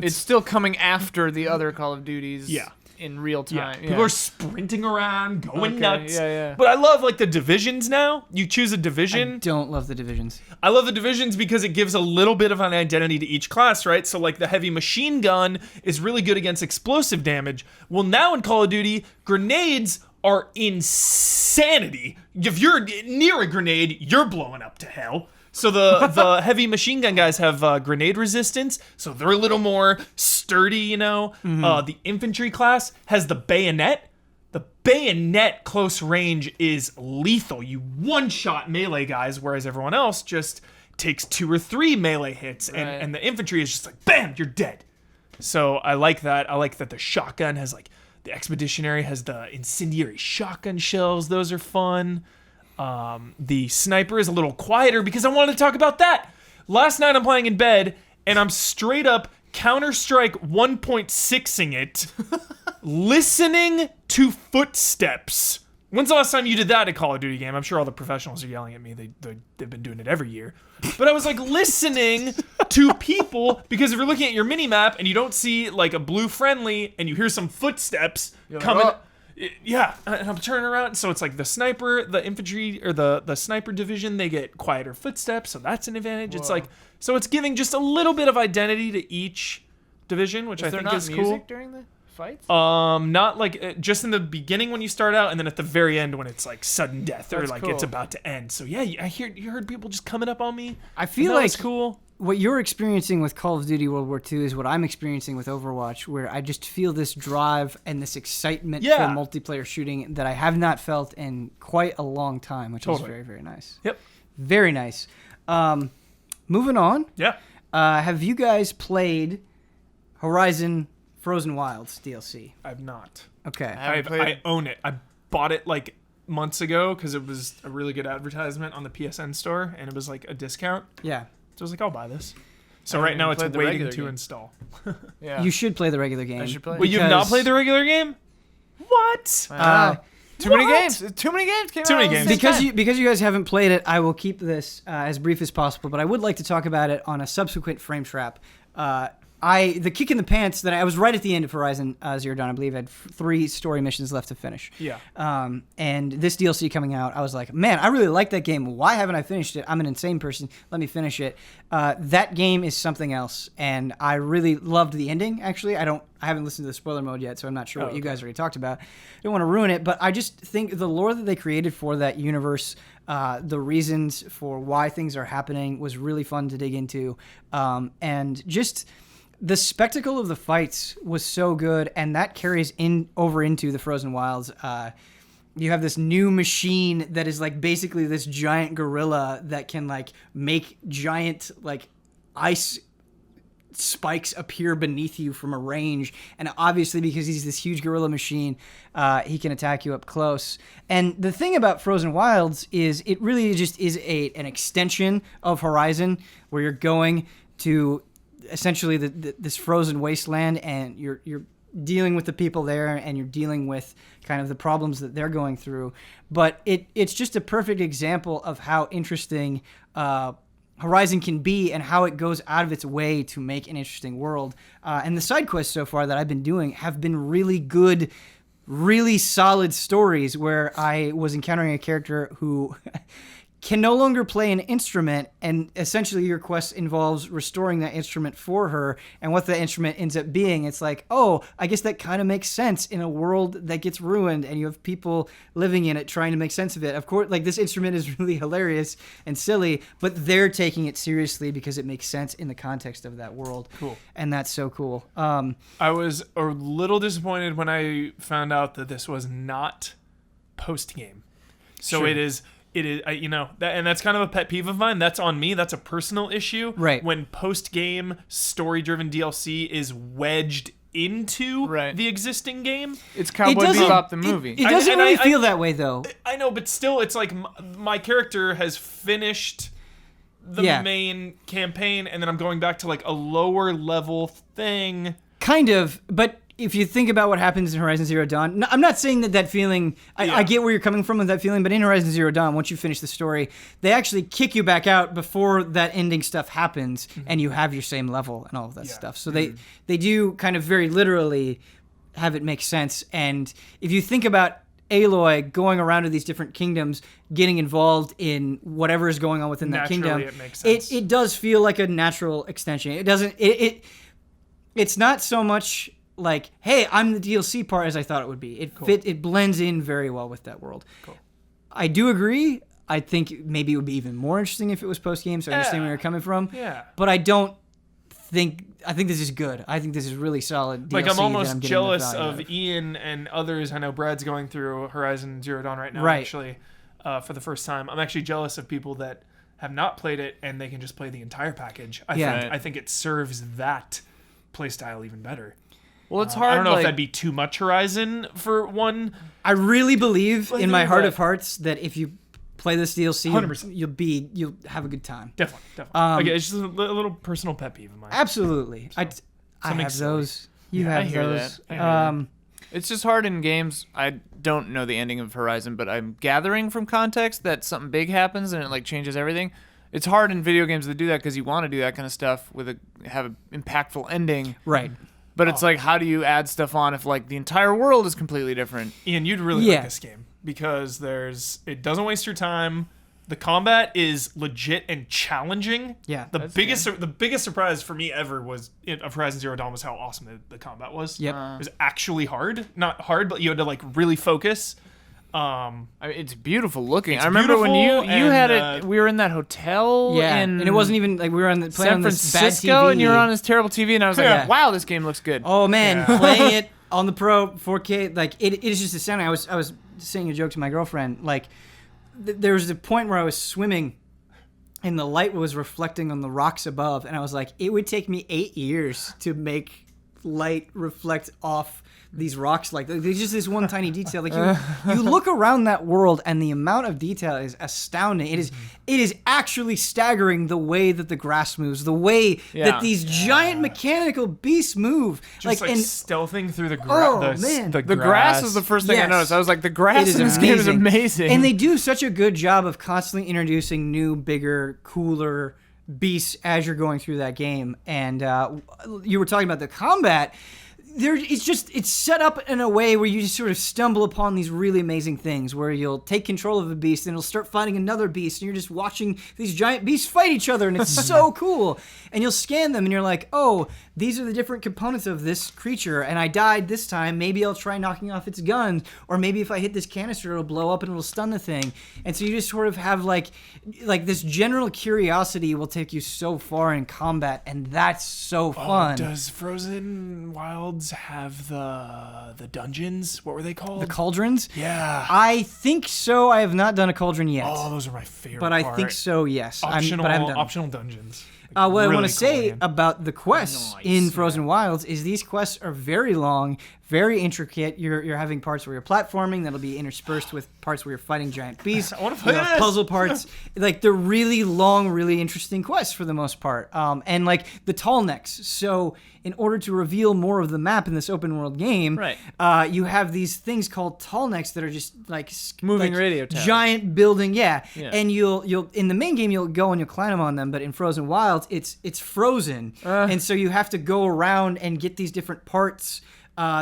It's still coming after the other Call of Duties. Yeah. In real time. People are sprinting around, going nuts. Yeah. But I love like the divisions now. You choose a division. I don't love the divisions. I love the divisions because it gives a little bit of an identity to each class, right? So like the heavy machine gun is really good against explosive damage. Well, now in Call of Duty, grenades are insanity. If you're near a grenade, you're blowing up to hell. So the heavy machine gun guys have grenade resistance, so they're a little more sturdy, The infantry class has the bayonet. The bayonet close range is lethal. You one-shot melee guys, whereas everyone else just takes 2 or 3 melee hits, and the infantry is just like, bam, you're dead. So I like that. I like that the shotgun has like, the expeditionary has the incendiary shotgun shells. Those are fun. The sniper is a little quieter because I wanted to talk about that. Last night I'm playing in bed and I'm straight up Counter-Strike 1.6ing it, listening to footsteps. When's the last time you did that in a Call of Duty game? I'm sure all the professionals are yelling at me. They've been doing it every year. But I was like listening to people, because if you're looking at your mini map and you don't see like a blue friendly and you hear some footsteps coming. Yeah, and I'm turning around, so it's like the sniper, the infantry, or the sniper division, they get quieter footsteps, so that's an advantage. Whoa. It's like, so it's giving just a little bit of identity to each division, which I think is cool. Music during the fights? Not like just in the beginning when you start out, and then at the very end when it's like sudden death or that's like cool. It's about to end. So yeah, you heard people just coming up on me. I feel like it's cool. What you're experiencing with Call of Duty World War II is what I'm experiencing with Overwatch, where I just feel this drive and this excitement for multiplayer shooting that I have not felt in quite a long time, which is very, very nice. Yep. Very nice. Moving on. Yeah. Have you guys played Horizon Frozen Wilds DLC? I've not. Okay. I own it. I bought it like months ago because it was a really good advertisement on the PSN store, and it was like a discount. Yeah. So I was like, I'll buy this. So right now it's waiting to install. Yeah. You should play the regular game. I should play. Well, you've not played the regular game? What? Too many games. Too many games came out. Too many games. Because you guys haven't played it, I will keep this as brief as possible. But I would like to talk about it on a subsequent Frame Trap. The kick in the pants that I was right at the end of Horizon Zero Dawn. I believe I had 3 story missions left to finish. Yeah. And this DLC coming out, I was like, man, I really like that game. Why haven't I finished it? I'm an insane person. Let me finish it. That game is something else, and I really loved the ending. Actually, I haven't listened to the spoiler mode yet, so I'm not sure what you guys already talked about. I don't want to ruin it, but I just think the lore that they created for that universe, the reasons for why things are happening, was really fun to dig into, and just the spectacle of the fights was so good, and that carries over into the Frozen Wilds. You have this new machine that is like basically this giant gorilla that can like make giant like ice spikes appear beneath you from a range, and obviously because he's this huge gorilla machine, he can attack you up close. And the thing about Frozen Wilds is it really just is an extension of Horizon, where you're going to essentially this frozen wasteland, and you're dealing with the people there, and you're dealing with kind of the problems that they're going through. But it's just a perfect example of how interesting Horizon can be, and how it goes out of its way to make an interesting world. And the side quests so far that I've been doing have been really good, really solid stories, where I was encountering a character who can no longer play an instrument, and essentially your quest involves restoring that instrument for her, and what the instrument ends up being. It's like, oh, I guess that kind of makes sense in a world that gets ruined and you have people living in it trying to make sense of it. Of course, like, this instrument is really hilarious and silly, but they're taking it seriously because it makes sense in the context of that world. Cool. And that's so cool. I was a little disappointed when I found out that this was not post-game. So Sure. it is, and that's kind of a pet peeve of mine. That's on me. That's a personal issue. Right. When post-game story-driven DLC is wedged into the existing game. It's Cowboy Bebop the movie. It doesn't really feel that way, though. I know, but still, it's like my character has finished the main campaign, and then I'm going back to like a lower level thing. Kind of, but if you think about what happens in Horizon Zero Dawn, I'm not saying that feeling, I get where you're coming from with that feeling, but in Horizon Zero Dawn, once you finish the story, they actually kick you back out before that ending stuff happens, and you have your same level and all of that stuff. So they do kind of very literally have it make sense. And if you think about Aloy going around to these different kingdoms, getting involved in whatever is going on within that kingdom, it makes sense. It does feel like a natural extension. It doesn't, it's not so much like, hey, I'm the DLC part as I thought it would be. It blends in very well with that world. Cool. I do agree. I think maybe it would be even more interesting if it was post-game, so I understand where you're coming from. Yeah. But I think this is good. I think this is really solid DLC. Like, I'm almost getting jealous the value of Ian and others. I know Brad's going through Horizon Zero Dawn right now, actually, for the first time. I'm actually jealous of people that have not played it, and they can just play the entire package. I think it serves that playstyle even better. Well, it's hard. I don't know if that'd be too much Horizon for one. I really believe in my heart of hearts that if you play this DLC, 100%. you'll have a good time. Definitely. Okay, it's just a little personal pet peeve of mine. Absolutely. So, I have those. You I have hear those. that. It's just hard in games. I don't know the ending of Horizon, but I'm gathering from context that something big happens and it like changes everything. It's hard in video games to do that because you want to do that kind of stuff have an impactful ending. Right. But it's like, how do you add stuff on if like the entire world is completely different? Ian, you'd really like this game because it doesn't waste your time. The combat is legit and challenging. Yeah, the biggest surprise for me ever of Horizon Zero Dawn was how awesome the combat was. Yep. It was actually hard, not hard, but you had to like really focus. It's beautiful looking. I remember when you had it. We were in that hotel. Yeah, in and it wasn't even like we were playing San on this bad Francisco, TV. and you were on this terrible TV, and I was like, "Wow, this game looks good." Oh man, playing it on the Pro 4K, like it is just astounding. I was saying a joke to my girlfriend. Like there was a point where I was swimming, and the light was reflecting on the rocks above, and I was like, it would take me 8 years to make light reflect off these rocks. Like there's just this one tiny detail. Like you look around that world, and the amount of detail is astounding. It is actually staggering the way that the grass moves, the way that these giant mechanical beasts move. Just like stealthing through the grass. The grass was the first thing I noticed. I was like, the grass in this game is amazing. And they do such a good job of constantly introducing new, bigger, cooler beasts as you're going through that game. And you were talking about the combat. It's set up in a way where you just sort of stumble upon these really amazing things where you'll take control of a beast and it'll start fighting another beast, and you're just watching these giant beasts fight each other, and it's so cool. And you'll scan them and you're like, oh, these are the different components of this creature, and I died this time. Maybe I'll try knocking off its guns, or maybe if I hit this canister, it'll blow up and it'll stun the thing. And so you just sort of have like this general curiosity will take you so far in combat, and that's so fun. Does Frozen Wilds have the dungeons? What were they called? The cauldrons? Yeah. I think so. I have not done a cauldron yet. Oh, those are my favorite But I think so, yes. Optional dungeons. What I Really want cool to say game. about the quests in Frozen Wilds is these quests are very long, very intricate. You're having parts where you're platforming that'll be interspersed with parts where you're fighting giant beasts. I want to play You have this. puzzle parts. Like they're really long, really interesting quests for the most part. And like the tall necks. So in order to reveal more of the map in this open world game, Right. you have these things called tall necks that are just like Moving like radio towers. giant building. Yeah. Yeah. And you'll in the main game you'll go and you'll climb on them, but in Frozen Wilds it's frozen, and so you have to go around and get these different parts.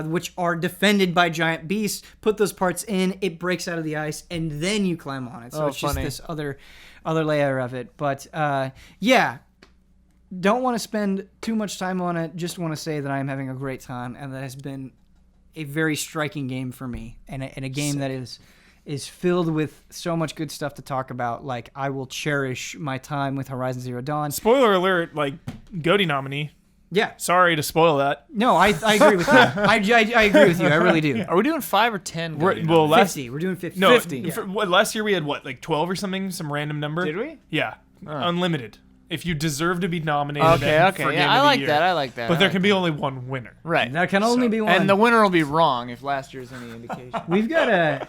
Which are defended by giant beasts. Put those parts in, it breaks out of the ice, and then you climb on it. So it's funny. just this other layer of it. But yeah, don't want to spend too much time on it. Just want to say that I am having a great time, and that has been a very striking game for me, and a game that is filled with so much good stuff to talk about. Like, I will cherish my time with Horizon Zero Dawn. Spoiler alert, like, GOTY nominee. Yeah. Sorry to spoil that. No, I agree with you. I agree with you. I really do. Are we doing 5 or 10? Well, last 50. We're doing 50. no, 50. Yeah. last year we had what, like 12 or something, some random number. Did we? Yeah, unlimited. If you deserve to be nominated, Okay, then okay. for Game Yeah, of I the like year. that. I like that. But I there like can be only one winner. Right. That can only be one. And the winner will be wrong if last year's any indication. We've got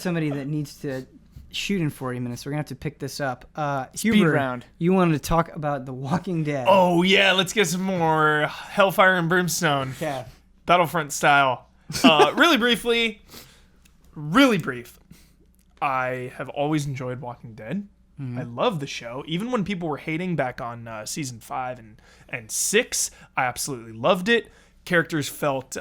somebody that needs to shoot in 40 minutes. We're gonna have to pick this up. Huber, round. you wanted to talk about The Walking Dead. Oh yeah, let's get some more Hellfire and Brimstone, yeah. Battlefront style. Really briefly, really brief. I have always enjoyed Walking Dead. I love the show. Even when people were hating back on season 5 and 6, I absolutely loved it. Characters felt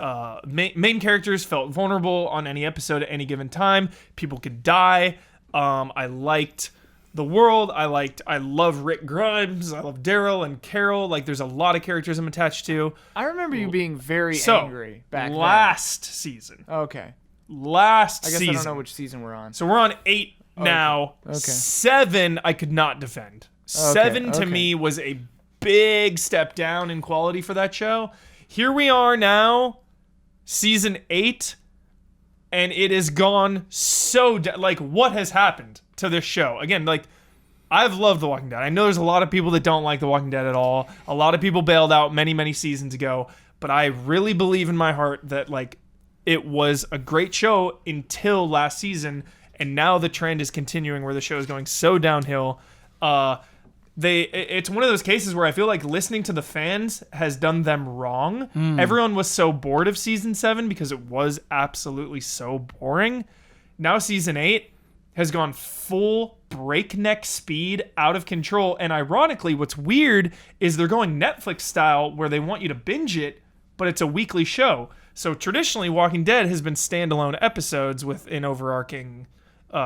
main characters felt vulnerable on any episode at any given time. People could die. I liked the world. I love Rick Grimes. I love Daryl and Carol. Like, there's a lot of characters I'm attached to. I remember you being very So angry back last season. then. Okay. Last I guess season. I don't know which season we're on. So we're on 8 now. Okay. 7 I could not defend. 7 to okay. me was a big step down in quality for that show. Here we are now, season 8, and it has gone so like, what has happened to this show? Again, like, I've loved The Walking Dead. I know there's a lot of people that don't like The Walking Dead at all. A lot of people bailed out many seasons ago, but I really believe in my heart that, like, it was a great show until last season, and now the trend is continuing where the show is going so downhill. It's one of those cases where I feel like listening to the fans has done them wrong. Everyone was so bored of season 7 because it was absolutely so boring. Now season 8 has gone full breakneck speed, out of control, and ironically, what's weird is they're going Netflix style where they want you to binge it, but it's a weekly show. So traditionally, Walking Dead has been standalone episodes with an overarching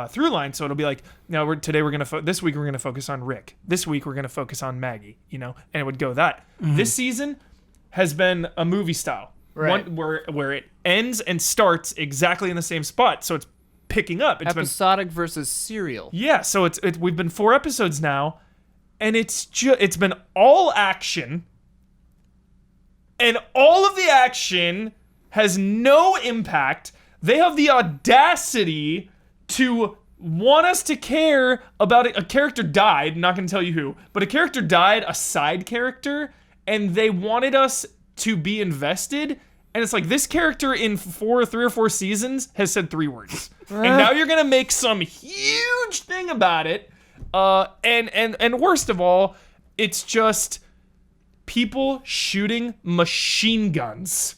through line. So it'll be like, now this week we're gonna focus on Rick. This week we're gonna focus on Maggie. And it would go that. This season has been a movie style, Right. one where it ends and starts exactly in the same spot. So it's picking up. It's been Episodic versus serial. yeah. So we've been 4 episodes now, and it's been all action, and all of the action has no impact. They have the audacity to want us to care about it. A character died, not going to tell you who, but a character died, a side character, and they wanted us to be invested. And it's like, this character in 3 or 4 seasons has said 3 words. And now you're going to make some huge thing about it. And worst of all, it's just people shooting machine guns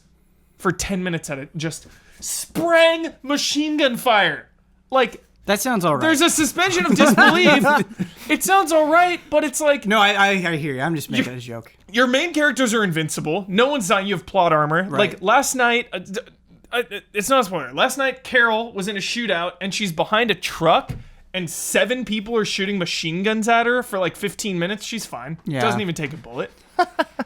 for 10 minutes at it. Just sprang machine gun fire. Like, That sounds all right. there's a suspension of disbelief. It sounds all right, but it's like, No, I hear you. I'm just making a joke. your main characters are invincible. No one's dying. You have plot armor. Right. Like, last night, it's not a spoiler. Last night, Carol was in a shootout, and she's behind a truck, and 7 people are shooting machine guns at her for like 15 minutes. She's fine. Yeah. Doesn't even take a bullet.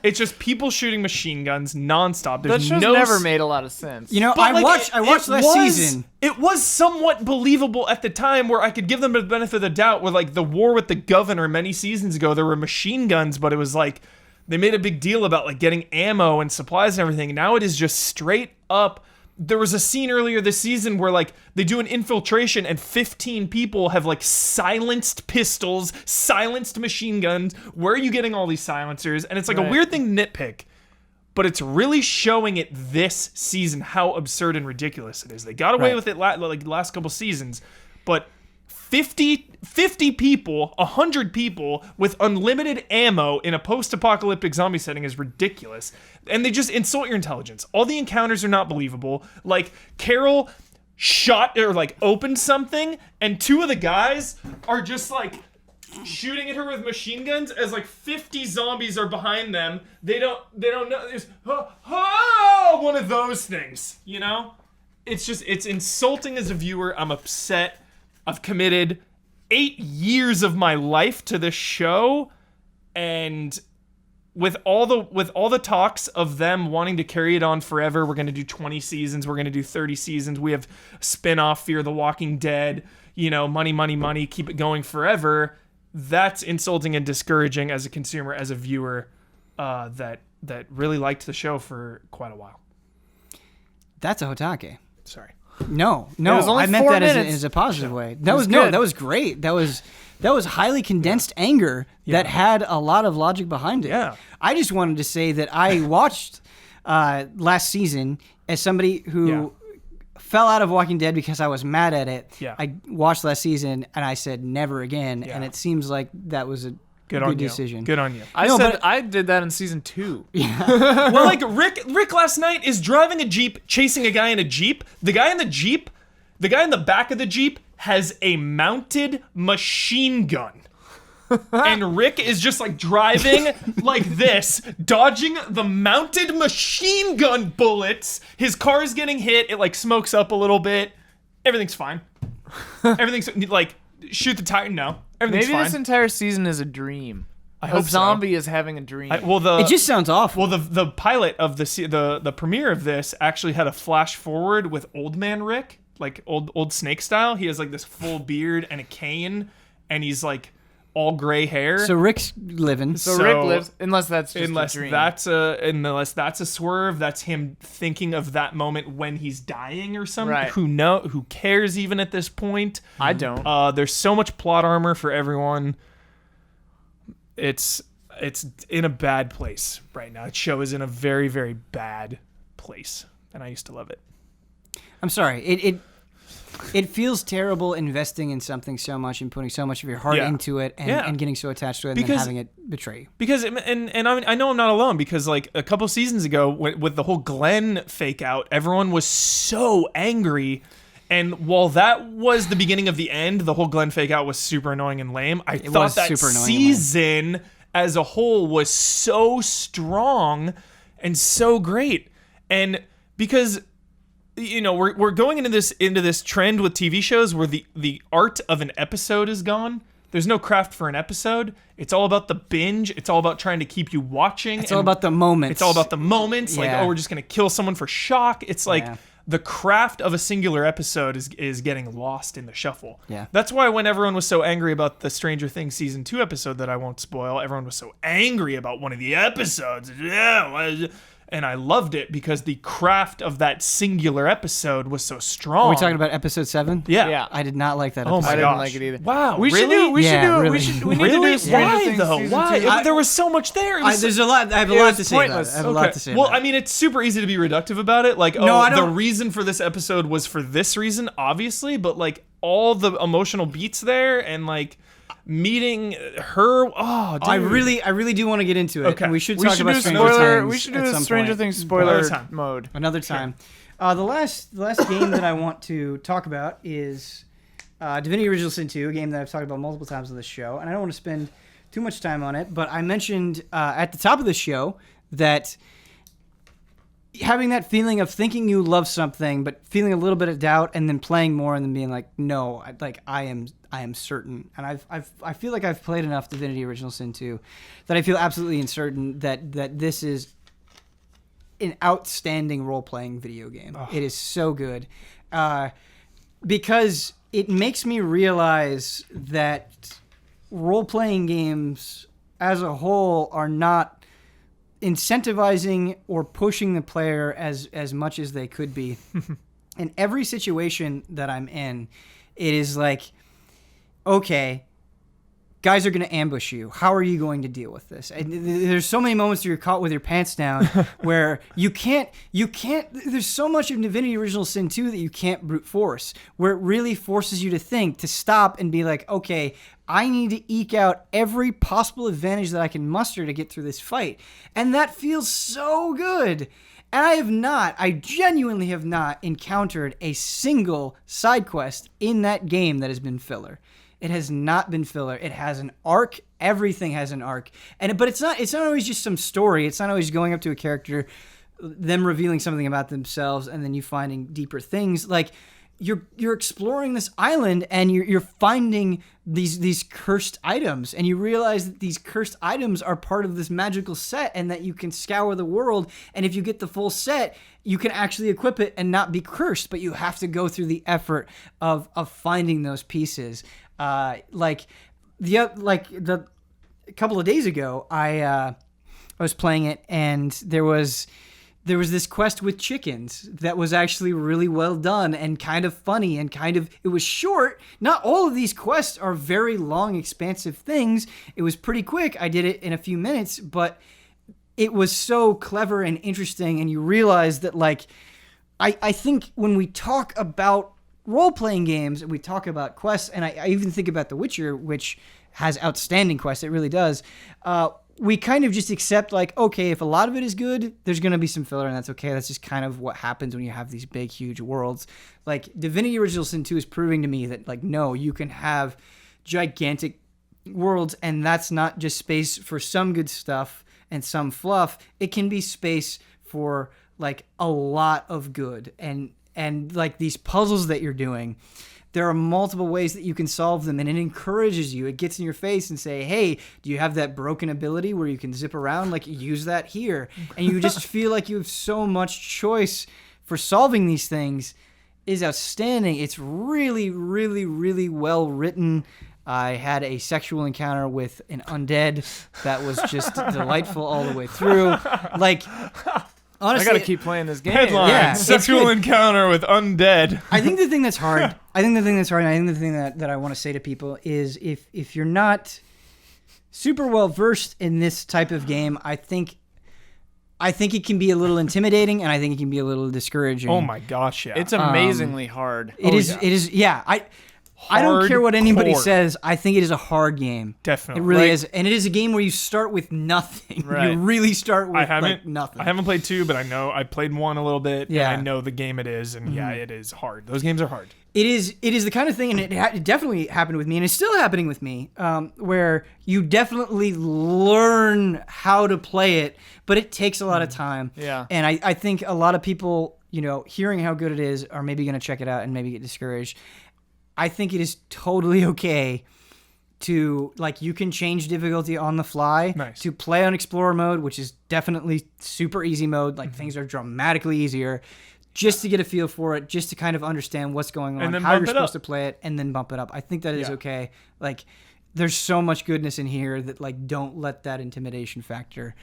It's just people shooting machine guns nonstop. That There's show's no never made a lot of sense. But, I like, watched last season. It was somewhat believable at the time, where I could give them the benefit of the doubt. With like the war with the governor many seasons ago, there were machine guns, but it was like they made a big deal about like getting ammo and supplies and everything. Now it is just straight up there was a scene earlier this season where like they do an infiltration and 15 people have like silenced pistols, silenced machine guns. Where are you getting all these silencers? And it's like a weird thing to nitpick, but it's really showing it this season how absurd and ridiculous it is. They got away with it like the last couple seasons, but 50 people, 100 people with unlimited ammo in a post-apocalyptic zombie setting is ridiculous. And they just insult your intelligence. All the encounters are not believable. Like, Carol shot or like opened something, and 2 of the guys are just like shooting at her with machine guns as like 50 zombies are behind them. They don't know. There's one of those things, you know? It's insulting as a viewer. I'm upset. I've committed 8 years of my life to this show, and with all the talks of them wanting to carry it on forever, we're going to do 20 seasons, we're going to do 30 seasons, we have spin-off Fear the Walking Dead, you know, money, keep it going forever. That's insulting and discouraging as a consumer, as a viewer, that really liked the show for quite a while. That's a HOTTAKE. Sorry. No, It was only I meant 4 that minutes. as a positive way. That was good. that was great. That was highly condensed anger that had a lot of logic behind it. Yeah. I just wanted to say that I watched last season as somebody who fell out of Walking Dead because I was mad at it. Yeah. I watched last season and I said never again, Yeah. and it seems like that was a Good good on you. decision. Good on you. I did that in season 2. Well, like Rick last night is driving a Jeep, chasing a guy in a Jeep. The guy in the back of the Jeep has a mounted machine gun. And Rick is just like driving like this, dodging the mounted machine gun bullets. His car is getting hit. It like smokes up a little bit. Everything's fine. Everything's like, shoot the tire. No. Everything's Maybe fine. this entire season is a dream. I A hope so. zombie is having a dream. It just sounds awful. Well, the pilot of the premiere of this actually had a flash forward with Old Man Rick, like old Snake style. He has like this full beard and a cane, and he's like all gray hair. So Rick's living. so Rick lives, unless that's just unless a dream. that's a swerve, that's him thinking of that moment when he's dying or something. Right. Who cares even at this point? I don't. There's so much plot armor for everyone. It's in a bad place right now. The show is in a very, very bad place, and I used to love it. I'm sorry. It feels terrible investing in something so much and putting so much of your heart into it and getting so attached to it and then having it betray you. Because I know I'm not alone, because like a couple seasons ago with the whole Glenn fake out, everyone was so angry. And while that was the beginning of the end, the whole Glenn fake out was super annoying and lame. I thought that season as a whole was so strong and so great. And because, you know, we're going into this trend with TV shows where the art of an episode is gone. There's no craft for an episode. It's all about the binge. It's all about trying to keep you watching. It's all about the moments. It's all about the moments. Like, we're just going to kill someone for shock. It's like the craft of a singular episode is getting lost in the shuffle. Yeah. That's why when everyone was so angry about the Stranger Things season 2 episode that I won't spoil, everyone was so angry about one of the episodes. And I loved it because the craft of that singular episode was so strong. Are we talking about episode 7? Yeah. I did not like that Oh episode. my I gosh. didn't like it either. Wow. We should really? do. We need to do Stranger Why Things though? season Why? 2. There was so much there. It was There's a lot. I have a It lot was to say about it. pointless. I have a lot to say Well, about I mean, it's super easy to be reductive about it. Like, the reason for this episode was for this reason, obviously, but like all the emotional beats there and like meeting her. Oh, dude. I really do want to get into it. Okay. And we should We talk should about do Stranger spoiler. Things We should at do a some Stranger point. Things spoiler Another time. mode. Another time. The last game that I want to talk about is Divinity Original Sin 2, a game that I've talked about multiple times on this show, and I don't want to spend too much time on it, but I mentioned at the top of the show that having that feeling of thinking you love something, but feeling a little bit of doubt, and then playing more, and then being like, no, I am certain, and I feel like I've played enough Divinity Original Sin 2 that I feel absolutely certain that this is an outstanding role-playing video game. Oh. It is so good because it makes me realize that role-playing games as a whole are not incentivizing or pushing the player as much as they could be. In every situation that I'm in, it is like, okay, guys are going to ambush you. How are you going to deal with this? And there's so many moments where you're caught with your pants down where you can't, there's so much of Divinity Original Sin 2 that you can't brute force, where it really forces you to think, to stop and be like, okay, I need to eke out every possible advantage that I can muster to get through this fight. And that feels so good. And I genuinely have not encountered a single side quest in that game that has been filler. It has not been filler. It has an arc. Everything has an arc. But it's not always just some story. It's not always going up to a character, them revealing something about themselves, and then you finding deeper things. Like, you're exploring this island, and you're finding these cursed items, and you realize that these cursed items are part of this magical set, and that you can scour the world, and if you get the full set, you can actually equip it and not be cursed, but you have to go through the effort of finding those pieces. A couple of days ago, I was playing it, and there was this quest with chickens that was actually really well done and kind of funny, and it was short. Not all of these quests are very long, expansive things. It was pretty quick. I did it in a few minutes, but it was so clever and interesting, and you realize that, like, I think when we talk about role-playing games, we talk about quests, and I even think about The Witcher, which has outstanding quests. It really does. We kind of just accept, like, okay, if a lot of it is good, there's going to be some filler, and that's okay. That's just kind of what happens when you have these big, huge worlds. Like, Divinity Original Sin 2 is proving to me that, like, no, you can have gigantic worlds, and that's not just space for some good stuff and some fluff. It can be space for, like, a lot of good. And like, these puzzles that you're doing, there are multiple ways that you can solve them, and it encourages you. It gets in your face and say, hey, do you have that broken ability where you can zip around? Like, use that here. And you just feel like you have so much choice for solving these things. Is outstanding. It's really, really, really well written. I had a sexual encounter with an undead that was just delightful all the way through. Like, honestly, I gotta keep playing this game. Headline: Yeah, sexual encounter with undead. I think the thing that's hard, and I think the thing that I want to say to people is, if you're not super well versed in this type of game, I think it can be a little intimidating, and I think it can be a little discouraging. Oh my gosh, yeah. It's amazingly hard. It is. Yeah. I don't care what anybody says. I think it is a hard game. Definitely. It really is. And it is a game where you start with nothing. Right. You really start with nothing. I haven't played 2, but I know I played 1 a little bit. Yeah. And I know the game it is. And yeah, it is hard. Those games are hard. It is the kind of thing, and it definitely happened with me, and it's still happening with me, where you definitely learn how to play it, but it takes a lot of time. Yeah. And I think a lot of people, hearing how good it is, are maybe going to check it out and maybe get discouraged. I think it is totally okay to, like, you can change difficulty on the fly. Nice. To play on Explorer mode, which is definitely super easy mode. Like, things are dramatically easier. Just to get a feel for it, just to kind of understand what's going on, how you're supposed to play it, and then bump it up. I think that is okay. Like, there's so much goodness in here that, like, don't let that intimidation factor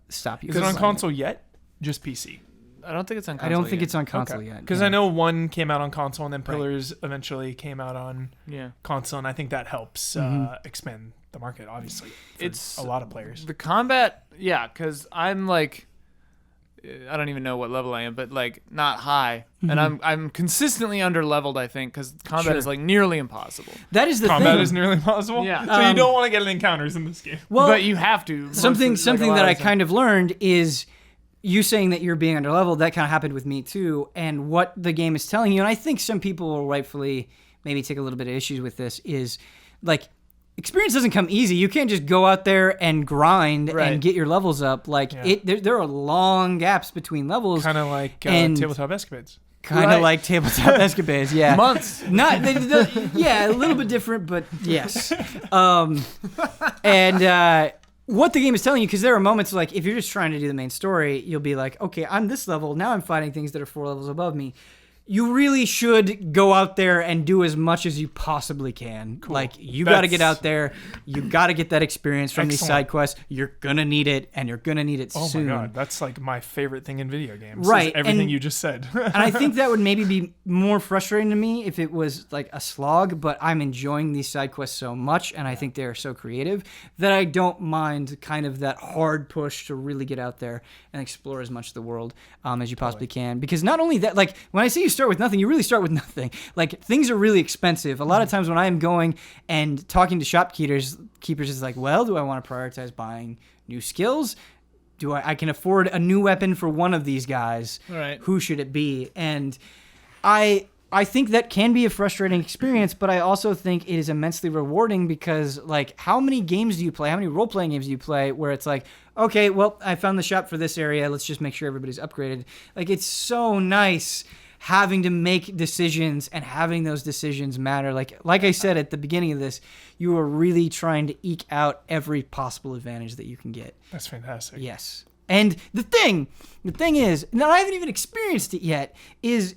stop you. Is it on console yet? Just PC? I don't think it's on console I don't think yet. it's on console yet. Because I know 1 came out on console, and then Pillars eventually came out on console, and I think that helps expand the market, obviously. It's a lot of players. The combat, because I'm, like, I don't even know what level I am, but, like, not high. And I'm consistently under-leveled, I think, because combat is, like, nearly impossible. That is the Combat thing. is nearly impossible? Yeah. So you don't want to get encounters in this game. Well, but you have to. Something that I kind of learned is, you saying that you're being underleveled, that kind of happened with me too. And what the game is telling you, and I think some people will rightfully maybe take a little bit of issues with this, is, like, experience doesn't come easy. You can't just go out there and grind and get your levels up. Like, there are long gaps between levels. Kind of like Tabletop Escapades. Kind of like Tabletop Escapades, yeah. Months. Not, yeah, a little bit different, but yes. What the game is telling you, because there are moments, like, if you're just trying to do the main story, you'll be like, okay, I'm this level, now I'm fighting things that are 4 levels above me. you really should go out there and do as much as you possibly can. Cool. Like, you got to get That's- out there. You got to get that experience from these Excellent. side quests. You're going to need it, and you're going to need it Oh soon. my god, that's like my favorite thing in video games. Right, Is everything and- you just said. And I think that would maybe be more frustrating to me if it was like a slog, but I'm enjoying these side quests so much, and I think they're so creative that I don't mind kind of that hard push to really get out there and explore as much of the world as you possibly can. Because not only that, like, when I say you start with nothing, you really start with nothing. Like, things are really expensive. A lot of times when I am going and talking to shopkeepers, is like, well, do I want to prioritize buying new skills? Do I can afford a new weapon for one of these guys? Right. Who should it be? And I think that can be a frustrating experience, but I also think it is immensely rewarding because, like, how many games do you play? How many role-playing games do you play where it's like, okay, well, I found the shop for this area. Let's just make sure everybody's upgraded. Like, it's so nice having to make decisions and having those decisions matter. Like I said at the beginning of this, you are really trying to eke out every possible advantage that you can get. That's fantastic. Yes. And the thing is, now I haven't even experienced it yet, is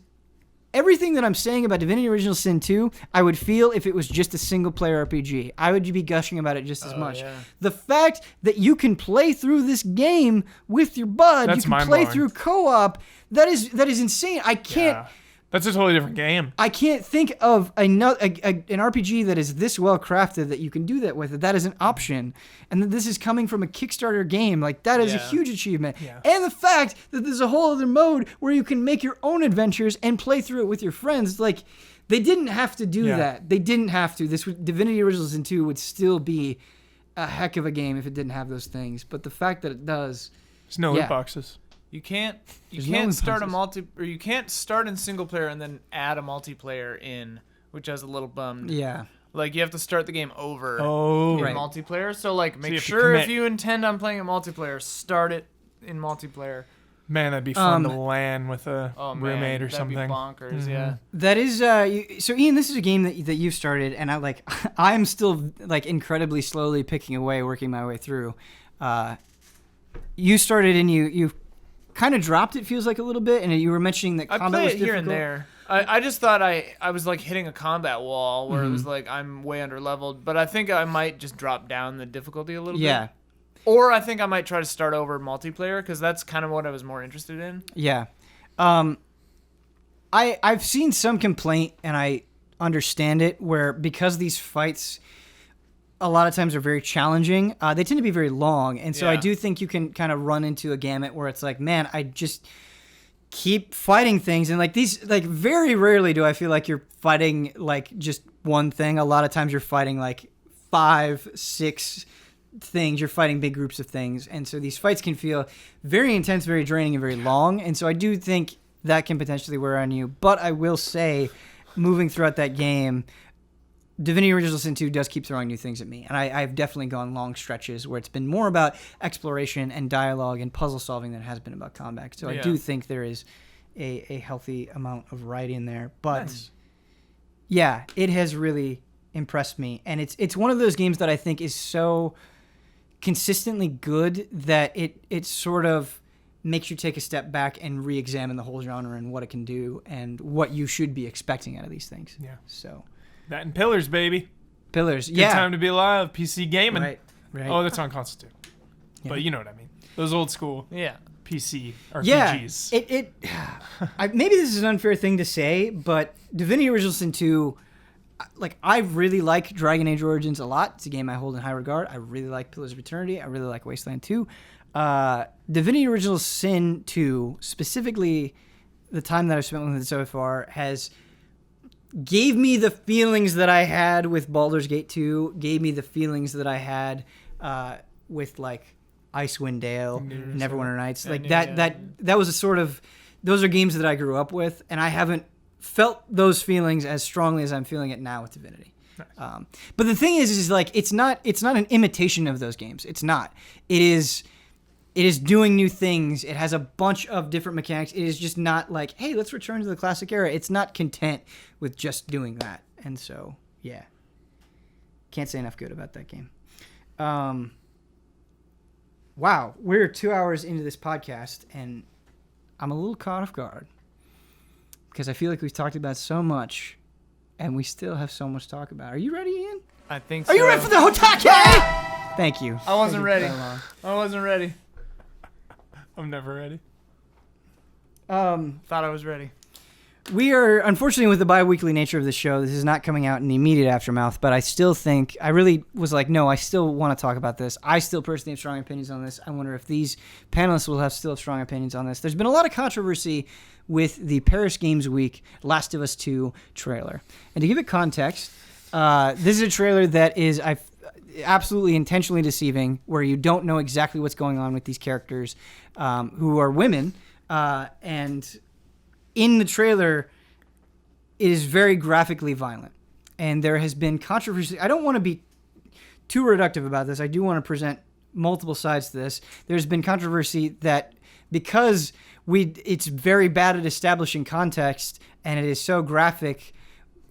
everything that I'm saying about Divinity Original Sin 2, I would feel if it was just a single-player RPG. I would be gushing about it just as much. Yeah. The fact that you can play through this game with your bud, That's you can play mind-blowing. through co-op, that is insane. I can't... Yeah. That's a totally different game. I can't think of another an RPG that is this well crafted that you can do that with. That is an option, and that this is coming from a Kickstarter game. Like, that is a Yeah. huge achievement. Yeah. And the fact that there's a whole other mode where you can make your own adventures and play through it with your friends. Like, they didn't have to do Yeah. that. They didn't have to. Divinity Original Sin 2 would still be a heck of a game if it didn't have those things. But the fact that it does, There's no Yeah. loot boxes. You can't There's no start impulses. you can't start in single player and then add a multiplayer in, which I was a little bummed. yeah. Like, you have to start the game over Oh. in Right. multiplayer. So, like, you make have to sure if commit. you intend on playing a multiplayer, start it in multiplayer. Man, that'd be fun to Um, LAN with a Oh man, roommate or that'd something. be bonkers. Yeah. That is, so Ian, this is a game that you've started, and I'm still like incredibly slowly picking away, working my way through. You started and you kind of dropped it, feels like a little bit, and you were mentioning that I combat play was it here difficult. and there. I just thought I was like hitting a combat wall where it was like I'm way under leveled, but I think I might just drop down the difficulty a little Yeah, bit. Or I think I might try to start over multiplayer because that's kind of what I was more interested in. yeah. I've seen some complaint, and I understand it, where because these fights a lot of times are very challenging, they tend to be very long, and so I Yeah. do think you can kind of run into a gamut where it's like, man, I just keep fighting things, and like these, like, very rarely do I feel like you're fighting like just one thing. A lot of times you're fighting like 5, 6 things. You're fighting big groups of things, and so these fights can feel very intense, very draining, and very long. And so I do think that can potentially wear on you. But I will say, moving throughout that game, Divinity Original Sin 2 does keep throwing new things at me, and I've definitely gone long stretches where it's been more about exploration and dialogue and puzzle solving than it has been about combat. So I Yeah. do think there is a healthy amount of variety in there. But Nice. yeah, it has really impressed me, and it's one of those games that I think is so consistently good that it sort of makes you take a step back and re-examine the whole genre and what it can do and what you should be expecting out of these things. Yeah. So That and Pillars, baby. Pillars, Good yeah, time to be alive. PC gaming. right. Oh, that's on console too. Yeah. But you know what I mean. Those old school Yeah. PC Yeah, RPGs. maybe this is an unfair thing to say, but Divinity Original Sin 2, like, I really like Dragon Age Origins a lot. It's a game I hold in high regard. I really like Pillars of Eternity. I really like Wasteland 2. Divinity Original Sin 2, specifically the time that I've spent with it so far, gave me the feelings that I had with Baldur's Gate 2, gave me the feelings that I had with, like, Icewind Dale, Neverwinter Nights. Like, that was a sort of, those are games that I grew up with, and I haven't felt those feelings as strongly as I'm feeling it now with Divinity. Nice. But the thing is like, it's not an imitation of those games. It's not. It is doing new things. It has a bunch of different mechanics. It is just not like, hey, let's return to the classic era. It's not content with just doing that. And so, yeah. Can't say enough good about that game. Wow, we're 2 hours into this podcast, and I'm a little caught off guard. because I feel like we've talked about so much, and we still have so much to talk about. Are you ready, Ian? I think so. Are you ready for the HOTTAKE? Thank you. I wasn't ready. I I'm never ready. Thought I was ready. We are, unfortunately, with the bi-weekly nature of the show, this is not coming out in the immediate aftermath, but I still think, I really was like, no, I still want to talk about this. I still personally have strong opinions on this. I wonder if these panelists will have still strong opinions on this. There's been a lot of controversy with the Paris Games Week Last of Us 2 trailer. And to give it context, this is a trailer that is absolutely intentionally deceiving, where you don't know exactly what's going on with these characters who are women, and in the trailer, it is very graphically violent. And there has been controversy. I don't want to be too reductive about this. I do want to present multiple sides to this. There's been controversy that because it's very bad at establishing context, and it is so graphic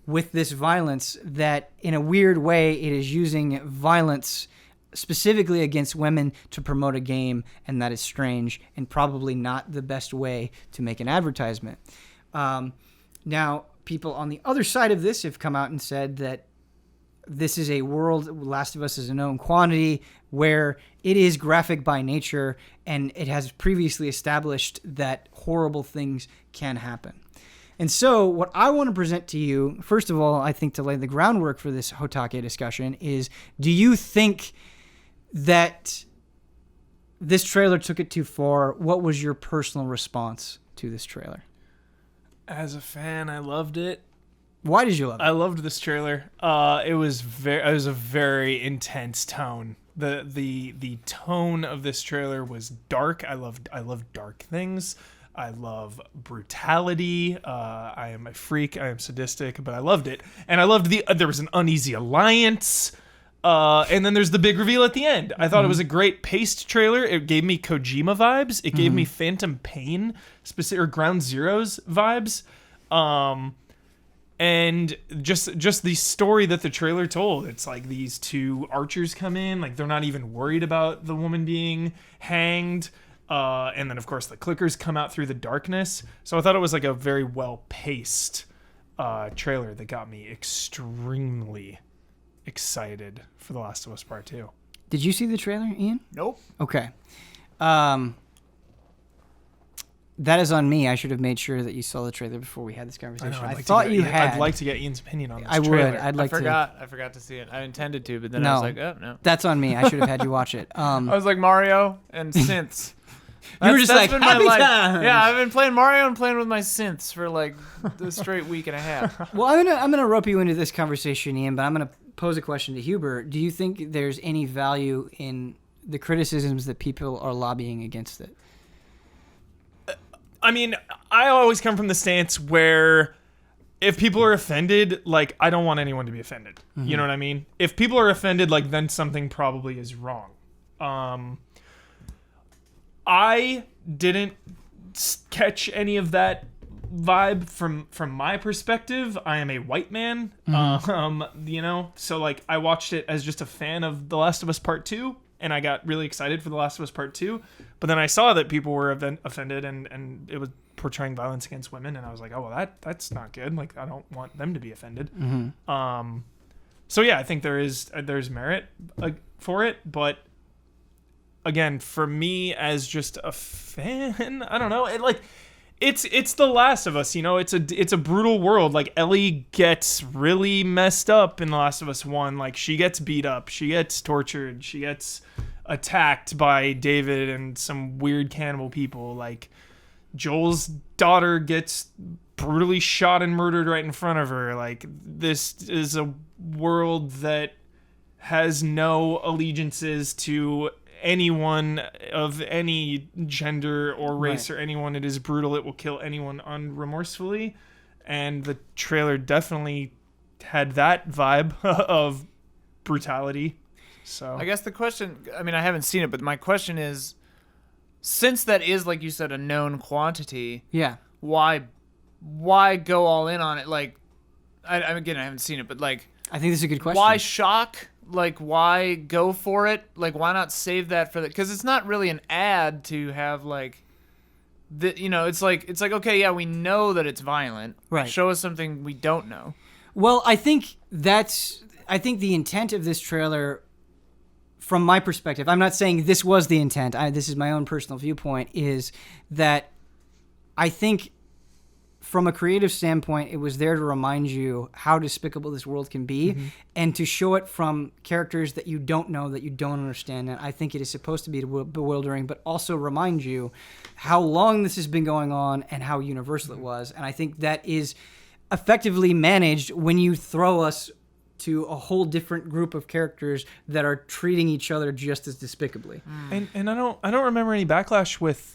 with this violence that in a weird way it is using violence specifically against women to promote a game, and that is strange and probably not the best way to make an advertisement. Now, people on the other side of this have come out and said that this is a world, Last of Us is a known quantity, where it is graphic by nature, and it has previously established that horrible things can happen. And so what I want to present to you, first of all, I think to lay the groundwork for this HOTTAKE discussion is, do you think that this trailer took it too far? What was your personal response to this trailer? As a fan, I loved it. Why did you love it? I loved this trailer. It was a very intense tone. The tone of this trailer was dark. I love dark things. I love brutality. I am a freak. I am sadistic, but I loved it. And I loved there was an uneasy alliance. And then there's the big reveal at the end. I thought it was a great paced trailer. It gave me Kojima vibes. It gave me Phantom Pain or Ground Zeroes vibes. And just the story that the trailer told. It's like these two archers come in, like they're not even worried about the woman being hanged. And then of course the clickers come out through the darkness. So I thought it was like a very well paced trailer that got me extremely excited for The Last of Us Part 2. Did you see the trailer, Ian? Nope. Okay. That is on me. I should have made sure that you saw the trailer before we had this conversation. I thought you had. I'd like to get Ian's opinion on this I trailer. would. I'd like to. I forgot to see it. I intended to, but then I was like, oh, no. That's on me. I should have had you watch it. I was like Mario and synths. You were just like, happy times. Yeah, I've been playing Mario and playing with my synths for like the straight week and a half. Well, I'm gonna rope you into this conversation, Ian, but I'm gonna pose a question to Huber. Do you think there's any value in the criticisms that people are lobbying against it? I mean, I always come from the stance where if people are offended, like, I don't want anyone to be offended. Mm-hmm. You know what I mean? If people are offended, like, then something probably is wrong. I didn't catch any of that vibe from my perspective. I am a white man, you know, so like I watched it as just a fan of The Last of Us Part 2, and I got really excited for The Last of Us Part 2, but then I saw that people were offended and it was portraying violence against women, and I was like, oh, well, that's not good. Like, I don't want them to be offended. Mm-hmm. So yeah, I think there's merit for it, but again, for me as just a fan, I don't know. It's The Last of Us, you know. It's a brutal world. Like, Ellie gets really messed up in The Last of Us 1. Like, she gets beat up, she gets tortured, she gets attacked by David and some weird cannibal people. Like, Joel's daughter gets brutally shot and murdered right in front of her. Like, this is a world that has no allegiances to anyone of any gender or race, right, or anyone. It is brutal. It will kill anyone unremorsefully. And the trailer definitely had that vibe of brutality. So I guess the question, I mean, I haven't seen it, but my question is, since that is, like you said, a known quantity, yeah, why go all in on it? Like, again, I haven't seen it, but like, I think this is a good question. Why shock? Like, why go for it? Like, why not save that for the... Because it's not really an ad to have, like, it's like okay, yeah, we know that it's violent. Right. Show us something we don't know. Well, I think the intent of this trailer, from my perspective, I'm not saying this was the intent. This is my own personal viewpoint, is that I think from a creative standpoint, it was there to remind you how despicable this world can be, and to show it from characters that you don't know, that you don't understand. And I think it is supposed to be bewildering, but also remind you how long this has been going on and how universal it was. And I think that is effectively managed when you throw us to a whole different group of characters that are treating each other just as despicably. And I don't remember any backlash with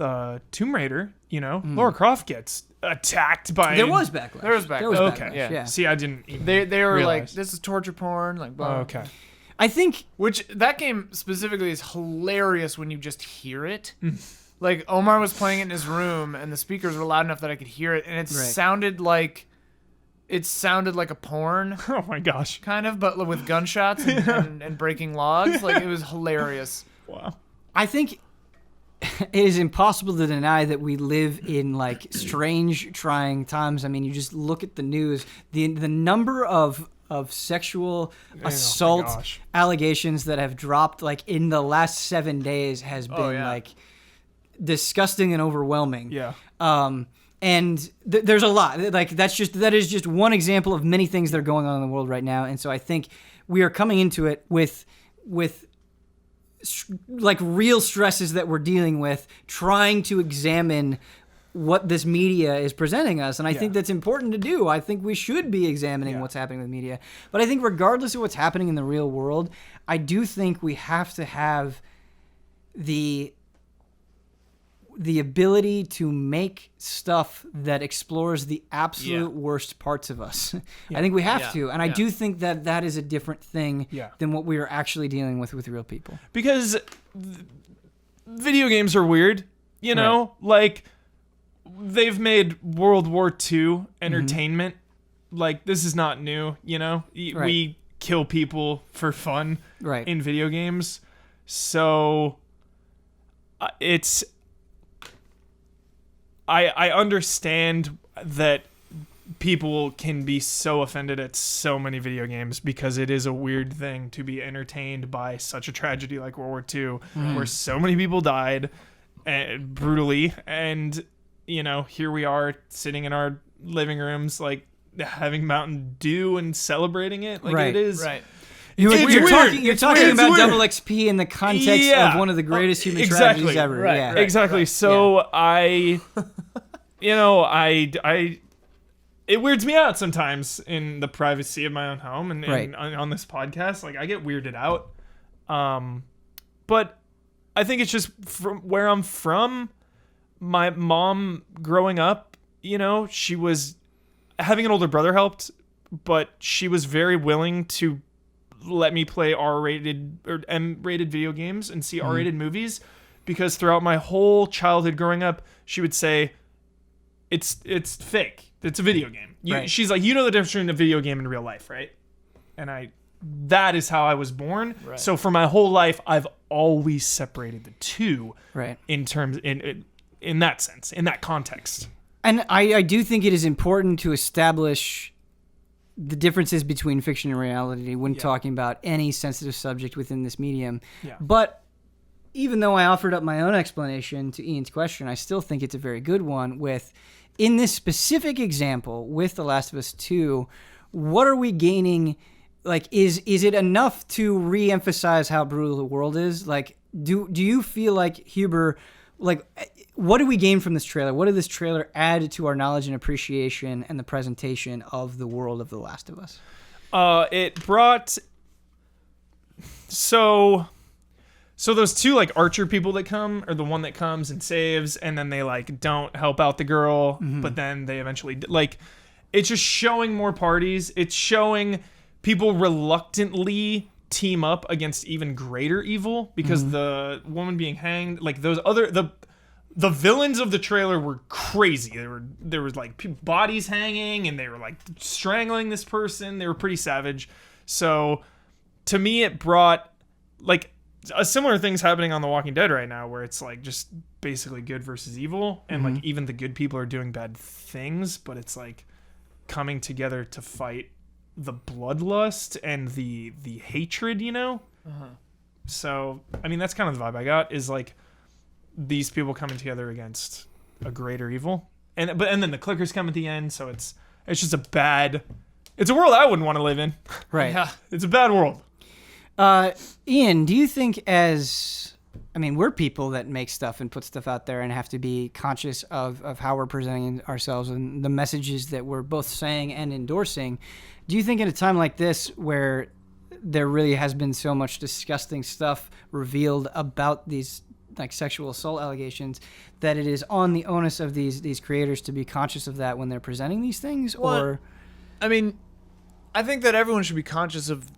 Tomb Raider. Lara Croft gets attacked by. There was backlash. Okay. Yeah. See, I didn't. Even They were realize. like, this is torture porn, like blah. Okay. I think Which that game specifically is hilarious when you just hear it. Like Omar was playing it in his room, and the speakers were loud enough that I could hear it, and it sounded like a porn. Oh my gosh. Kind of, but with gunshots and breaking logs. Like, it was hilarious. Wow. I think it is impossible to deny that we live in like strange, trying times. I mean, you just look at the news. The number of sexual assault allegations that have dropped like in the last 7 days has been like disgusting and overwhelming. Yeah. And there's a lot. Like that is just one example of many things that are going on in the world right now. And so I think we are coming into it with like real stresses that we're dealing with, trying to examine what this media is presenting us. And I think that's important to do. I think we should be examining what's happening with media. But I think regardless of what's happening in the real world, I do think we have to have the ability to make stuff that explores the absolute worst parts of us. I think we have to. And I do think that is a different thing than what we are actually dealing with real people. Because video games are weird, like they've made World War II entertainment. Like, this is not new, We kill people for fun in video games. So it's... I understand that people can be so offended at so many video games because it is a weird thing to be entertained by such a tragedy like World War II, where so many people died brutally, and here we are sitting in our living rooms like having Mountain Dew and celebrating it. Like it is. Right. You're talking about weird. Double XP in the context of one of the greatest human tragedies ever. Right. Exactly. So I it weirds me out sometimes in the privacy of my own home and on this podcast. Like, I get weirded out. But I think it's just from where I'm from. My mom growing up, she was having an older brother helped, but she was very willing to let me play R-rated or M-rated video games and see R-rated movies, because throughout my whole childhood growing up, she would say, it's fake. It's a video game. She's like, the difference between a video game and real life, right? And that is how I was born. Right. So for my whole life, I've always separated the two in terms, in that sense, in that context. And I do think it is important to establish the differences between fiction and reality when talking about any sensitive subject within this medium. Yeah. But even though I offered up my own explanation to Ian's question, I still think it's a very good one. In this specific example with The Last of Us 2, what are we gaining? Like, is it enough to re-emphasize how brutal the world is? Like, do you feel like, Huber, like, what do we gain from this trailer? What did this trailer add to our knowledge and appreciation and the presentation of the world of The Last of Us? It brought... So those two, like, archer people that come, or the one that comes and saves, and then they, like, don't help out the girl, but then they eventually... Like, it's just showing more parties. It's showing people reluctantly team up against even greater evil, because the woman being hanged, like, those other... The villains of the trailer were crazy. There was like bodies hanging, and they were like strangling this person. They were pretty savage. So to me, it brought, like, a similar thing's happening on The Walking Dead right now, where it's like just basically good versus evil, and like even the good people are doing bad things, but it's like coming together to fight the bloodlust and the hatred, you know. So I mean, that's kind of the vibe I got, is like these people coming together against a greater evil, and then the clickers come at the end, so it's just it's a world I wouldn't want to live in. Right. Yeah. It's a bad world. Ian, do you think we're people that make stuff and put stuff out there and have to be conscious of how we're presenting ourselves and the messages that we're both saying and endorsing. Do you think in a time like this where there really has been so much disgusting stuff revealed about these like sexual assault allegations, that it is on the onus of these creators to be conscious of that when they're presenting these things? Well, or I mean, I think that everyone should be conscious of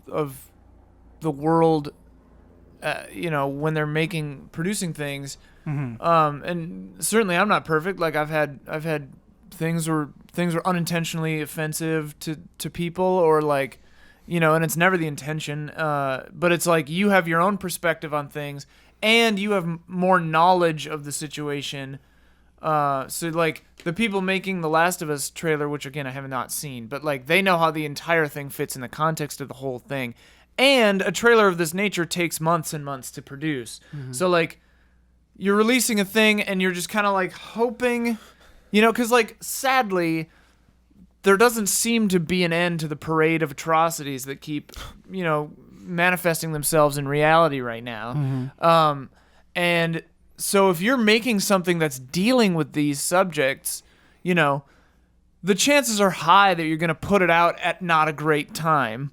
the world, when they're producing things. And certainly I'm not perfect. Like I've had things were unintentionally offensive to people, or like, and it's never the intention. But it's like you have your own perspective on things, and you have more knowledge of the situation. So like the people making the Last of Us trailer, which again I have not seen, but like they know how the entire thing fits in the context of the whole thing. And a trailer of this nature takes months and months to produce. So like you're releasing a thing and you're just kind of like hoping, because like sadly there doesn't seem to be an end to the parade of atrocities that keep, manifesting themselves in reality right now. And so if you're making something that's dealing with these subjects, the chances are high that you're going to put it out at not a great time,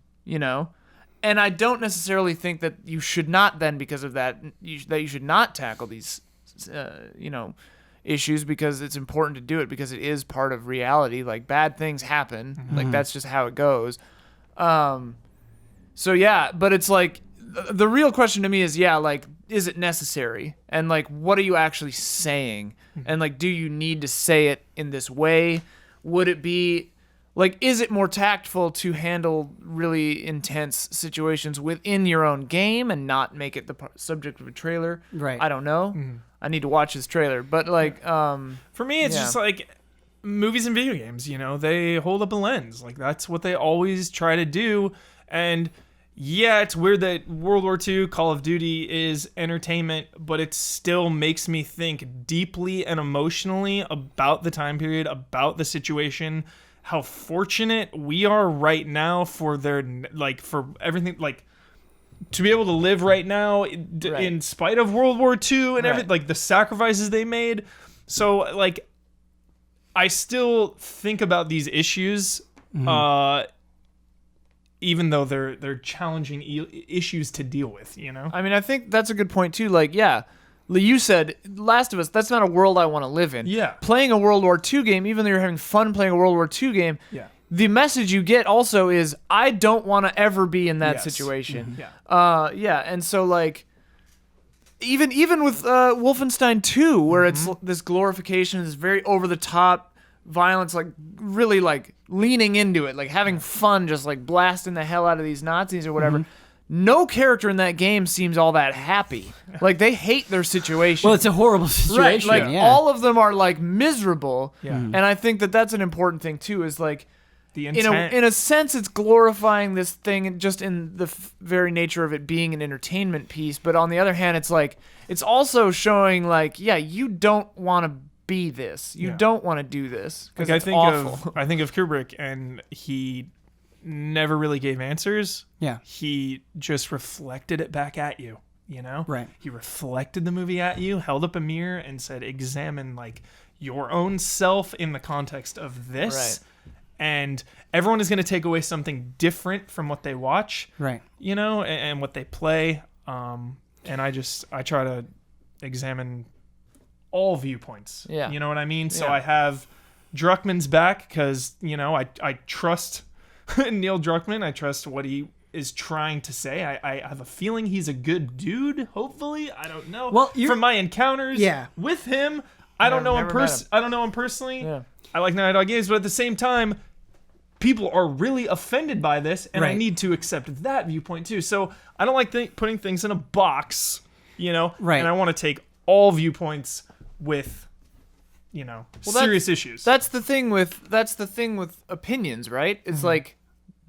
And I don't necessarily think that you should not then, because of that, you should not tackle these, issues, because it's important to do it, because it is part of reality. Like bad things happen. Like that's just how it goes. So yeah, but it's like the real question to me is, like, is it necessary? And like, what are you actually saying? And like, do you need to say it in this way? Would it be like, is it more tactful to handle really intense situations within your own game and not make it the subject of a trailer? Right. I don't know. I need to watch this trailer. But like, for me, it's just like movies and video games, they hold up a lens. Like that's what they always try to do. And yeah, it's weird that World War II, Call of Duty is entertainment, but it still makes me think deeply and emotionally about the time period, about the situation, how fortunate we are right now for for everything, like to be able to live right now in spite of World War II and everything, like the sacrifices they made. So like, I still think about these issues, even though they're challenging issues to deal with, I mean, I think that's a good point too. Like, yeah, you said Last of Us, that's not a world I want to live in. Yeah. Playing a World War II game, even though you're having fun playing a World War II game, the message you get also is, I don't want to ever be in that situation. And so like, even with Wolfenstein 2, where it's this glorification, this very over the top violence, like really like leaning into it, like having fun, just like blasting the hell out of these Nazis or whatever. No character in that game seems all that happy. Like they hate their situation. Well, it's a horrible situation. Right, like all of them are like miserable. And I think that that's an important thing too, is like the intent. In a sense, it's glorifying this thing just in the very nature of it being an entertainment piece. But on the other hand, it's like, it's also showing like, you don't want to be this. You don't want to do this, because it's awful. I think of Kubrick, and he never really gave answers. Yeah. He just reflected it back at you, Right. He reflected the movie at you, held up a mirror and said, examine like your own self in the context of this. Right. And everyone is going to take away something different from what they watch. Right. And what they play. And I try to examine all viewpoints. Yeah. You know what I mean? So I have Druckmann's back, because, I trust Neil Druckmann. I trust what he is trying to say. I have a feeling he's a good dude, hopefully. I don't know. Well, from my encounters with him, I don't know him personally. Yeah. I like Naughty Dog games, but at the same time, people are really offended by this, and I Right. need to accept that viewpoint too. So I don't like putting things in a box, Right. And I want to take all viewpoints with, serious issues. That's the thing with opinions, right? It's like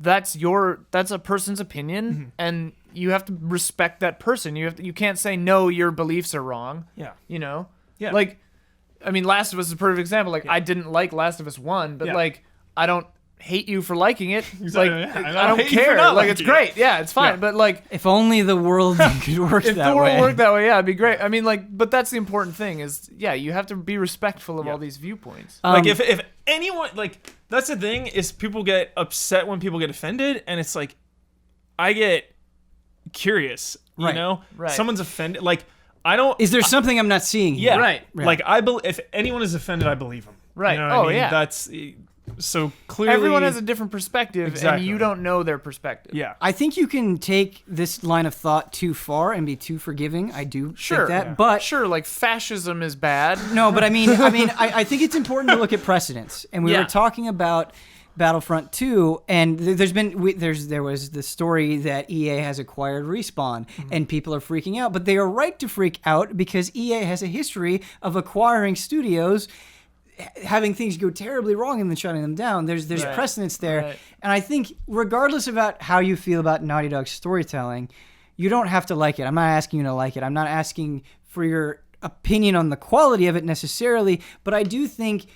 that's a person's opinion, and you have to respect that person. You can't say no, your beliefs are wrong. Yeah. Yeah. Like, I mean, Last of Us is a perfect example. Like, I didn't like Last of Us 1, but like, I don't hate you for liking it. Like, I don't hate you for care. not Like, it's liking it. great. Yeah, it's fine. Yeah. But like, If only the world could work if that the world way. worked that way, yeah, it'd be great. I mean, like, but that's the important thing is, yeah, you have to be respectful of all these viewpoints. Like if anyone, like, that's the thing is people get upset when people get offended, and it's like I get curious, Right. Right. Someone's offended, like I don't. Is there something I'm not seeing here? Yeah, Right. Like if anyone is offended, I believe them. Right. You know what I Oh, mean? yeah. That's so clearly. Everyone has a different perspective, Exactly. and you don't know their perspective. Yeah. I think you can take this line of thought too far and be too forgiving. I do Sure. think that, Yeah. but Sure, like fascism is bad. no, but I mean, I think it's important to look at precedents, and we Yeah. were talking about Battlefront 2, and there was the story that EA has acquired Respawn, and people are freaking out, but they are right to freak out because EA has a history of acquiring studios, having things go terribly wrong and then shutting them down. There's Right. precedence there, Right. and I think regardless about how you feel about Naughty Dog's storytelling, you don't have to like it. I'm not asking you to like it. I'm not asking for your opinion on the quality of it necessarily, but I do think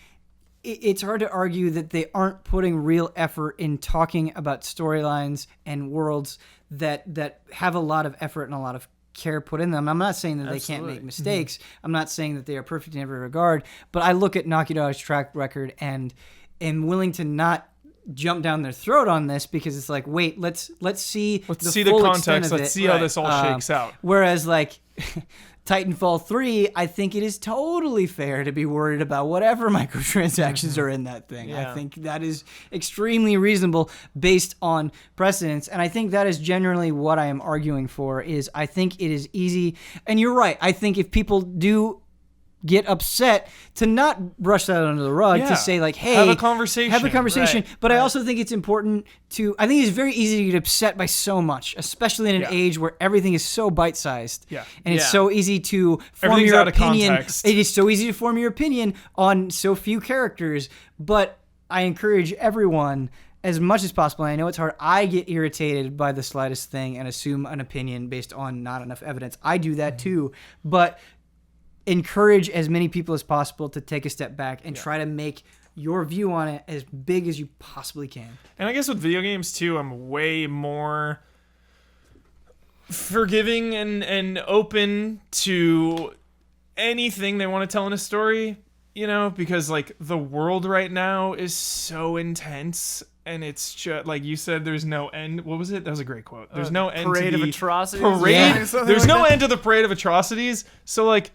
it's hard to argue that they aren't putting real effort in talking about storylines and worlds that have a lot of effort and a lot of care put in them. I'm not saying that they can't Absolutely. make mistakes. I'm not saying that they are perfect in every regard, but I look at Naughty Dog's track record and am willing to not jump down their throat on this because it's like, wait, let's see see the full extent context. of Let's it. see how this all shakes out. Whereas like Titanfall 3, I think it is totally fair to be worried about whatever microtransactions are in that thing. Yeah. I think that is extremely reasonable based on precedents. And I think that is generally what I am arguing for is I think it is easy. And you're right. I think if people do get upset, to not brush that under the rug, Yeah. to say like, hey, Have a conversation. Right. But I Right. also think it's important I think it's very easy to get upset by so much, especially in an age where everything is so bite-sized. Yeah. And it's Yeah. so easy to form Everything's your out of opinion. context. It is so easy to form your opinion on so few characters. But I encourage everyone as much as possible. And I know it's hard. I get irritated by the slightest thing and assume an opinion based on not enough evidence. I do that too. But encourage as many people as possible to take a step back and try to make your view on it as big as you possibly can. And I guess with video games too, I'm way more forgiving and open to anything they want to tell in a story, because like the world right now is so intense, and it's just like you said, there's no end. What was it? That was a great quote. There's no end Parade to of the atrocities. parade. Yeah. Something There's like no that. end to the parade of atrocities. So like,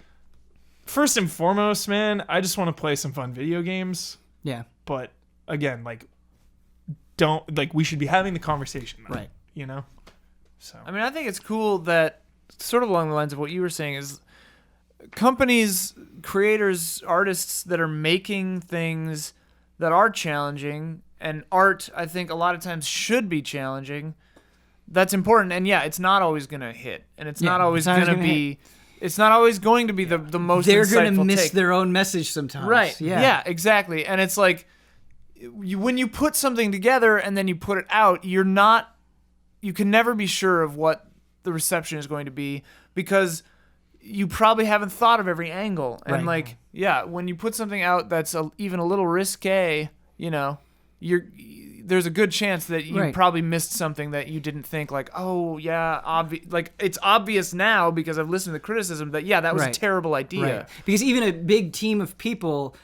first and foremost, man, I just want to play some fun video games. Yeah. But again, like, we should be having the conversation, though, Right. So I mean, I think it's cool that sort of along the lines of what you were saying is companies, creators, artists that are making things that are challenging, and art, I think a lot of times should be challenging. That's important. And yeah, it's not always going to hit, and it's not always going to be it's not always going to be the most They're going to miss take. their own message sometimes. Right. Yeah. Yeah, exactly. And it's like when you put something together and then you put it out, you can never be sure of what the reception is going to be because you probably haven't thought of every angle. And Right. like, yeah, when you put something out that's even a little risque, there's a good chance that you Right. probably missed something that you didn't think like, oh yeah, like it's obvious now because I've listened to the criticism that that was Right. a terrible idea. Right. Because even a big team of people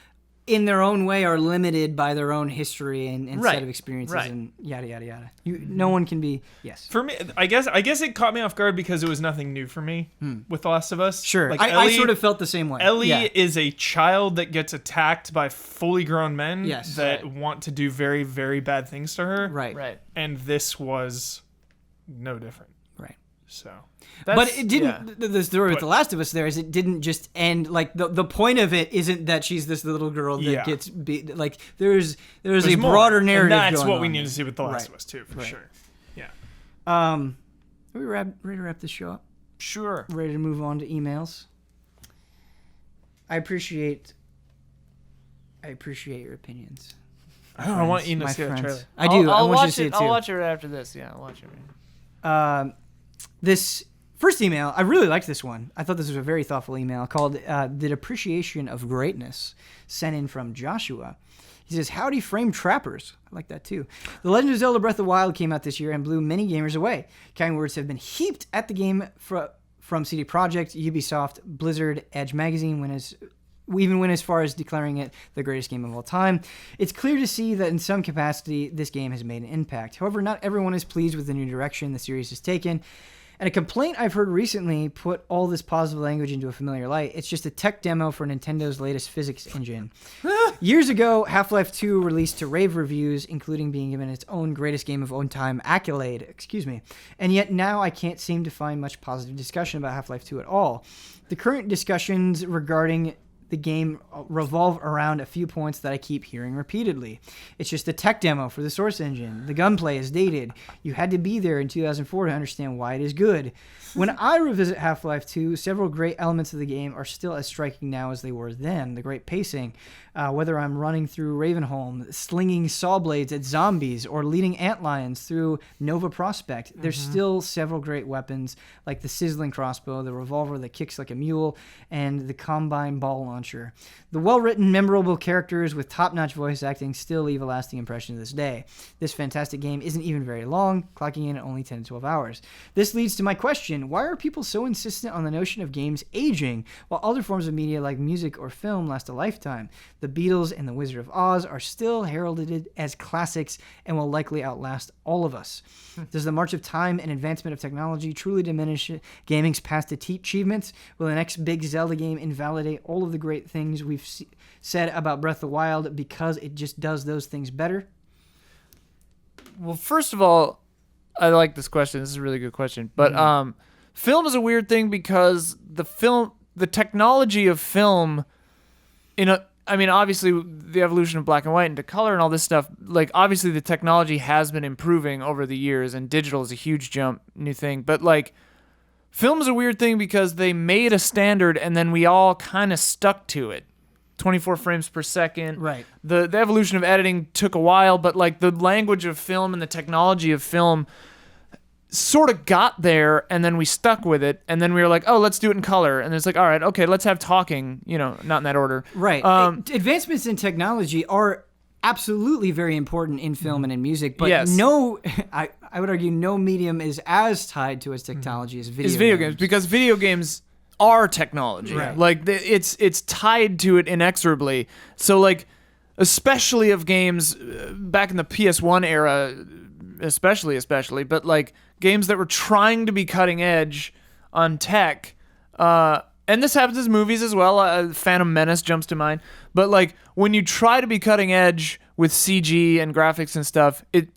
in their own way are limited by their own history and Right. set of experiences Right. and yada yada yada. No one can be for me, I guess it caught me off guard because it was nothing new for me with The Last of Us. Sure. Like I sort of felt the same way. Ellie Yeah. is a child that gets attacked by fully grown men Yes. that Right. want to do very, very bad things to her. Right. Right. And this was no different. Right. So, but it didn't. The story with The Last of Us there is it didn't just end like the point of it isn't that she's this little girl that gets beat. Like there's a broader narrative. And that's what we need there. to see with The Last of Us too, for sure. Yeah. Are we ready to wrap this show up? Sure. Ready to move on to emails. I appreciate your opinions. I want you to see the trailer. I do. I'll I want you watch to see it too. I'll watch it after this. Yeah, I'll watch it. This first email, I really liked this one. I thought this was a very thoughtful email called The Depreciation of Greatness, sent in from Joshua. He says, "Howdy, frame trappers." I like that too. The Legend of Zelda Breath of the Wild came out this year and blew many gamers away. Kind words have been heaped at the game from CD Projekt, Ubisoft, Blizzard, Edge Magazine, even went as far as declaring it the greatest game of all time. It's clear to see that in some capacity, this game has made an impact. However, not everyone is pleased with the new direction the series has taken. And a complaint I've heard recently put all this positive language into a familiar light. It's just a tech demo for Nintendo's latest physics engine. Years ago, Half-Life 2 released to rave reviews, including being given its own greatest game of all time accolade. And yet now I can't seem to find much positive discussion about Half-Life 2 at all. The current discussions regarding the game revolve around a few points that I keep hearing repeatedly. It's just a tech demo for the Source engine. The gunplay is dated. You had to be there in 2004 to understand why it is good. When I revisit Half-Life 2, several great elements of the game are still as striking now as they were then. The great pacing, whether I'm running through Ravenholm, slinging saw blades at zombies, or leading antlions through Nova Prospect, there's still several great weapons like the sizzling crossbow, the revolver that kicks like a mule, and the combine ball launcher. The well-written, memorable characters with top-notch voice acting still leave a lasting impression to this day. This fantastic game isn't even very long, clocking in at only 10 to 12 hours. This leads to my question: why are people so insistent on the notion of games aging, while other forms of media like music or film last a lifetime? The Beatles and The Wizard of Oz are still heralded as classics and will likely outlast all of us. Does the march of time and advancement of technology truly diminish gaming's past achievements? Will the next big Zelda game invalidate all of the great things we've said about Breath of the Wild because it just does those things better? Well, first of all, I like this question. This is a really good question. But film is a weird thing because the technology of film, obviously the evolution of black and white into color and all this stuff, like obviously the technology has been improving over the years and digital is a huge new thing. But like film is a weird thing because they made a standard and then we all kind of stuck to it. 24 frames per second. Right. The evolution of editing took a while, but like the language of film and the technology of film sort of got there, and then we stuck with it, and then we were like, oh, let's do it in color. And it's like, all right, okay, let's have talking, not in that order. Right. Advancements in technology are absolutely very important in film and in music, but I would argue no medium is as tied to its technology as video games. Because video games are technology. Right. Like it's tied to it inexorably. So like, especially of games back in the PS1 era, especially, but like games that were trying to be cutting edge on tech, and this happens as movies as well. Phantom Menace jumps to mind. But like when you try to be cutting edge with CG and graphics and stuff, it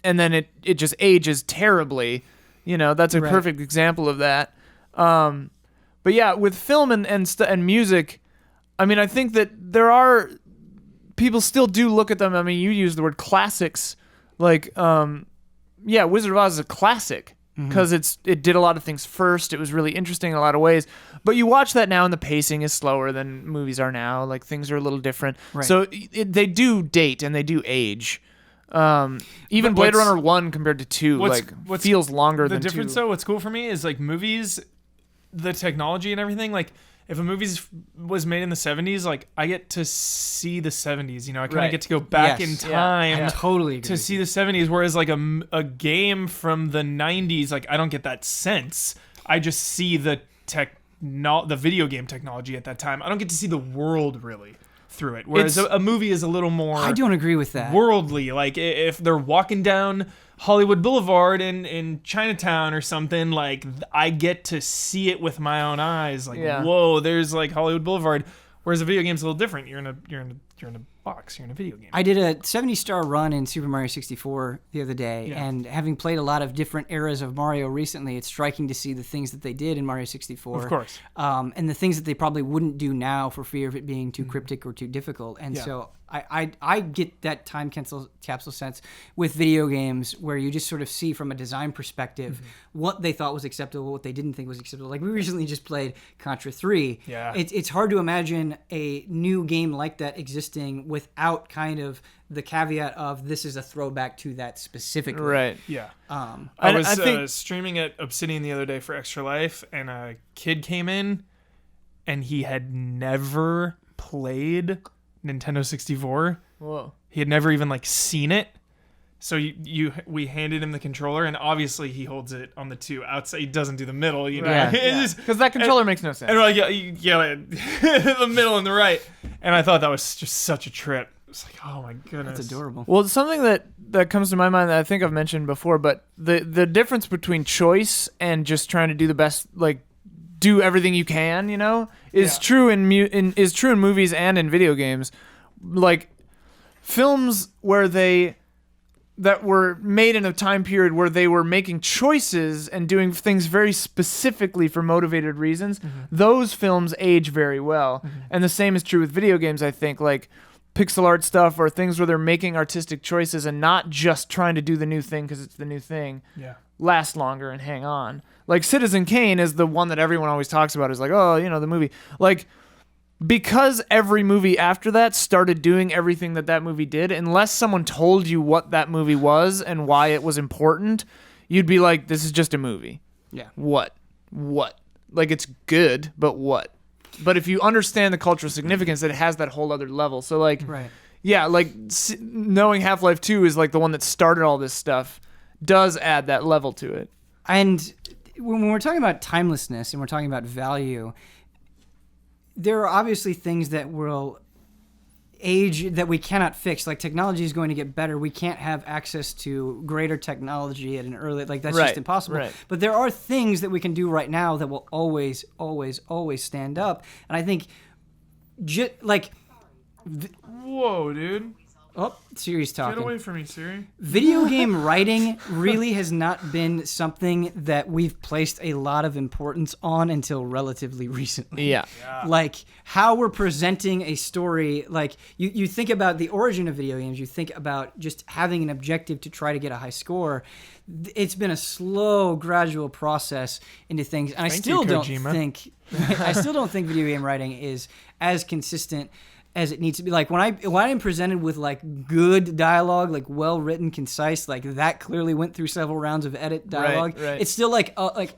just ages terribly. That's a perfect example of that. But yeah, with film and music, I think that there are people still do look at them. You use the word classics, like Wizard of Oz is a classic because it did a lot of things first. It was really interesting in a lot of ways. But you watch that now, and the pacing is slower than movies are now. Like things are a little different. Right. So they do date and they do age. Even Blade Runner 1 compared to 2 feels longer than 2. The difference, though, what's cool for me is like movies, the technology and everything. Like if a movie was made in the 70s, like I get to see the 70s. I kind of get to go back in time. I totally agree to see the 70s. Whereas like a game from the 90s, like I don't get that sense. I just see the video game technology at that time. I don't get to see the world really through it. Whereas a movie is a little more. I don't agree with that. Worldly, like if they're walking down Hollywood Boulevard in Chinatown or something, like I get to see it with my own eyes. Like whoa, there's like Hollywood Boulevard. Whereas a video game's a little different. You're in a You're in a box. You're in a video game. I did a 70-star run in Super Mario 64 the other day, and having played a lot of different eras of Mario recently, it's striking to see the things that they did in Mario 64. Of course. And the things that they probably wouldn't do now for fear of it being too cryptic or too difficult. And so I get that time capsule sense with video games where you just sort of see from a design perspective what they thought was acceptable, what they didn't think was acceptable. Like we recently just played Contra 3. Yeah. It's hard to imagine a new game like that existing without kind of the caveat of this is a throwback to that specifically. Right. Yeah. Um, I was I think streaming at Obsidian the other day for Extra Life, and a kid came in, and he had never played Nintendo 64. Whoa. He had never even seen it. So we handed him the controller, and obviously he holds it on the two outside. He doesn't do the middle, you know. Yeah. Because that controller makes no sense. And we're like, yeah, the middle and the right. And I thought that was just such a trip. It's like, oh my goodness, That's adorable. Well, something that comes to my mind that I think I've mentioned before, but the difference between choice and just trying to do the best, do everything you can, is true in movies and in video games. Like films that were made in a time period where they were making choices and doing things very specifically for motivated reasons, those films age very well. And the same is true with video games, I think, like pixel art stuff or things where they're making artistic choices and not just trying to do the new thing because it's the new thing. Yeah. Last longer and hang on. Like Citizen Kane is the one that everyone always talks about, is like, oh, the movie. Like, because every movie after that started doing everything that movie did, unless someone told you what that movie was and why it was important, you'd be like, this is just a movie. Yeah. What? Like, it's good, but what? But if you understand the cultural significance, it has that whole other level. So, Right. Yeah, knowing Half-Life 2 is the one that started all this stuff does add that level to it. And when we're talking about timelessness and we're talking about value, there are obviously things that will age that we cannot fix. Like technology is going to get better. We can't have access to greater technology at an early, that's just impossible. Right. But there are things that we can do right now that will always, always, always stand up. And I think Whoa, dude. Oh, Siri's talking. Get away from me, Siri. Video game writing really has not been something that we've placed a lot of importance on until relatively recently. Yeah. Like how we're presenting a story, you think about the origin of video games, you think about just having an objective to try to get a high score. It's been a slow, gradual process into things. And I still don't think video game writing is as consistent as it needs to be. Like when I'm presented with good dialogue, well written, concise, that clearly went through several rounds of edit dialogue. Right. It's still that's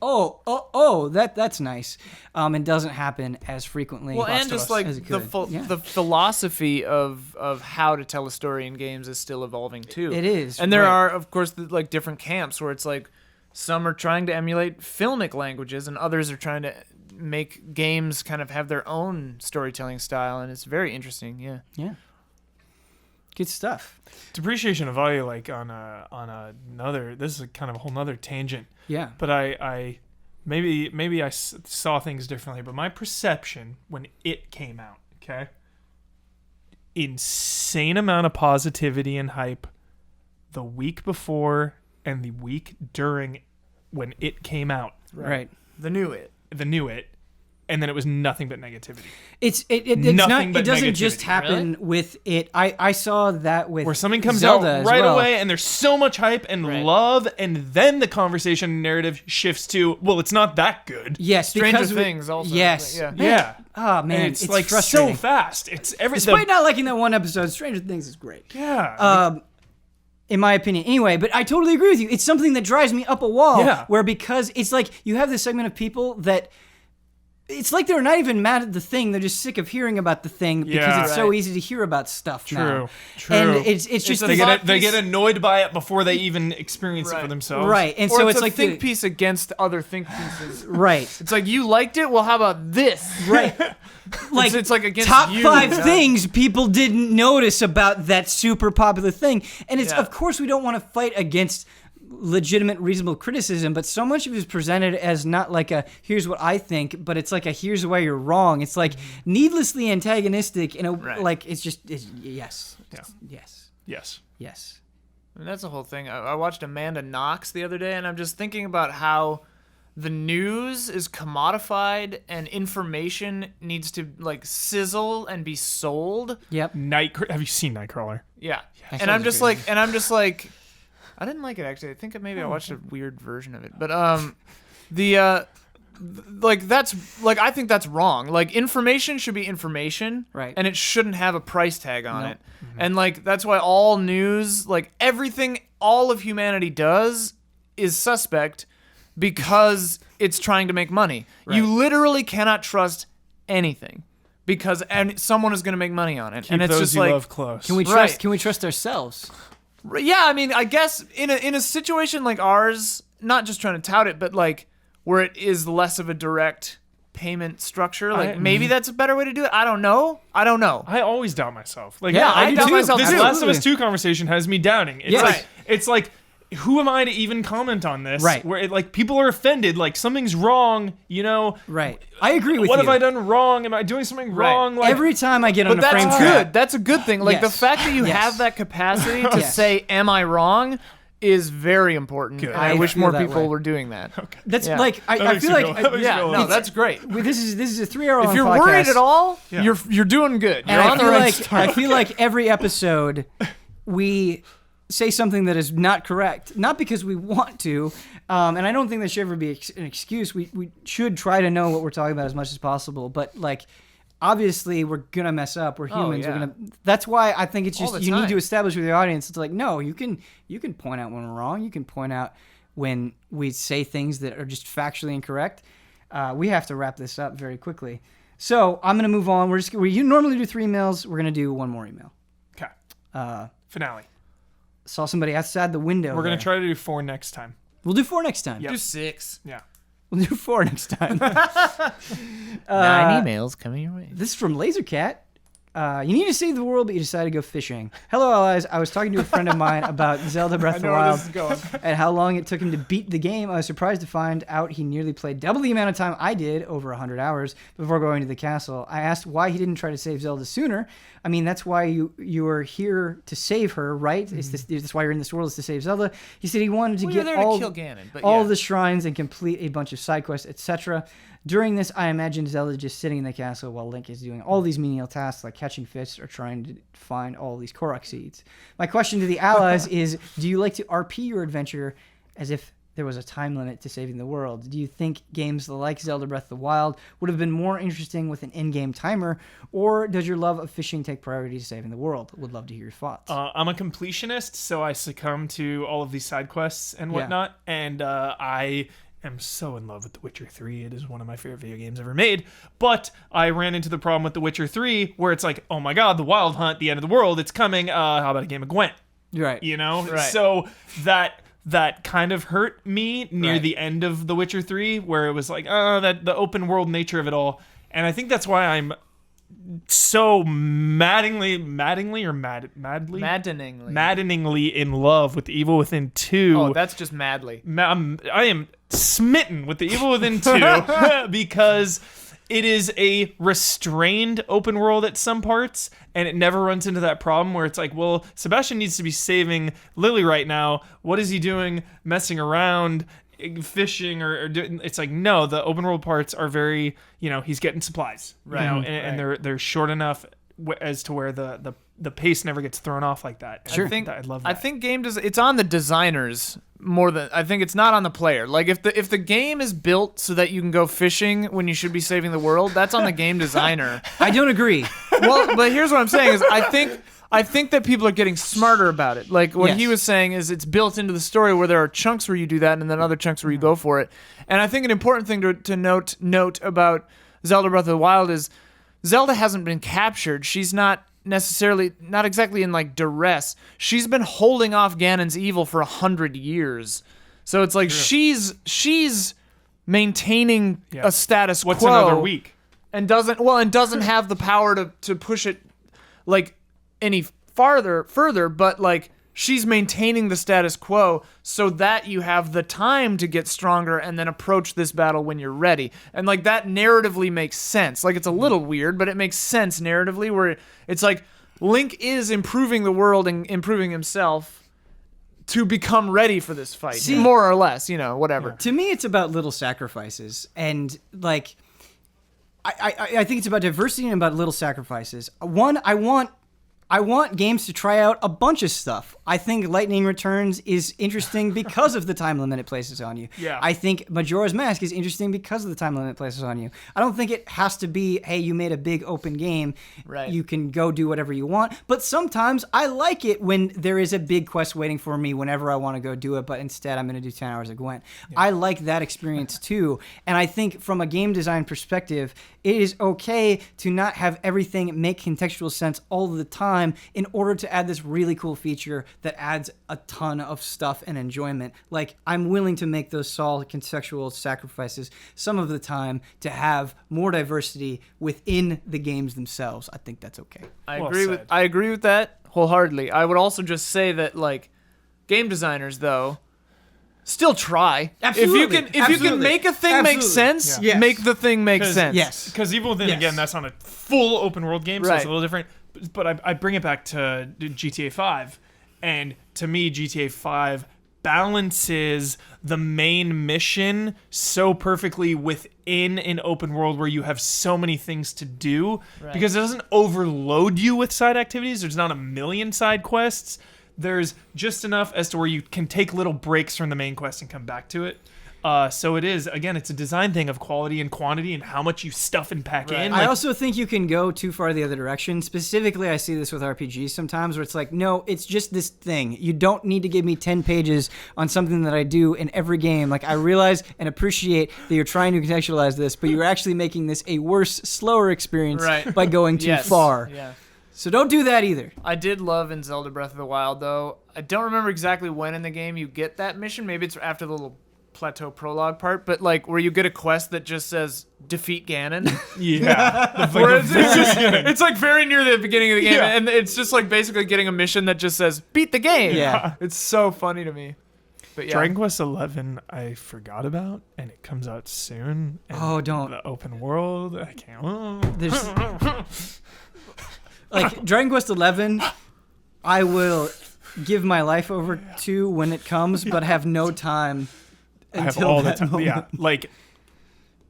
nice, and doesn't happen as frequently. Well, and just as it could. the philosophy of how to tell a story in games is still evolving too. It is, and there right. are of course different camps where it's some are trying to emulate filmic languages and others are trying to make games kind of have their own storytelling style, and it's very interesting. Yeah, good stuff. Depreciation of value, on another. This is kind of a whole nother tangent. Yeah, but I maybe I saw things differently. But my perception when it came out, okay, insane amount of positivity and hype the week before and the week during when it came out. Right. The new it, and then it was nothing but negativity. It's Nothing not. but It doesn't negativity. just happen with it. I saw that with where something comes Zelda out as right well. away, and there's so much hype and love, and then the conversation narrative shifts to, well, it's not that good. Yes, Stranger because Things also. Yes. Yeah. Yeah. Oh man, And it's so frustrating. fast. It's Despite not liking that one episode, Stranger Things is great. Yeah. In my opinion, anyway, but I totally agree with you. It's something that drives me up a wall. Yeah. Where because it's you have this segment of people that it's they're not even mad at the thing; they're just sick of hearing about the thing because it's so easy to hear about stuff now. True. And it's just they get annoyed by it before they even experience it for themselves. right. And Or so it's it's a think piece against other think pieces. right. It's you liked it. Well, how about this? Right. It's against top you, 5 things people didn't notice about that super popular thing, and it's Yeah. of course we don't want to fight against legitimate, reasonable criticism, but so much of it is presented as not like a here's what I think, but it's like a here's why you're wrong. It's like needlessly antagonistic, like it's yes. Yeah. Yes. Yes. Yes. I mean, that's the whole thing. I watched Amanda Knox the other day, and I'm just thinking about how the news is commodified and information needs to like sizzle and be sold. Yep. Have you seen Nightcrawler? Yeah. That And I'm sounds just good. like, I didn't like it actually. I think maybe I watched a weird version of it. But like that's like I think that's wrong. Like information should be information, right? And it shouldn't have a price tag on Nope. it. And like that's why all news, like everything all of humanity does is suspect because it's trying to make money. Right. You literally cannot trust anything because someone is going to make money on it. Keep and it's those just you like love close. Can we trust? Right. Can we trust ourselves? Yeah, I mean, I guess in a situation like ours, not just trying to tout it, but like where it is less of a direct payment structure, like maybe that's a better way to do it. I don't know. I always doubt myself. Like Yeah, I do doubt too. myself This too. Last of Us 2 conversation has me doubting. It's Yes. like Right. it's like who am I to even comment on this? Right. Where like people are offended, like something's wrong, you know? Right. I agree with What you. have I done wrong? Am I doing something Right. wrong? Like Every time I get on But a that's frame good. trap, That's a good thing. Like the Yes. fact that you Yes. have that capacity to Yes. say, "Am I wrong?" is very important. Good. And I I wish feel more that people way. were doing that. that's Yeah. like I makes feel me like feel- that makes me Yeah, feel no, loved. that's great. this is a 3 hour long If you're podcast. worried at all, Yeah. you're doing good. And You're I on the feel right like start. I feel like every episode we say something that is not correct, not because we want to, and I don't think that should ever be an excuse. We should try to know what we're talking about as much as possible, but like obviously we're gonna mess up. We're humans. yeah. We're gonna. That's why I think it's All just the you need time. to establish with your audience. It's like no, you can point out when we're wrong. You can point out when we say things that are just factually incorrect. We have to wrap this up very quickly. So I'm gonna move on. We normally do 3 emails. We're gonna do one more email. Okay. Finale. Saw somebody outside the window. We're gonna there. try to do 4 next time. We'll do 4 next time. Yep. do 6. Yeah. We'll do 4 next time. 9 emails coming your way. This is from Lasercat. You need to save the world, but you decided to go fishing. Hello, allies. I was talking to a friend of mine about Zelda Breath of the Wild and how long it took him to beat the game. I was surprised to find out he nearly played double the amount of time I did, over 100 hours, before going to the castle. I asked why he didn't try to save Zelda sooner. I mean, that's why you are here to save her, right? Mm-hmm. That's why you're in this world, is to save Zelda. He said he wanted to Well, get you're there all to kill Ganon, but all yeah. the shrines and complete a bunch of side quests, etc. During this, I imagined Zelda just sitting in the castle while Link is doing all these menial tasks like catching fish or trying to find all these Korok seeds. My question to the allies is, do you like to RP your adventure as if there was a time limit to saving the world? Do you think games like Zelda Breath of the Wild would have been more interesting with an in-game timer, or does your love of fishing take priority to saving the world? Would love to hear your thoughts. I'm a completionist, so I succumb to all of these side quests and whatnot, and I am so in love with The Witcher 3. It is one of my favorite video games ever made, but I ran into the problem with The Witcher 3 where it's like, oh my god, the Wild Hunt, the end of the world, it's coming. How about a game of Gwent? Right. You know? Right. So that kind of hurt me near Right. the end of The Witcher 3 where it was like, that the open world nature of it all. And I think that's why I'm so maddeningly in love with The Evil Within 2. Oh, that's just madly. I am smitten with The Evil Within 2 because it is a restrained open world at some parts, and it never runs into that problem where it's like, well, Sebastian needs to be saving Lily right now. What is he doing? Messing around, fishing, or doing? It's like, no, the open world parts are very, he's getting supplies, Right. and they're short enough as to where the pace never gets thrown off like that. Sure. I love that. I think it's on the designers more than I think it's not on the player. Like if the game is built so that you can go fishing when you should be saving the world, that's on the game designer. I don't agree. Well, but here's what I'm saying is I think that people are getting smarter about it. Like what he Yes. was saying is it's built into the story where there are chunks where you do that and then other chunks where you go for it. And I think an important thing to note about Zelda Breath of the Wild is Zelda hasn't been captured. She's not exactly in like duress. She's been holding off Ganon's evil for 100 years. So it's like she's maintaining a status What's quo. another week? And doesn't have the power to push it like any further, but like she's maintaining the status quo so that you have the time to get stronger and then approach this battle when you're ready. And like that narratively makes sense. Like it's a little weird, but it makes sense narratively where it's like Link is improving the world and improving himself to become ready for this fight. See, more or less, you know, whatever. To me, it's about little sacrifices. And, like, I think it's about diversity and about little sacrifices. One, I want games to try out a bunch of stuff. I think Lightning Returns is interesting because of the time limit it places on you. Yeah. I think Majora's Mask is interesting because of the time limit it places on you. I don't think it has to be, hey, you made a big open game. Right. You can go do whatever you want. But sometimes I like it when there is a big quest waiting for me whenever I want to go do it, but instead I'm going to do 10 hours of Gwent. Yeah. I like that experience too. And I think from a game design perspective, it is okay to not have everything make contextual sense all the time in order to add this really cool feature that adds a ton of stuff and enjoyment. Like, I'm willing to make those solid contextual sacrifices some of the time to have more diversity within the games themselves. I think that's okay. I Well agree with that wholeheartedly. I would also just say that like game designers though still try. Absolutely. If you can make a thing make sense, Yeah. Yes. make the thing make sense. Yes. Because even within, Yes. again, that's on a full open world game, so Right. it's a little different. But I bring it back to GTA 5, and to me, GTA 5 balances the main mission so perfectly within an open world where you have so many things to do, because it doesn't overload you with side activities. There's not a million side quests. There's just enough as to where you can take little breaks from the main quest and come back to it. So it is, again, it's a design thing of quality and quantity and how much you stuff and pack in. I also think you can go too far the other direction. Specifically, I see this with RPGs sometimes where it's like, no, it's just this thing. You don't need to give me 10 pages on something that I do in every game. Like, I realize and appreciate that you're trying to contextualize this, but you're actually making this a worse, slower experience by going too far. Yeah. So don't do that either. I did love in Zelda Breath of the Wild though. I don't remember exactly when in the game you get that mission. Maybe it's after the little plateau prologue part, but like where you get a quest that just says defeat Ganon. Yeah. Where it's like very near the beginning of the game, and it's just like basically getting a mission that just says beat the game. Yeah. It's so funny to me. But yeah. Dragon Quest 11 I forgot about, and it comes out soon. And Oh, don't. the open world. I can't. There's like Dragon Quest 11, I will give my life over to when it comes, but have no time I have until all the that time. moment. Yeah, like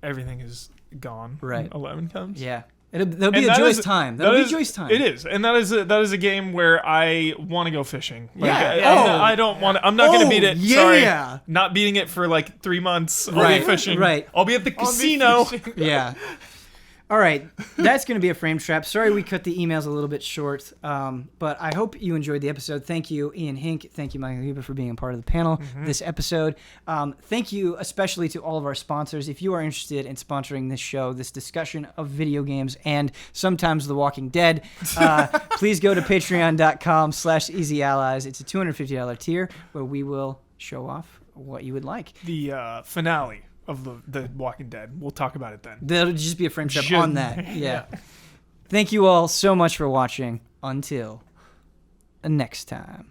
everything is gone. Right. When 11 comes. Yeah. There'll be And a that joyous is- time. that That'll be is- joyous time. It is, and that is a game where I want to go fishing. Like, Yeah. I don't want to. I'm not going to beat it. Sorry, yeah. not beating it for like 3 months. I'll Right, be fishing. right. I'll be at the casino. Yeah. All right. That's going to be a frame trap. Sorry we cut the emails a little bit short, but I hope you enjoyed the episode. Thank you, Ian Hink. Thank you, Michael Huber, for being a part of the panel this episode. Thank you especially to all of our sponsors. If you are interested in sponsoring this show, this discussion of video games, and sometimes The Walking Dead, please go to patreon.com/easyallies. It's a $250 tier where we will show off what you would like. The finale of the Walking Dead. We'll talk about it then. That'll just be a frame trap Should- on that. Yeah. Thank you all so much for watching. Until next time.